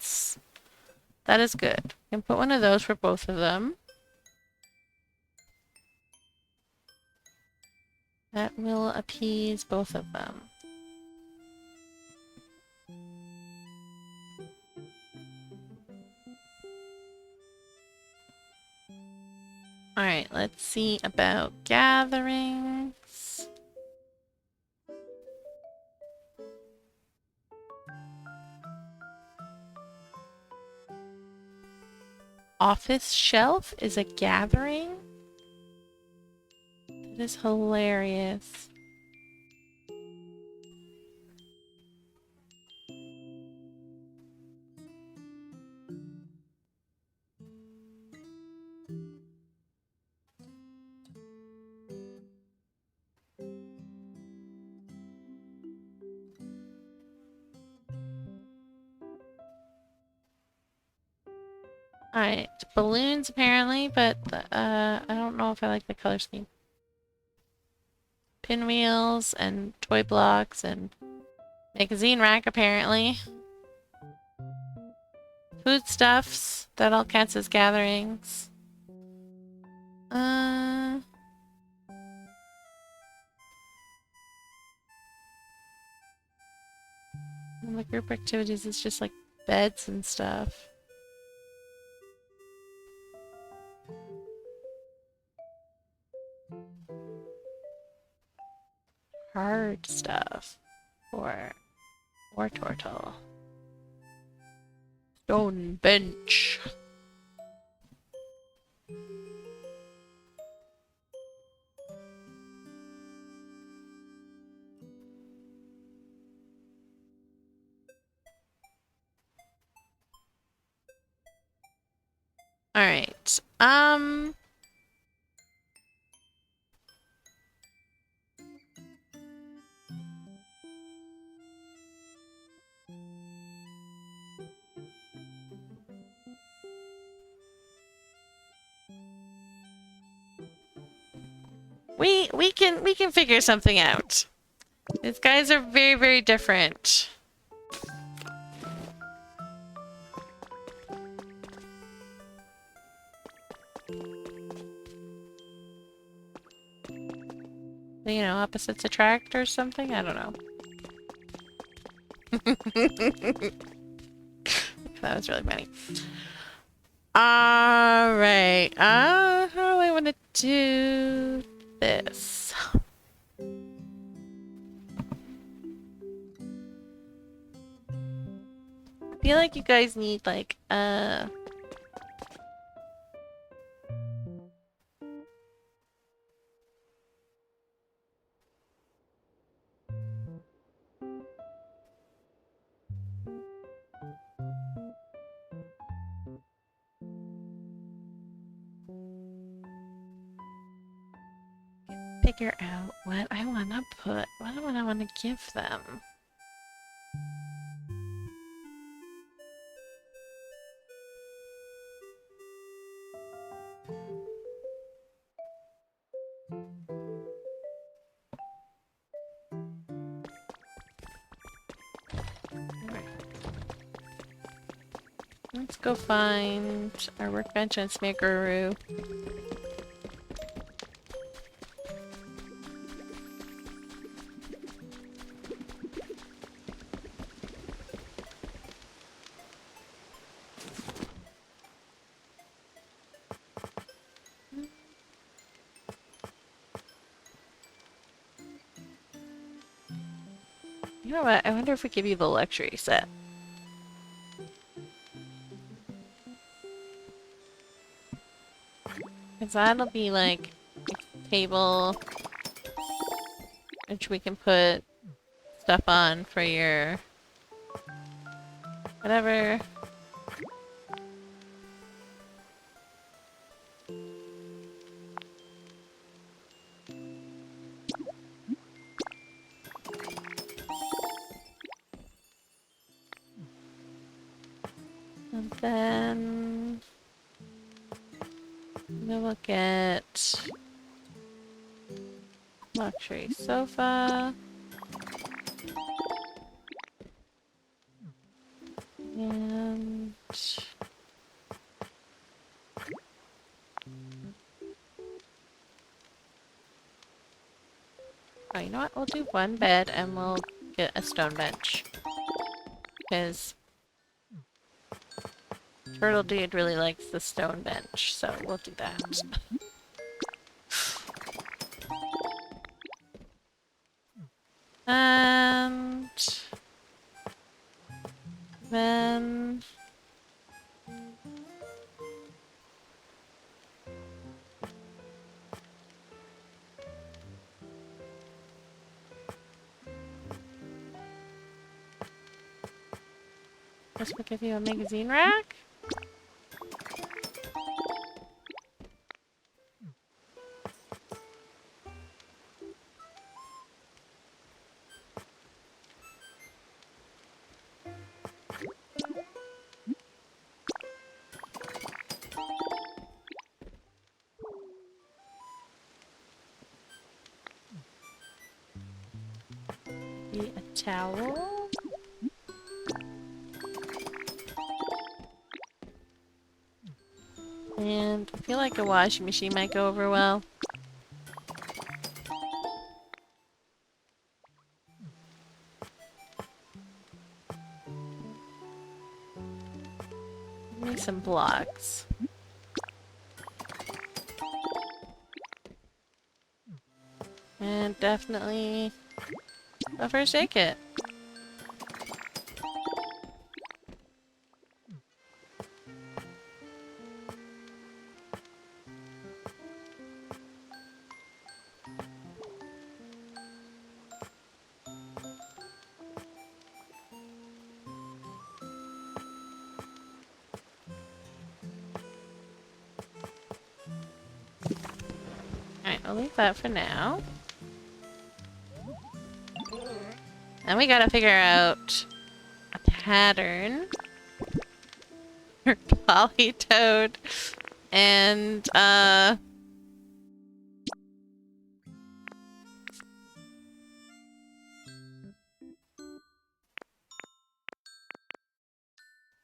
A: is good. You can put one of those for both of them. That will appease both of them. Alright, let's see about gatherings. Office shelf is a gathering? That is hilarious. Alright, balloons apparently, but I don't know if I like the color scheme. Pinwheels and toy blocks and magazine rack apparently. Foodstuffs, that all counts as gatherings. And the group activities is just like beds and stuff. Hard stuff. Or turtle. Stone bench. Alright. We can figure something out. These guys are very, very different. You know, opposites attract or something? I don't know. That was really funny. Alright. How do I want to do this? I feel like you guys need like figure out what I want to put, what do I want to give them. Let's go find our workbench and Smakeroo. You know what? I wonder if we give you the luxury set. Because that'll be like a table which we can put stuff on for your whatever. Then we'll get luxury sofa. And oh, you know what? We'll do one bed and we'll get a stone bench. Because Turtle Dude really likes the stone bench, so we'll do that. And then guess we'll give you a magazine rack. Be a towel. And I feel like a washing machine might go over well. Make some blocks. And definitely a first aid kit. Alright, I'll leave that for now. And we gotta figure out a pattern for Polytoad and that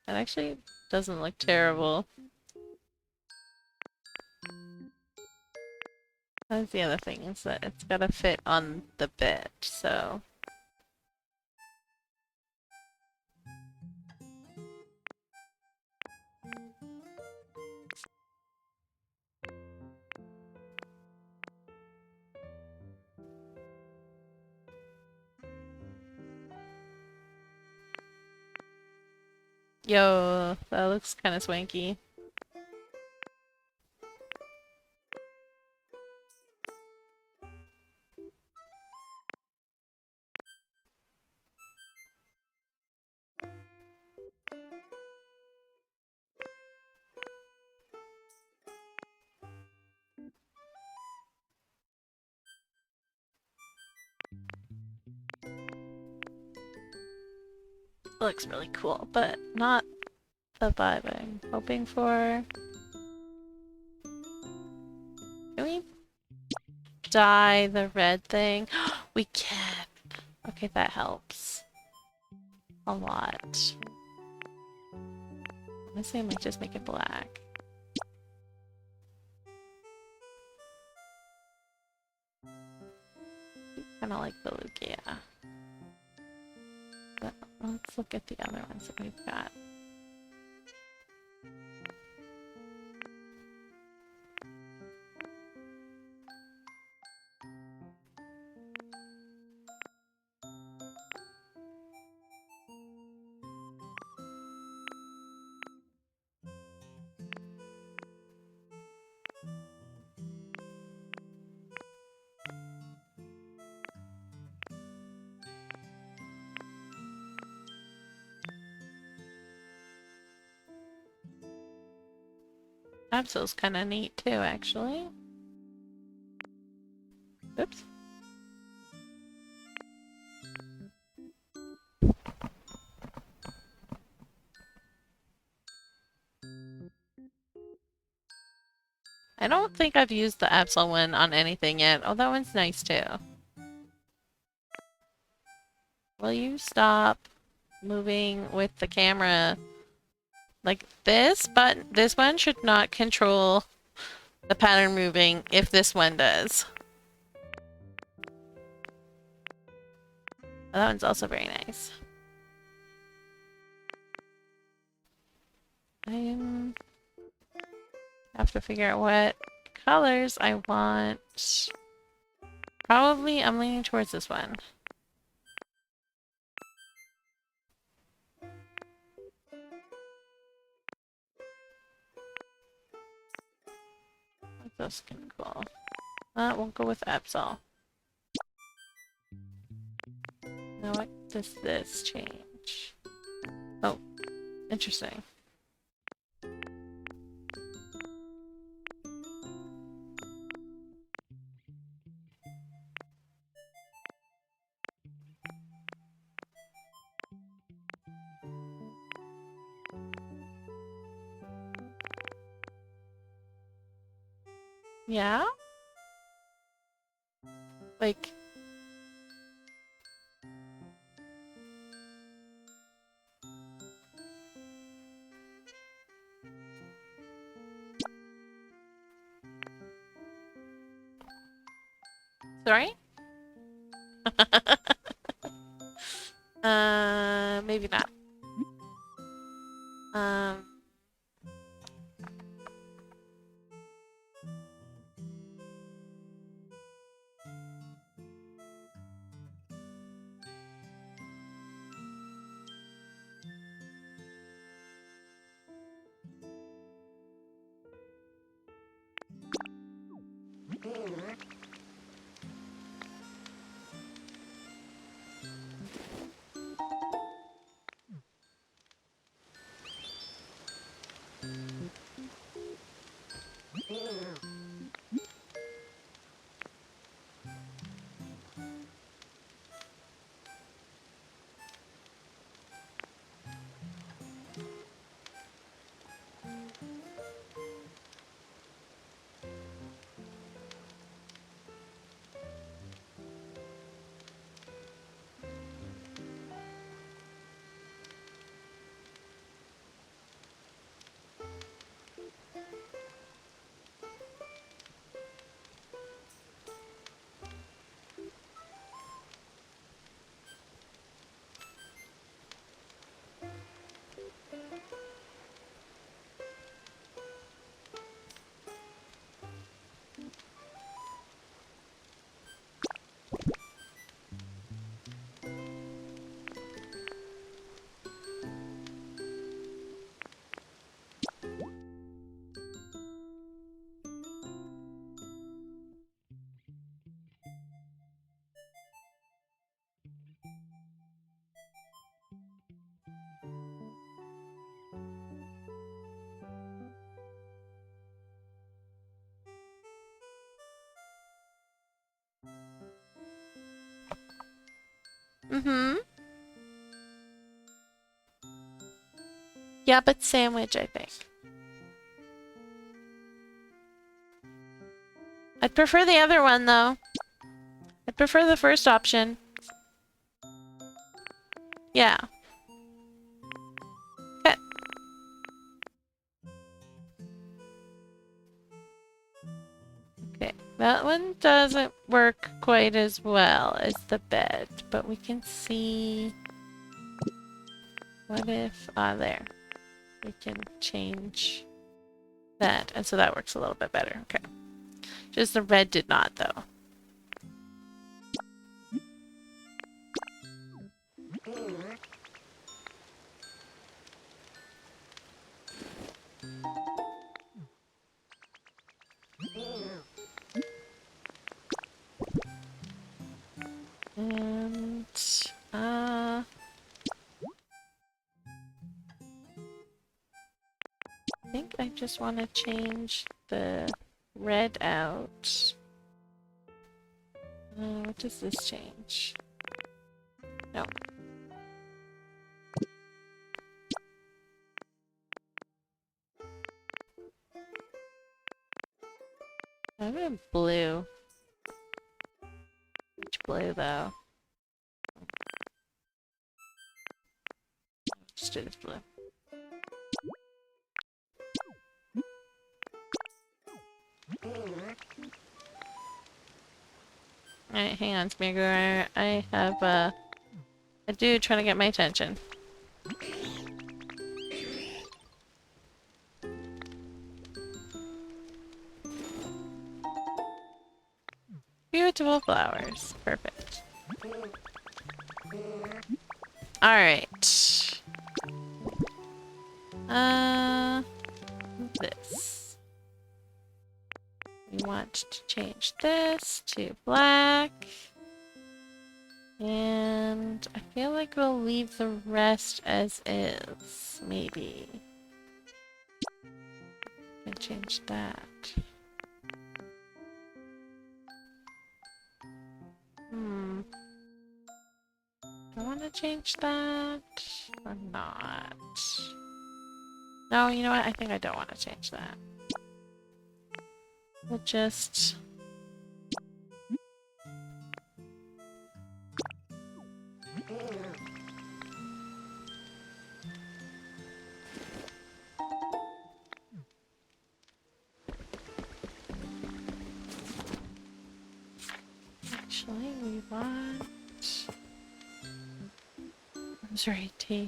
A: actually doesn't look terrible. That's the other thing, is that it's gotta fit on the bed, so... Yo, that looks kinda swanky. Looks really cool, but not the vibe I'm hoping for. Can we dye the red thing? We can! Okay, that helps. A lot. Honestly, I might just make it black. Kinda like the Lugia. But let's look at the other ones that we've got. Absol's kind of neat too, actually. Oops. I don't think I've used the Absol one on anything yet. Oh, that one's nice too. Will you stop moving with the camera? Like this button, this one should not control the pattern moving if this one does. Oh, that one's also very nice. I have to figure out what colors I want. Probably I'm leaning towards this one. That's kind of cool. We'll go with Absol. Now what does this change? Oh, interesting. Yeah? Like... Sorry? Maybe not. Mm-hmm. Yeah, but sandwich, I think. I'd prefer the other one, though. I'd prefer the first option. Yeah. Okay. Okay. That one doesn't work quite as well as the bed, but we can see... What if... there. We can change that, and so that works a little bit better. Okay. Just the red did not, though. And, I think I just want to change the red out. What does this change? No. I'm in blue. Which blue though? Just do this blue. Alright, hang on, Smeagol. I have a dude trying to get my attention. Beautiful flowers. Perfect. Alright. This. We want to change this to black. And I feel like we'll leave the rest as is, maybe. And change that. Do I want to change that or not? No, you know what? I think I don't want to change that. We'll just... Actually, we want... I'm sorry, T.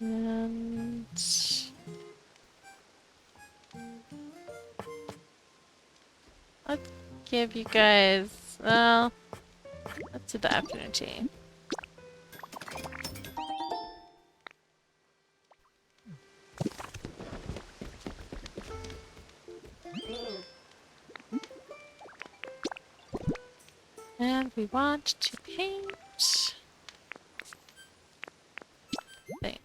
A: And... let's give you guys... well... let's do the afternoon tea. And we want to paint... things.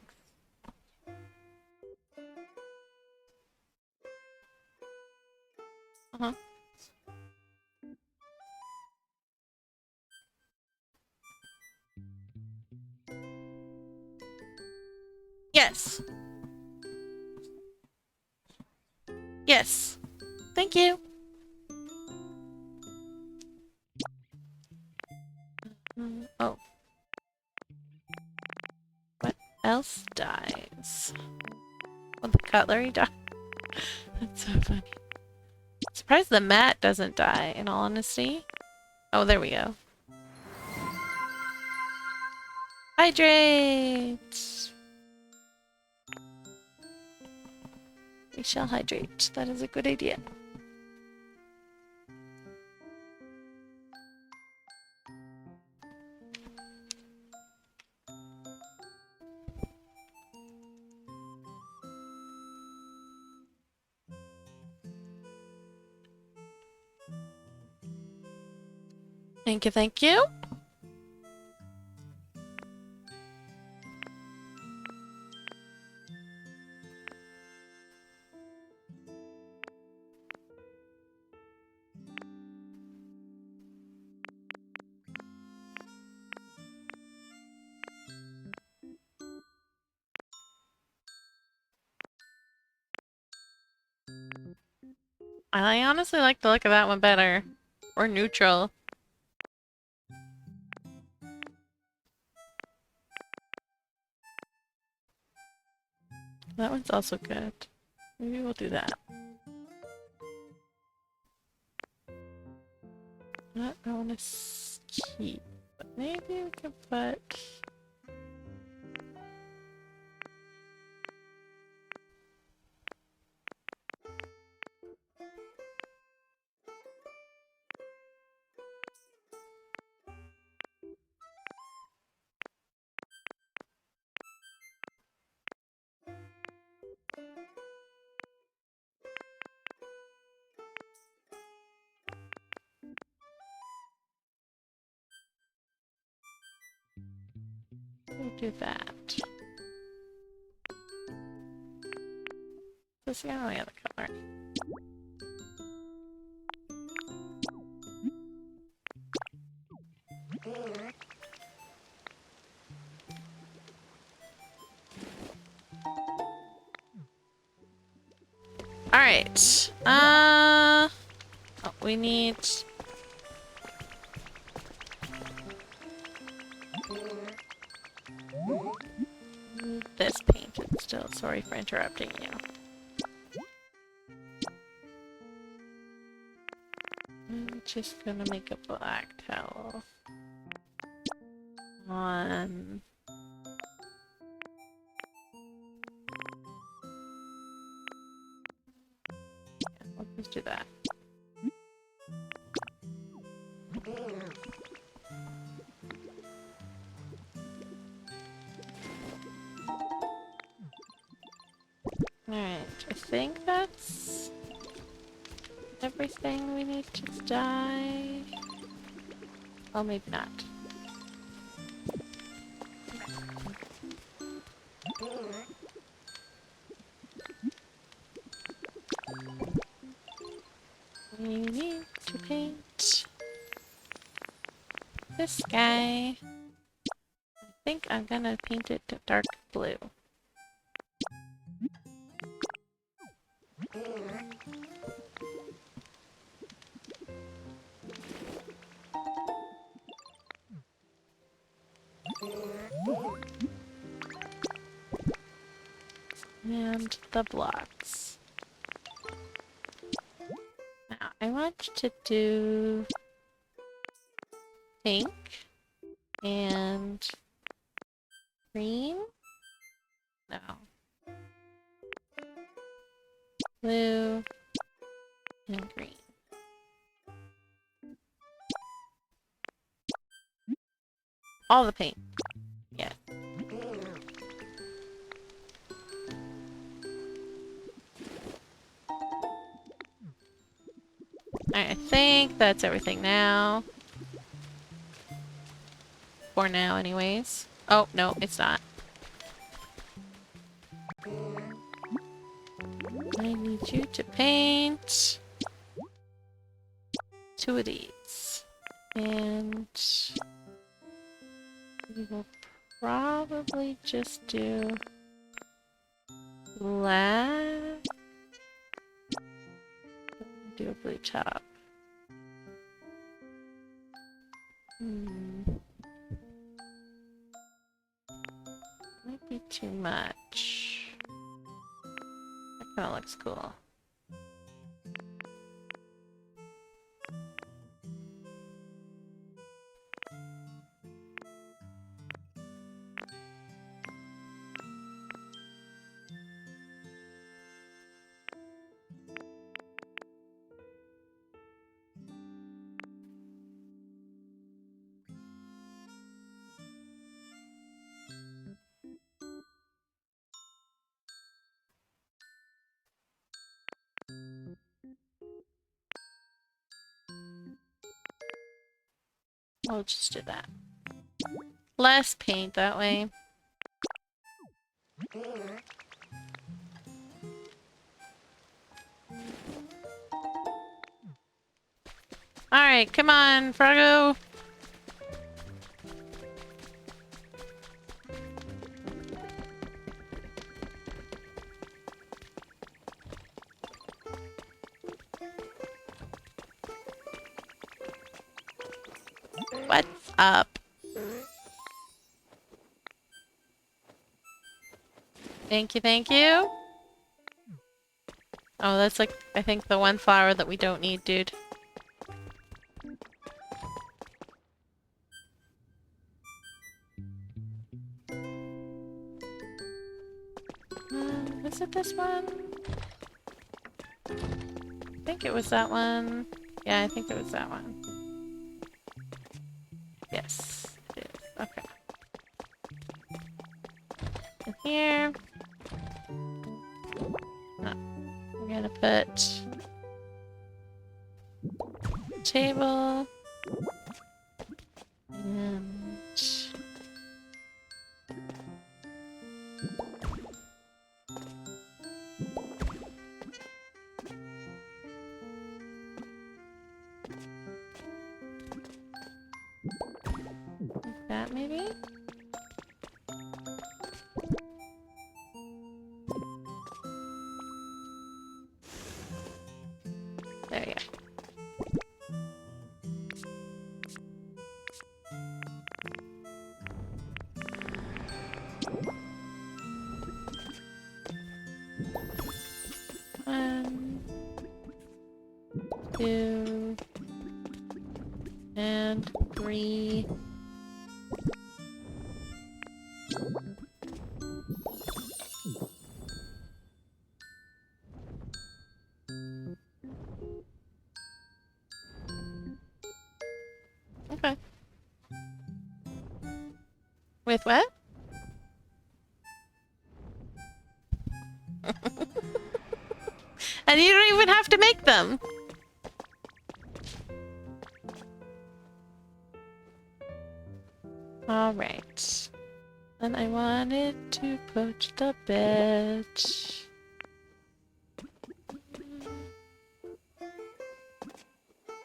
A: Uh-huh. Yes. Yes. Thank you. Oh. What else dies? Well, the cutlery dies. That's so funny. Surprised the mat doesn't die, in all honesty. Oh, there we go. Hydrate! We shall hydrate. That is a good idea. Thank you, thank you. I honestly like the look of that one better. Or neutral. That one's also good. Maybe we'll do that. That I want to keep. But maybe we can put... we'll do that. Let's see how the other color. Alright. Oh, we need... this painted still. Sorry for interrupting you. I'm just gonna make a black towel. On... yeah, let's do that. Alright, I think that's everything we need to dye. Oh, maybe not. We need to paint this guy. I think I'm gonna paint it to dark blue. And the blocks. Now, I want to do pink and green. No. Blue and green. All the paint. Yeah. Alright, I think that's everything now. For now, anyways. Oh, no, it's not. I need you to paint 2 of these. And we will probably just do black. Do a blue top. Might be too much. That kind of looks cool. We'll just do that. Less paint that way. Alright, come on, Froggo! What's up? Thank you, thank you. Oh, that's like, I think the one flower that we don't need, dude. Is it this one? I think it was that one. Yeah, I think it was that one. Yes, it is. Okay. In here. Oh, we're gonna put table and like that maybe? There you go. One, two, and three. Okay. With what? And you don't even have to make them. All right. And I wanted to put the bed.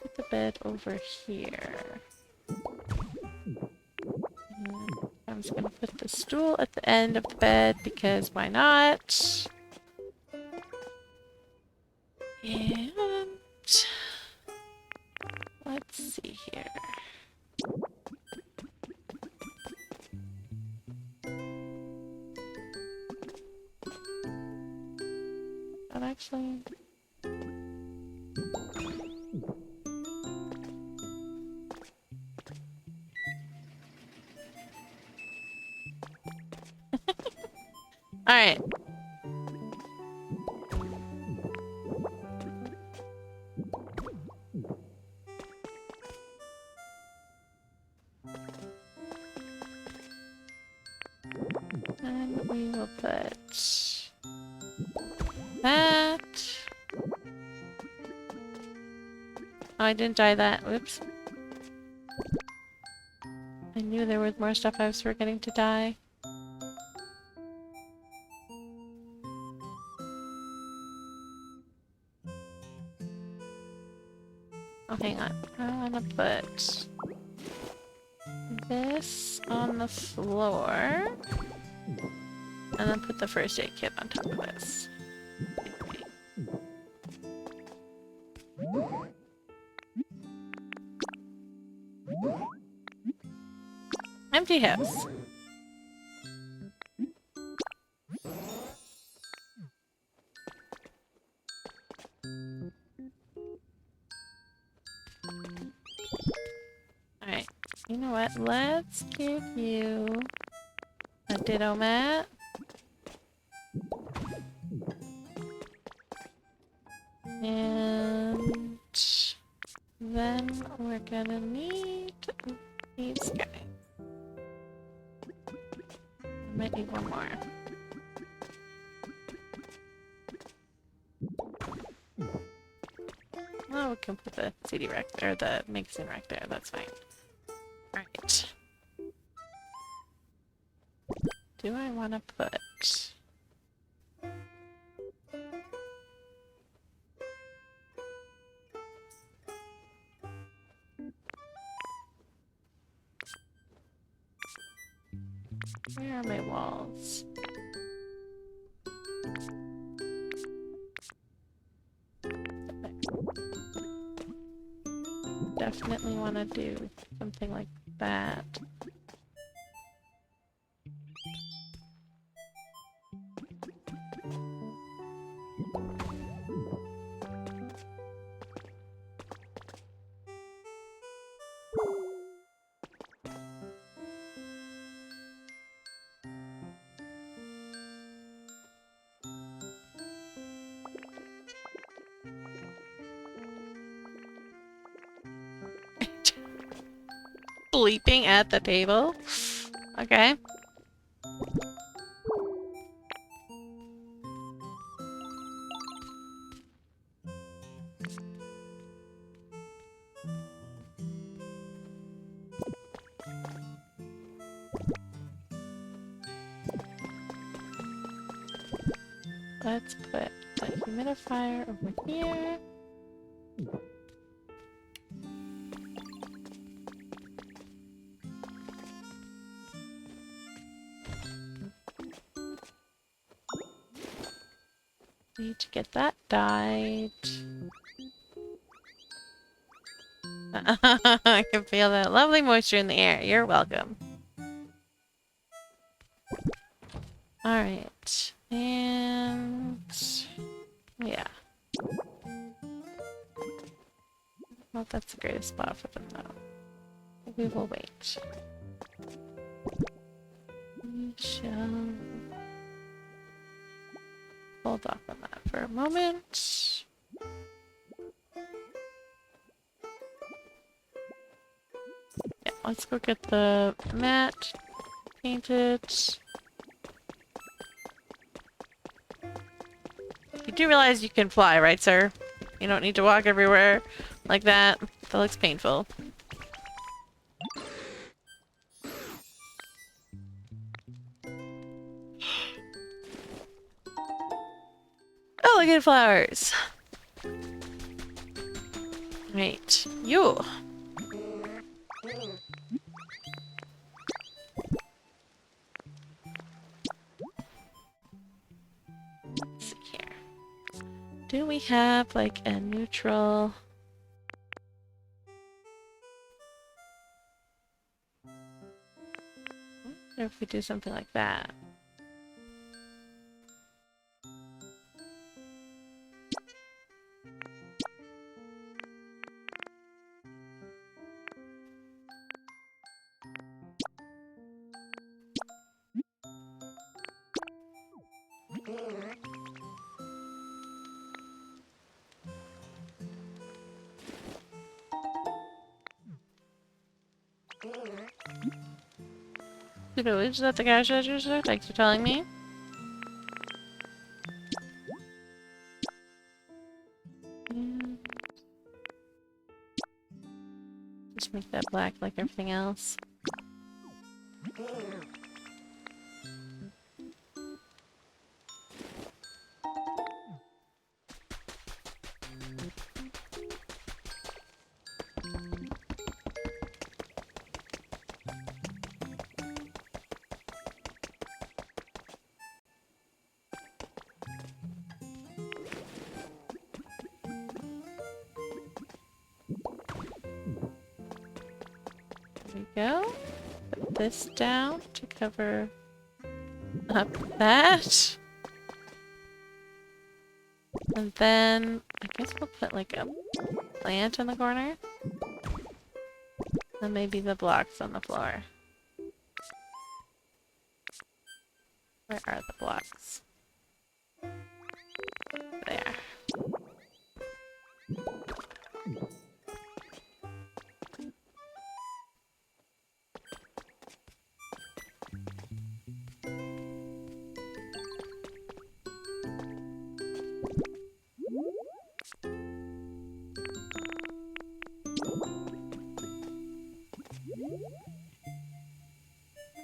A: Put the bed over here. I'm just gonna put the stool at the end of the bed because why not? And let's see here. That actually. All right. And we will put that. Oh, I didn't dye that. Whoops. I knew there was more stuff I was forgetting to dye. Oh, hang on. I want to put this on the floor. And then put the first aid kit on top of this. Empty house. Alright, you know what? Let's give you a ditto mat. And then we're gonna need these guys. I might need one more. Oh, we can put the CD rack or the magazine rack there. That's fine. Alright. Do I want to put... Where are my walls? Definitely want to do something like that. Sleeping at the table? Okay. Let's put the humidifier over here. Need to get that dyed. I can feel that lovely moisture in the air. You're welcome. Alright. And... yeah. Well, that's the greatest spot for them, though. We will wait. We shall hold off on that for a moment. Yeah, let's go get the mat painted. You do realize you can fly, right, sir? You don't need to walk everywhere like that. That looks painful. Elegant flowers! Right. You! Let's see here. Do we have, like, a neutral... What if we do something like that? The village is at the cash register? Thanks for telling me. Just make that black like everything else. Go. Put this down to cover up that. And then I guess we'll put like a plant in the corner. And maybe the blocks on the floor. Where are the blocks? There.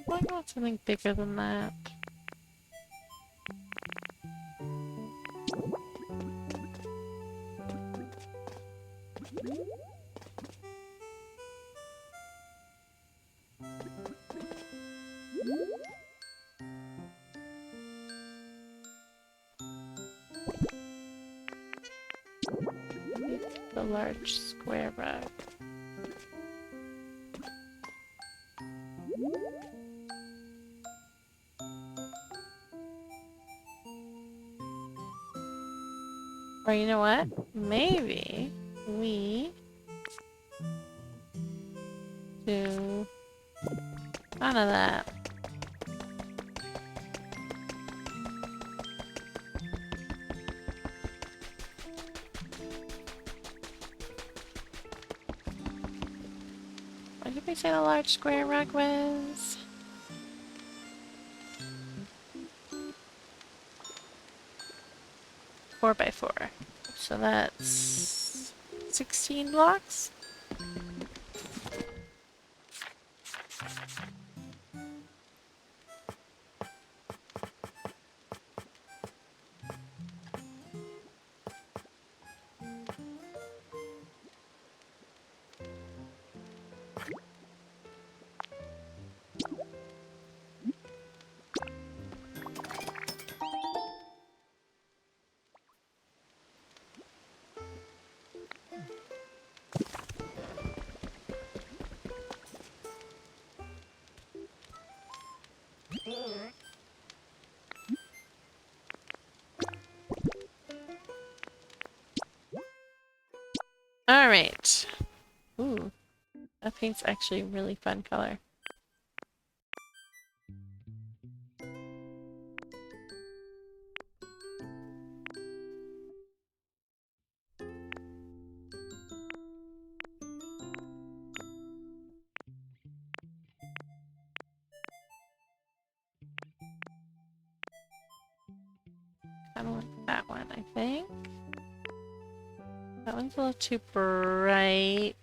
A: Why not something bigger than that? The large square rug. Or you know what? Maybe we do none of that. What did we say the large square rug was? Four by 4. So that's 16 blocks? Alright. Ooh. That paint's actually a really fun color. I don't like that one, I think. That one's a little too bright.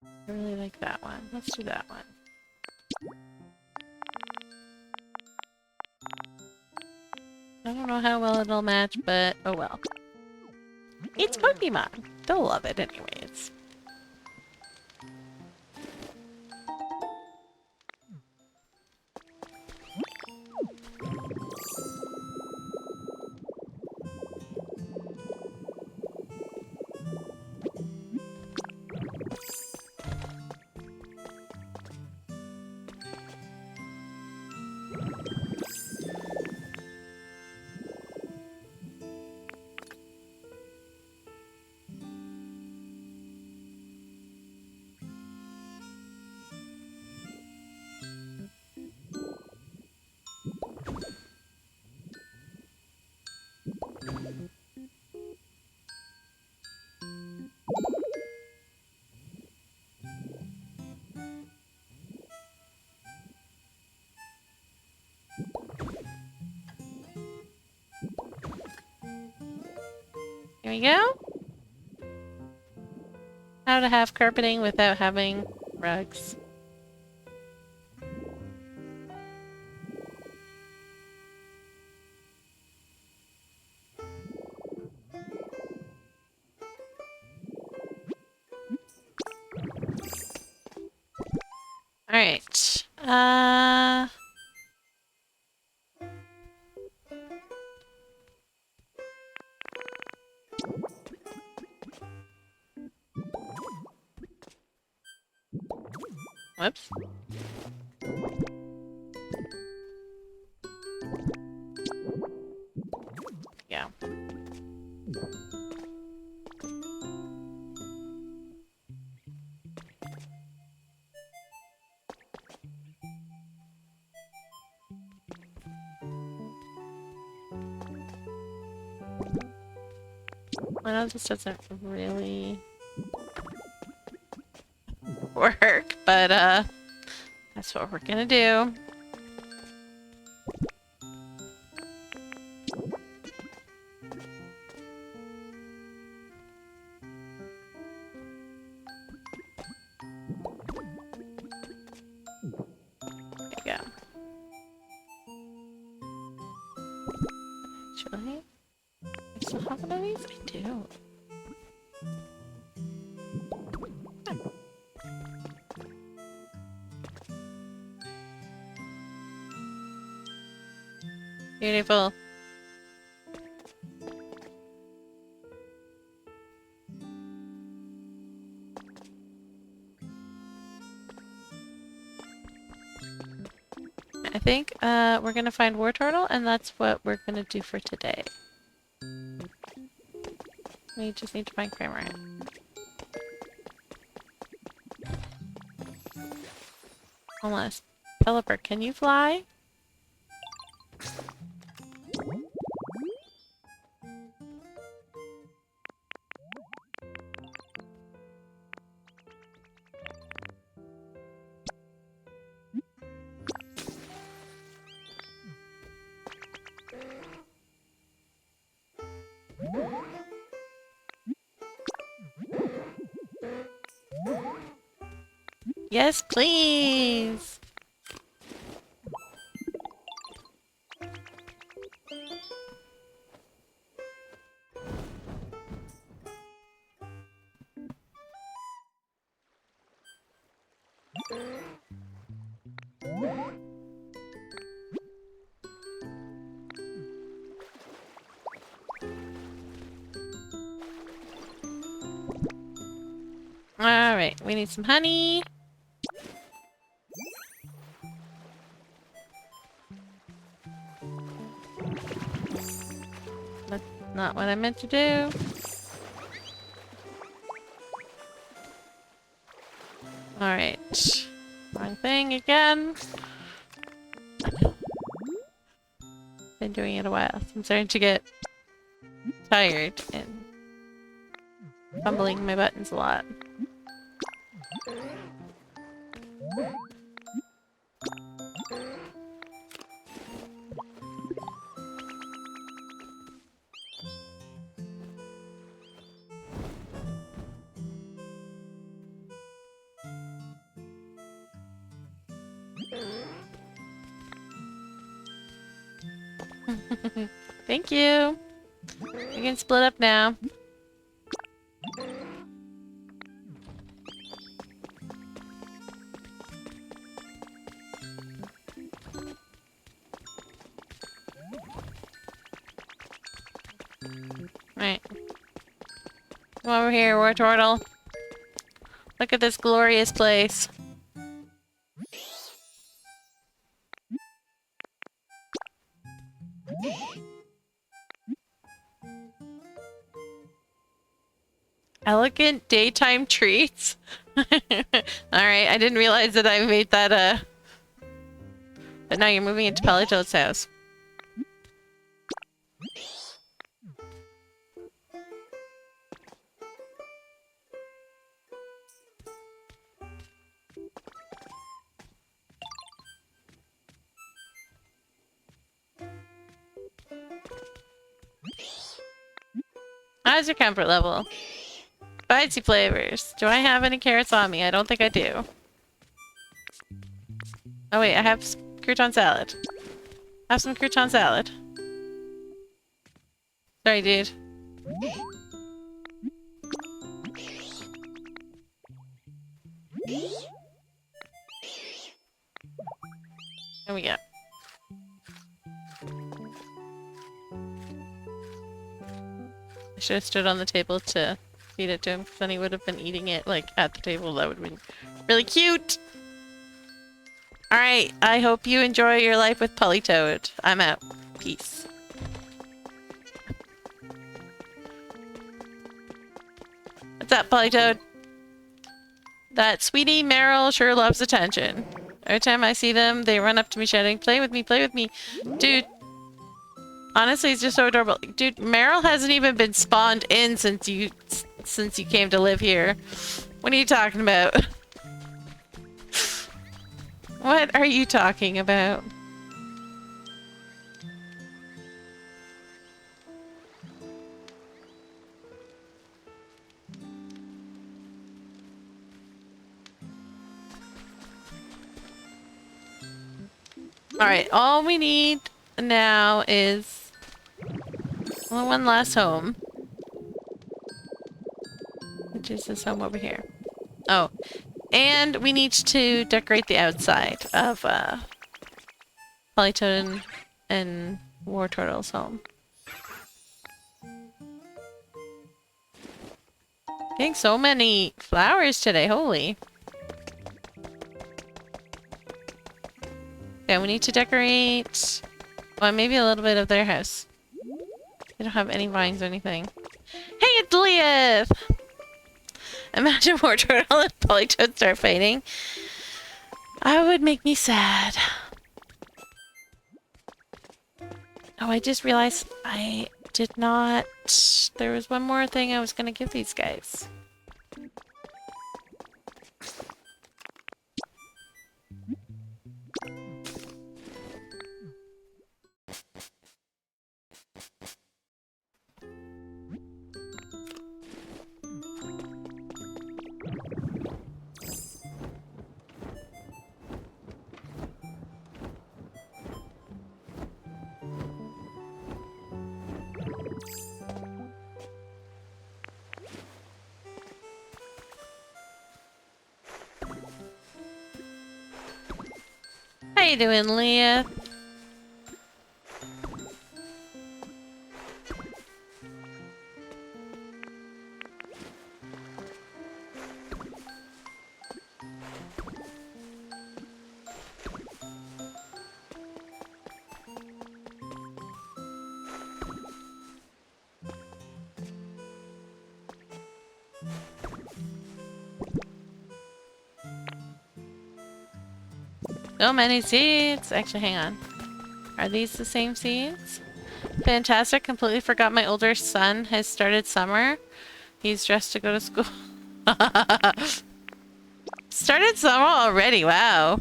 A: I really like that one. Let's do that one. I don't know how well it'll match, but oh well. It's Pokemon! They'll love it anyways. Here we go. How to have carpeting without having rugs. Alright. Whoops. Yeah. I know this doesn't really work, but that's what we're gonna do. There you go. Actually, I still have one of these? I do. Beautiful. I think we're gonna find War Turtle, and that's what we're gonna do for today. We just need to find Cramorant. Unless, Pelipper, can you fly? Yes, please! Alright, we need some honey. Let's Not what I meant to do. Alright. Wrong thing again. Been doing it a while. I'm starting to get tired and fumbling my buttons a lot. Thank you. We can split up now. Right. Come over here, War Turtle. Look at this glorious place. Elegant daytime treats. Alright, I didn't realize that I made that, But now you're moving into Palitoad's house. How's your comfort level? Spicy flavors. Do I have any carrots on me? I don't think I do. Oh wait, I have crouton salad. Have some crouton salad. Sorry, dude. There we go. I should have stood on the table to feed it to him, because then he would have been eating it, like, at the table. That would have been really cute! Alright, I hope you enjoy your life with Politoed. I'm out. Peace. What's up, Politoed? That sweetie Meryl sure loves attention. Every time I see them, they run up to me shouting, "Play with me, play with me." Dude, honestly, it's just so adorable. Dude, Meryl hasn't even been spawned in since you came to live here. What are you talking about? What are you talking about? Alright, all we need now is only one last home. Which is this home over here. Oh. And we need to decorate the outside of Politoed and War Turtle's home. Getting so many flowers today, holy. Okay, we need to decorate, well, maybe a little bit of their house. They don't have any vines or anything. Hey, it's Leah! Imagine War Turtle and Politoed start fighting. That would make me sad. Oh, I just realized I did not... There was one more thing I was gonna give these guys. How you doing, Leah? So many seeds! Actually, hang on. Are these the same seeds? Fantastic. Completely forgot my older son has started summer. He's dressed to go to school. Started summer already, wow.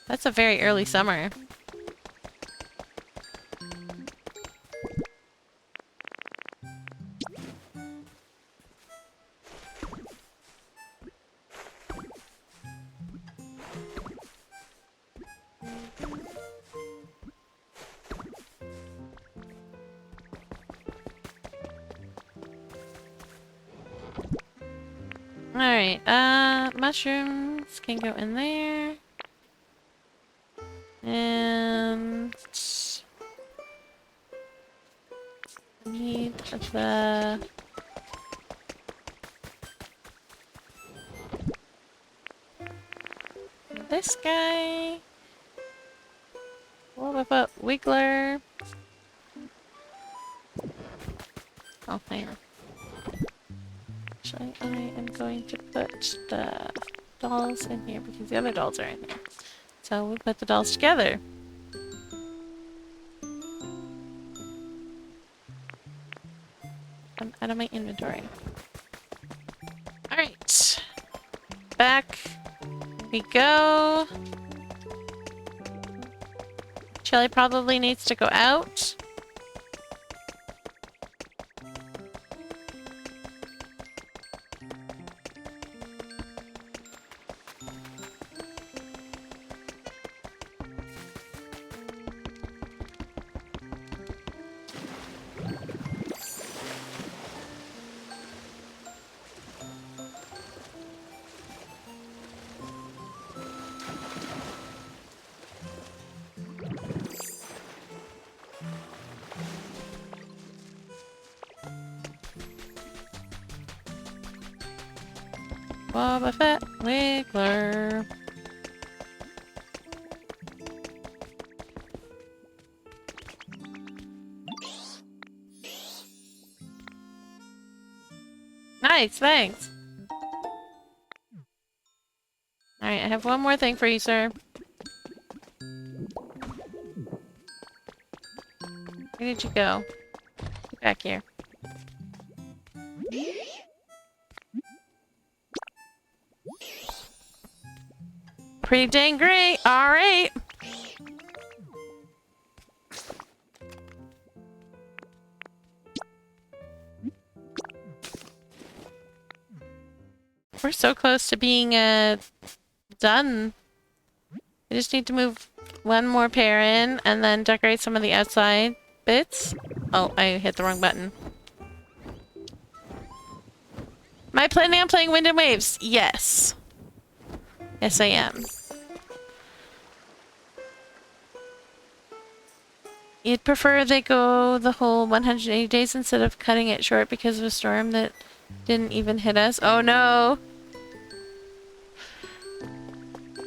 A: That's a very early summer. Alright, mushrooms can go in there. And need the this guy. What about Wiggler? Oh, hang on. Actually, I am going to put the dolls in here because the other dolls are in here. So we'll put the dolls together. I'm out of my inventory. Alright. Back we go. Shelly probably needs to go out. Boba Fett Wiggler. Nice, thanks. Alright, I have one more thing for you, sir. Where did you go? Get back here. Pretty dang great. Alright. We're so close to being done. I just need to move one more pair in and then decorate some of the outside bits. Oh, I hit the wrong button. Am I planning on playing Wind and Waves? Yes. Yes, I am. You'd prefer they go the whole 180 days instead of cutting it short because of a storm that didn't even hit us? Oh no!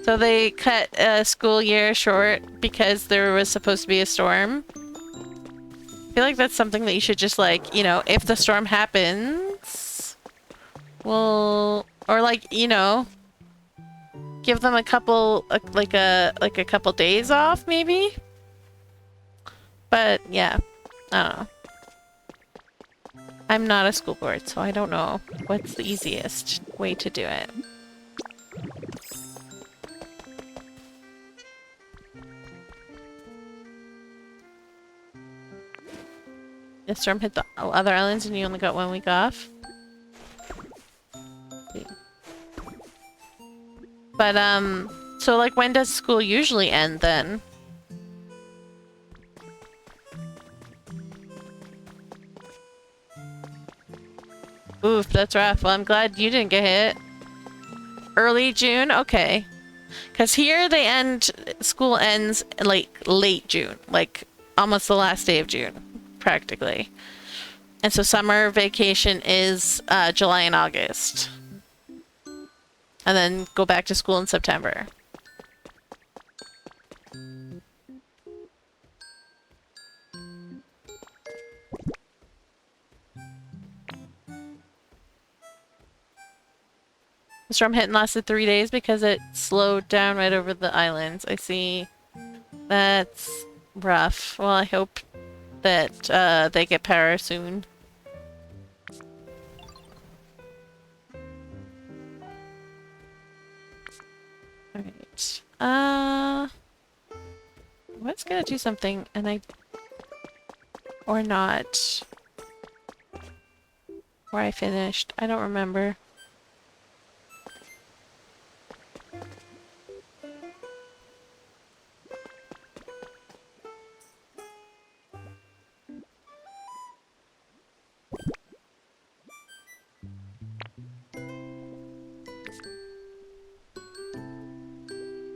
A: So they cut a school year short because there was supposed to be a storm? I feel like that's something that you should just like, you know, if the storm happens, well, or like, you know, give them a couple, like a couple days off maybe? But yeah, I don't know. I'm not a school board, so I don't know what's the easiest way to do it. The storm hit the other islands and you only got 1 week off. But, so like when does school usually end then? Oof, that's rough. Well, I'm glad you didn't get hit. Early June? Okay. Because here they end, school ends like late June. Like almost the last day of June, practically. And so summer vacation is July and August. And then go back to school in September. The storm hit and lasted 3 days because it slowed down right over the islands. I see. That's rough. Well, I hope that they get power soon. Alright. I was gonna do something and I... Or not. Where I finished. I don't remember.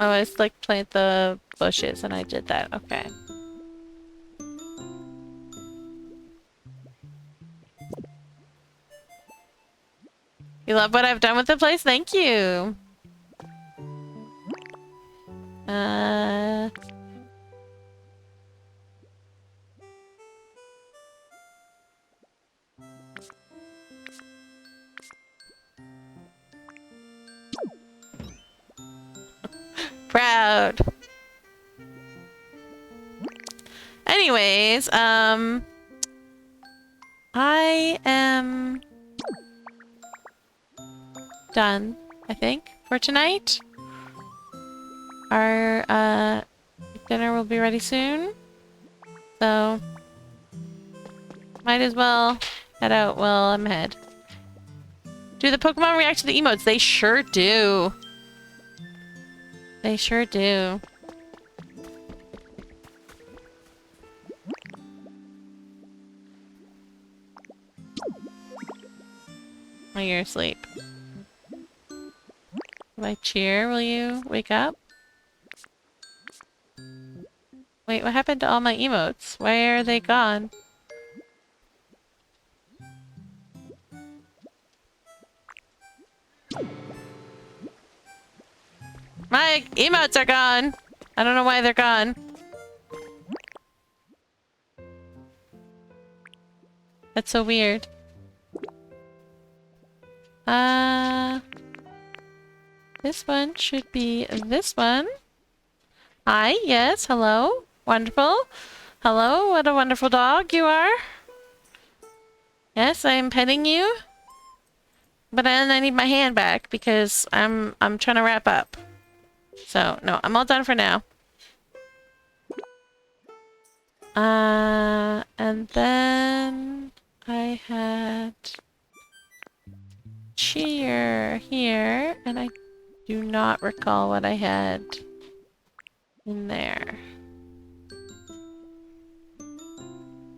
A: Oh, I was like plant the bushes and I did that. Okay. You love what I've done with the place? Thank you. Proud. Anyways, I am done, I think, for tonight. Our, dinner will be ready soon. So, might as well head out while I'm ahead. Do the Pokemon react to the emotes? They sure do. They sure do. Oh, you're asleep. If I cheer, will you wake up? Wait, what happened to all my emotes? Where are they gone? My emotes are gone! I don't know why they're gone. That's so weird. This one should be this one. Hi, yes, hello. Wonderful. Hello, what a wonderful dog you are. Yes, I'm petting you. But then I need my hand back because I'm trying to wrap up. So, no, I'm all done for now. And then I had cheer here, and I do not recall what I had in there.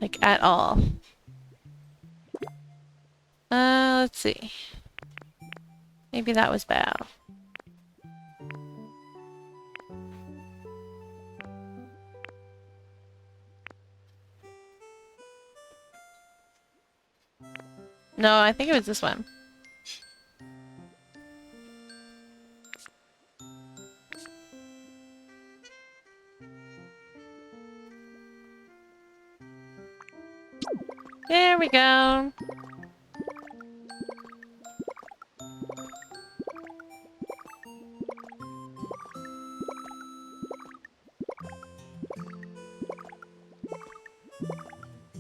A: Like, at all. Let's see. Maybe that was Bow. No, I think it was this one. There we go.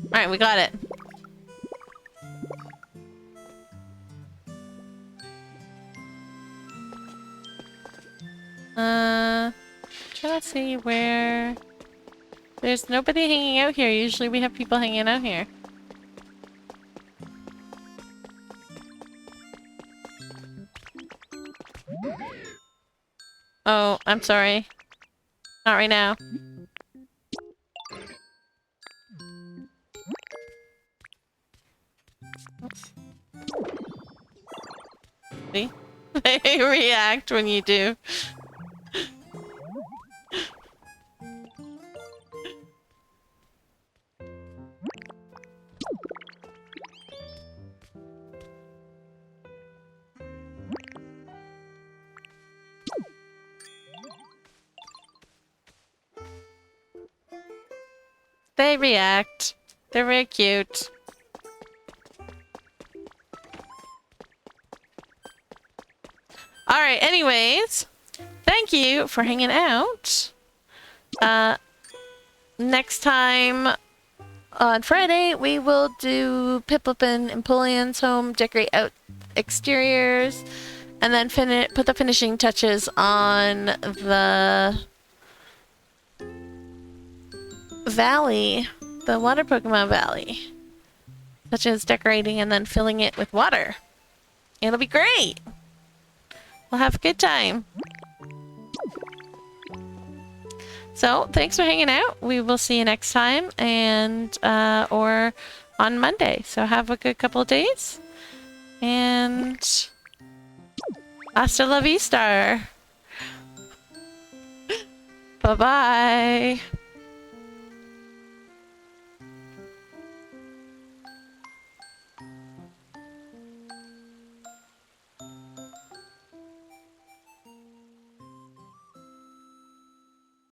A: Alright, we got it. Trying to see where... There's nobody hanging out here. Usually we have people hanging out here. Oh, I'm sorry. Not right now. Oops. See? They react when you do. They react. They're very cute. Alright, anyways. Thank you for hanging out. Next time on Friday, we will do Piplup and Empolion's home, decorate out exteriors, and then put the finishing touches on the valley, the water Pokemon valley, such as decorating and then filling it with water. It'll be great. We'll have a good time. So thanks for hanging out. We will see you next time, and or on Monday. So have a good couple of days, and hasta la vista. Bye bye.